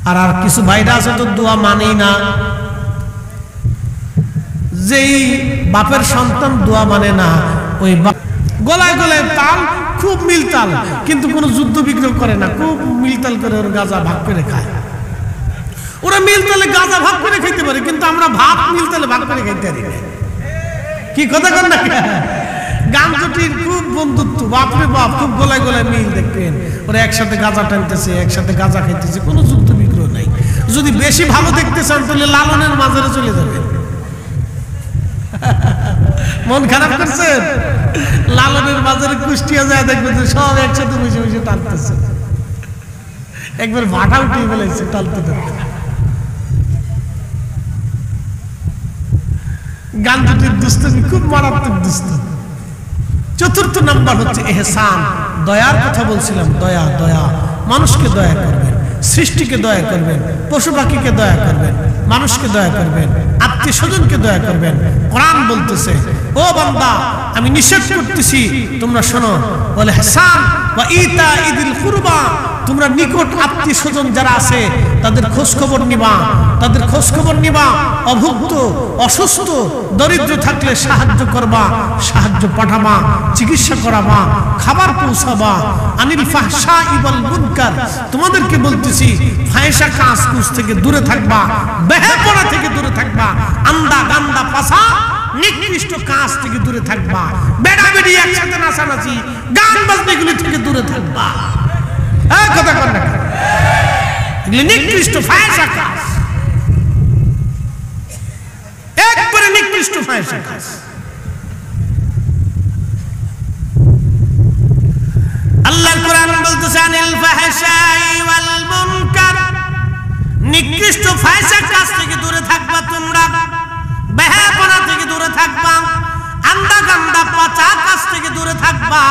আর কিছু ভাইরা আছে তো দোয়া মানেই না। যেই বাপের সন্তান দোয়া মানে না, ওই গলায় গলায় তাল, খুব মিলতাল, কিন্তু কোনো যুদ্ধ বিগ্রহ করে না, খুব মিলতাল করে ওর গাঁজা ভাগ করে খায়। ওরা মিলতালে গাঁজা ভাগ করে খাইতে পারে, কিন্তু আমরা ভাত মিলতালে ভাগ করে খাইতে পারি না। কি কথা কর না? গান জুটির খুব বন্ধুত্ব, বাপরে বাপ, খুব গলায় গলায় মিল। দেখবেন ওরা একসাথে গাঁজা টানতেছে, একসাথে গাঁজা খাইতেছে, কোনো যুদ্ধ বিগ্রহ নাই। যদি বেশি ভালো দেখতে চান তাহলে লালনের মাঝারে চলে যাবেন। মন খারাপ করছেন? লালনের বাজারে কুষ্টিয়া যায় দেখবেন যে সব একসাথে বসে বসে টানতেছে, একবার ভাটা উঠিয়ে ফেলেছে টানতে টানতে। গান দুটির দুস্তমি খুব মারাত্মক দুস্ত। চতুর্থ নাম্বার হচ্ছে এহসান, দয়ার কথা বলছিলাম। দয়া, দয়া, মানুষকে দয়া করবেন, সৃষ্টিকে দয়া করবেন, পশু পাখিকে দয়া করবেন, মানুষকে দয়া করবেন, আত্মীয় স্বজনকে দয়া করবেন। কোরআন বলতেছে, ও বান্দা আমি নিষেধ করতেছি তোমরা শোনো, বলে ইহসান ওয়া ইতা ইদিল কুরবা, তোমরা নিকট আত্মীয় স্বজন যারা আছে তাদের খোঁজ খবর নিবা, তাদের খোঁজ খবর নিবা। অভুক্ত, অসুস্থ, দরিদ্র থাকলে সাহায্য করবা, সাহায্য পাঠাবা, চিকিৎসা করাবা, খাবার পৌঁছাবা। আনিল ফাহশাই ওয়াল মুনকার, তোমাদেরকে বলতেছি ফাহিশা কাজ কুজ থেকে দূরে থাকবা, বেহাপনা থেকে দূরে থাকবা, আন্দা গান্দা পাসা নিকৃষ্ট কাজ থেকে দূরে থাকবা, বেড়াবেড়ি একসাথে নাচানাচি গান বাজনাগুলি থেকে দূরে থাকবা। কথা কর না, এগুলি নিকৃষ্ট ফাহিশা কাজ, একবারে নিকৃষ্ট ফাহিশা কাজ। আল্লাহর কোরআন বলতেছে আনিল ফাহশাই ওয়াল মুনকার, নিকৃষ্ট ফাহিশা কাজ থেকে দূরে থাকবা তোমরা, বেহাপনা থেকে দূরে থাকবা, আন্দা গান্দা পচা কাজ থেকে দূরে থাকবা।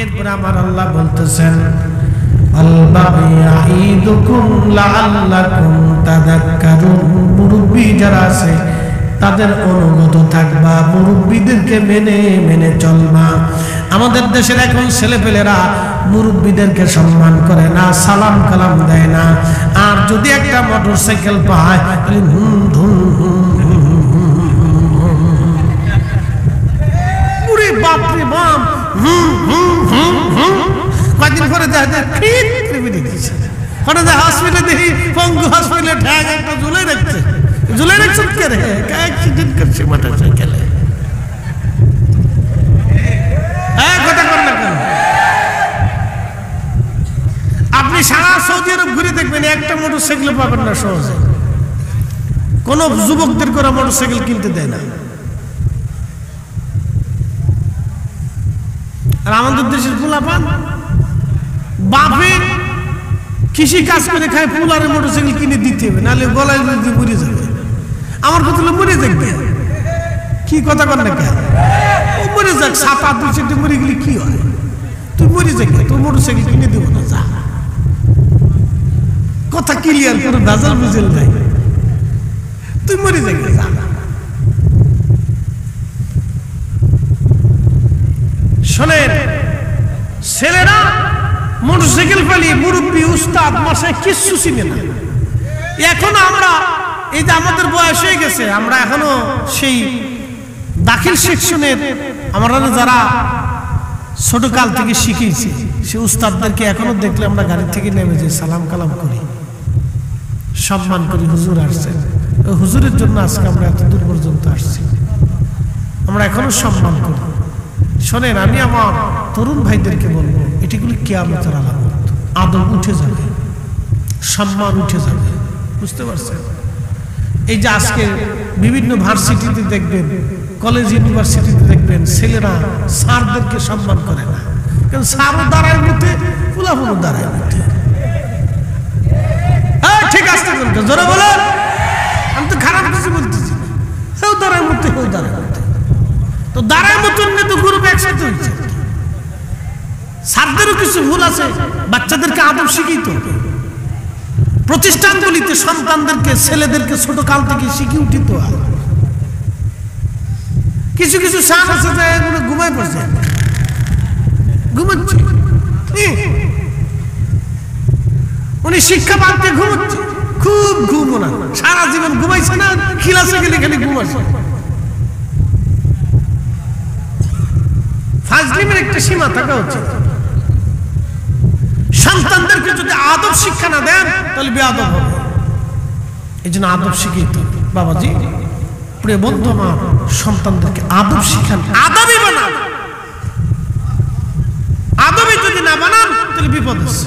এরপর আমার আল্লাহ বলতেছেন মুরব্বী যারা আছে তাদের অনুগত থাকবা, মুরব্বীদেরকে মেনে মেনে চলবা। আমাদের দেশের এখন ছেলেপেলেরা মুরব্বীদেরকে সম্মান করে না, সালাম কালাম দেয় না। আর যদি একটা মোটরসাইকেল পায় বাপরে বাপ, কয়েকদিন পরে হসপিটালে দেখি পঙ্গু হসপিটালে ঠ্যাং একটা ঝুলে রাখছে, ঝুলে রাখছে কে রে, অ্যাক্সিডেন্ট করছে মোটরসাইকেলে। কথা কর না কেন? আপনি সারা সৌদি আরব ঘুরে দেখবেন একটা মোটরসাইকেল পাবেন না সহজে। কোন যুবকদের করে মোটরসাইকেল কিনতে দেয় না। আর আমাদের দেশের পোলাপান বাপে কৃষি কাজ করে খায়, পোলারে মোটরসাইকেল কিনে দিতে হবে, নাহলে গলায় যদি মরে যাবে। আমার কথা হলো মরে যাবে, কি কথা কর না কেন? ও মরে যাক, 7-8 মরে গেলে কি হয়? তুই মরে যাবে, তোর মোটরসাইকেল কিনে দেবো না, যা। কথা ক্লিয়ার করে, ভেজাল বুঝেল নাই, তুই মরে যাবে, যা। শোনেন, ছেলেরা মোটরসাইকেল পালিয়ে মুরব্বী উস্তাদ মাসায় কিচ্ছু চিনে না। এখন আমরা এই যে আমাদের বয়স হয়ে গেছে, আমরা এখনো সেই দাখিল সেকশনের আমরা যারা ছোটকাল থেকে শিখেছি, সে উস্তাদদেরকে এখনো দেখলে আমরা গাড়ি থেকে নেমে যাই, সালাম কালাম করি, সম্মান করি। হুজুর আসছেন, ওই হুজুরের জন্য আজকে আমরা এত দূর পর্যন্ত আসছি, আমরা এখনো সম্মান করি। শোনেন, আমি আমার তরুণ ভাইদেরকে বলবো, এটিগুলি কিয়ামতের আলামত। আদব উঠে যাবে, সম্মান উঠে যাবে, বুঝতে পারছেন? এই যে আজকে বিভিন্ন ভার্সিটিতে দেখবেন, কলেজ ইউনিভার্সিটিতে দেখবেন, ছেলেরা স্যারদেরকে সম্মান করে না, কারণ স্যারও দাঁড়ায় মধ্যে, ফুলাফুলো দাঁড়ায় মধ্যে। ঠিক আছে, জোরে বলেন, আমি তো খারাপ কিছু বলতেছি না। সেও দাঁড়ায় মধ্যে, কেউ দাঁড়ায় মধ্যে, তো দাঁড়ায় মতন কিন্তু গ্রুপ একসাথে হয়েছে। স্যারদেরও কিছু ভুল আছে, বাচ্চাদেরকে আদব শিখিতে হবে। প্রতিষ্ঠানগুলিতে সন্তানদেরকে, ছেলেদেরকে ছোট কাল থেকে শিখে উঠিতে হয়। কিছু কিছু স্যার আছে যে এগুলো ঘুমায় পড়ছে, ঘুমাচ্ছে, উনি শিক্ষা পাতে ঘুমাচ্ছে, খুব ঘুমো না, সারা জীবন ঘুমাইছে না, ক্লাসে গেলে খালি ঘুমাচ্ছে। ফাজলিমের একটা সীমা থাকা উচিত। সন্তানদেরকে যদি আদব শিক্ষা না দেন তাহলে বেআদব হবে। এই জন্য আদব শিখিয়ে বাবাজি, প্রিয় বন্ধু আমার, সন্তানদেরকে আদব শিখান, আদবই বানান। আদবই যদি না বানান তাহলে বিপদ আছে।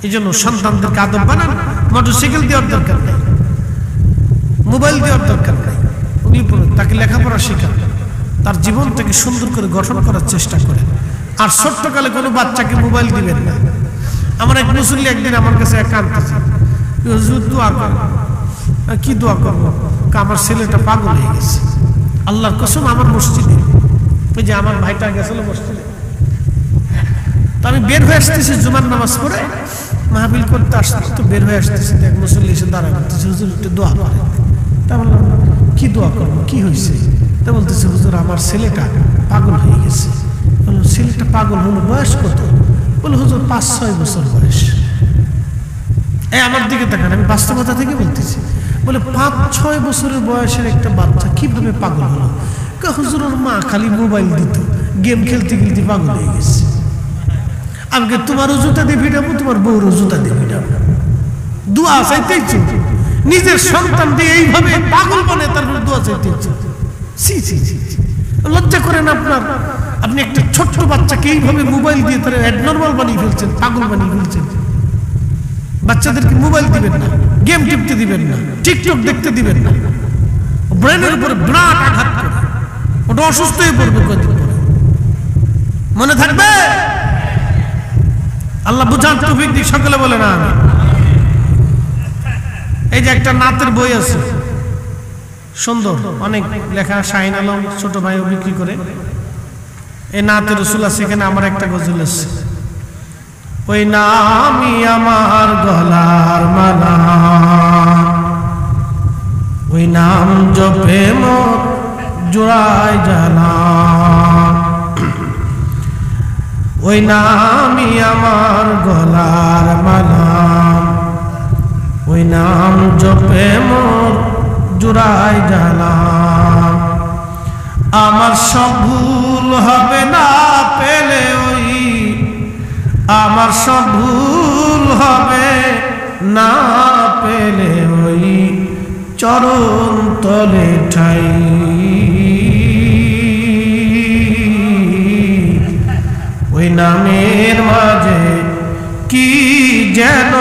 এই জন্য সন্তানদেরকে আদব বানান। মোটরসাইকেল দেওয়ার দরকার নেই, মোবাইল দেওয়ার দরকার নেই, তাকে লেখাপড়া শেখান, তার জীবনটাকে সুন্দর করে গঠন করার চেষ্টা করেন। আর ছোট্টকালে কোনো বাচ্চাকে মোবাইল দিবেন না। আমার এক মুসল্লি একদিন আমার কাছে কাঁদতেছে, দোয়া করেন। কি দোয়া করবো? আমার ছেলেটা পাগল হয়ে গেছে। আল্লাহর কসম, আমার মসজিদে, ওই যে আমার ভাইটা গেছিল মসজিদে, তো আমি বের হয়ে আসতেছি জুমার নামাজ পড়ে, মাহফিল করতে আসতে, তো বের হয়ে আসতেছি, এক মুসল্লি এসে দাঁড়া করতেছে, হুজুর একটু দোয়া করে। তা বললাম কি দোয়া করবো, কি হয়েছে? তা বলতেছে হুজুর আমার ছেলেটা পাগল হয়ে গেছে। বললাম ছেলেটা পাগল হলো, বয়স কত? বলে হুজুর 5-6 বছর বয়স। এই আমার দিকে তাকান, আমি বাস্তবতা থেকে বলতেছি। বলে 5-6 বছরের বয়সের একটা বাচ্চা কিভাবে পাগল হলো? হুজুর ওর মা খালি মোবাইল দিত, গেম খেলতে খেলতে পাগল হয়ে গেছে। আমাকে তোমারও জুতা দিয়ে ভিড়াবো, তোমার বউরও জুতা দিয়ে ভিড়াবো। দোয়া চাইতেই চলছে, নিজের সন্তান দিয়ে এইভাবে পাগল বনে তারপরে দোয়া চাইতেই চলছে। ছি ছি ছি, লজ্জা করেন আপনার। আপনি একটা ছোট্ট বাচ্চাকে এইভাবে মোবাইল দিয়ে তারা অ্যাবনর্মাল বানিয়ে ফেলছেন, পাগল বানিয়ে ফেলছেন। বাচ্চাদেরকে মোবাইল দিবেন না, গেম টিপতে দিবেন না, টিকটক দেখতে দিবেন না। ব্রেনের উপরে বিরাট আঘাত করে, ওটা অসুস্থ হয়ে পড়বে কদিন পরে। মনে থাকবে? আল্লাহ বুঝান তৌফিক দিক, সকলে বলে না আমি। এই যে একটা নাতের বই আছে সুন্দর, অনেক লেখা, শাহিন আলম ছোট ভাইও বিক্রি করে। এই নাতের রসুল আছে, এখানে আমার একটা গজল আছে, ওই নামই আমার গলার মালা, ওই নাম জপে মোর জোড়ায় জানা, ওই নামই আমার গলার মালা, ওই নাম জপে মোর জোড়ায় জানা। আমার সব ভুল হবে না পেলে ওই, আমার সব ভুল হবে না পেলে ওই চরণ তলে ঠাই, ওই নামের মাঝে কি যেন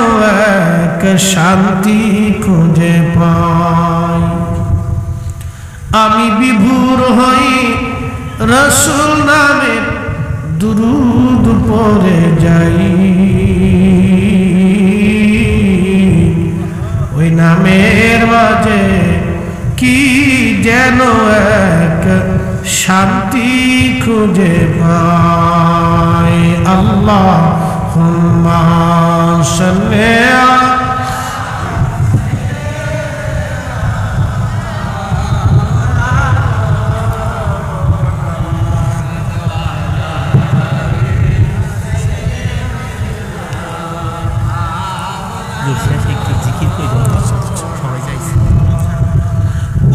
এক শান্তি খুঁজে পাই। আমি বিভোর হই রসুল নামে দুরুদ পড়ে যাই, ওই নামের মাঝে কি যেন এক শান্তি খুঁজে পাই। আল্লাহুম্মা সাল্লি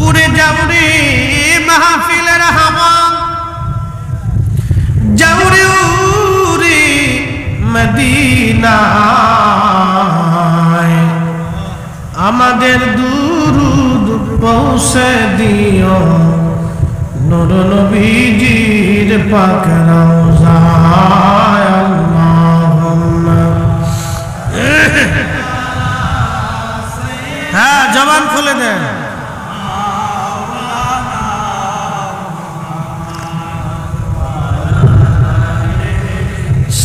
উড়ে যাওরে মাহফিলের হাওয়া, যাওরে উড়ে মদিনায়, আমাদের দুরুদ পৌঁছে দিও নূর নবীজির পাক রওজায়। আল্লাহুম্মা, হ্যাঁ জবান খুলে দেন।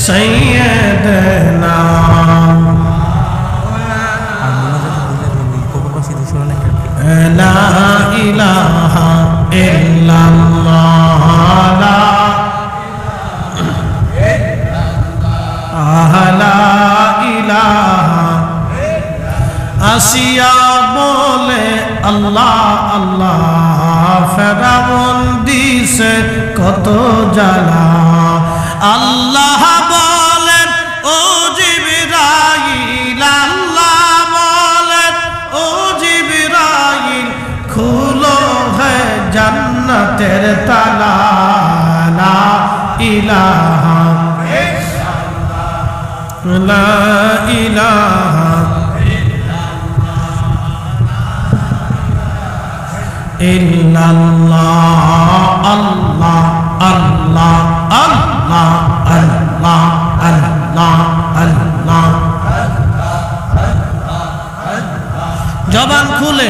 সাইয়্যিদানা লা ইলাহা ইল্লাল্লাহ, লা ইলাহা, আসিয়া বলে আল্লাহ আল্লাহ, ফেরাউন দিছে কত জ্বালা। আল্লাহ বলেন ও জিবরাইল, আল্লাহ বলেন ও জিবরাইল, খুলো হে জান্নাতের তালা। লা ইলাহা লা ইলাহা ইল্লাল্লাহ, আল্লাহ আল্লাহ আল্লাহ আল্লাহ আল্লাহ আল্লাহ। জবান খুলে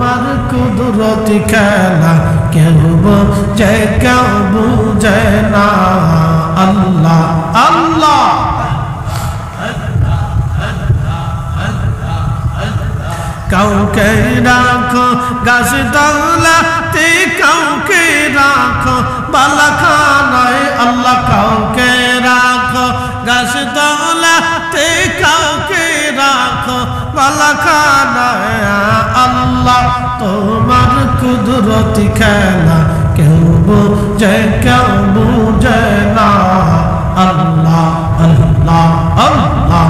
তোমার কুদরতি খেলা কেউ বোঝে কেউ বুঝে না আল্লাহ আল্লাহ কাউকে রাখো গাছ তলাতে কাউকে রাখো বালাখানায় আল্লাহ কাউকে রাখো গাছ তলাতে কাউকে রাখো বালাখানায় আল্লাহ তোমার কুদরতি খেলা কেউ বোঝে কেউ বুঝে না আল্লাহ আল্লাহ আল্লাহ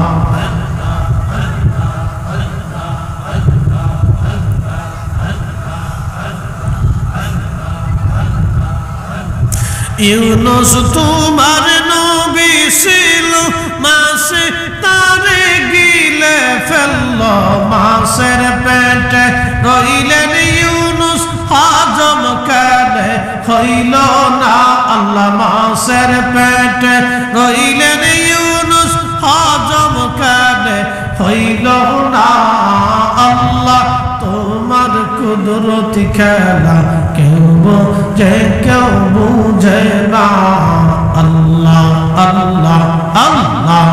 ইউনুস তোমার নবী ছিল মাছে তারে গিলে ফেলল মাছের পেটে রইলেন ইউনুস হজম কেনে হইল না আল্লাহ মাছের পেটে রইলেন ইউনুস হজম কেনে হইল না আল্লাহ তোমার কুদরতি খেলা কেউ বোঝে কেউ বুঝে না আল্লাহ আল্লাহ আল্লাহ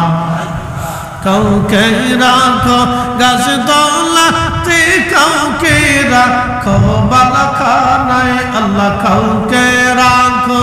কাউকে রাখো গাছ তলাতে কাউকে রাখো বালাখানায় আল্লাহ কাউকে রাখো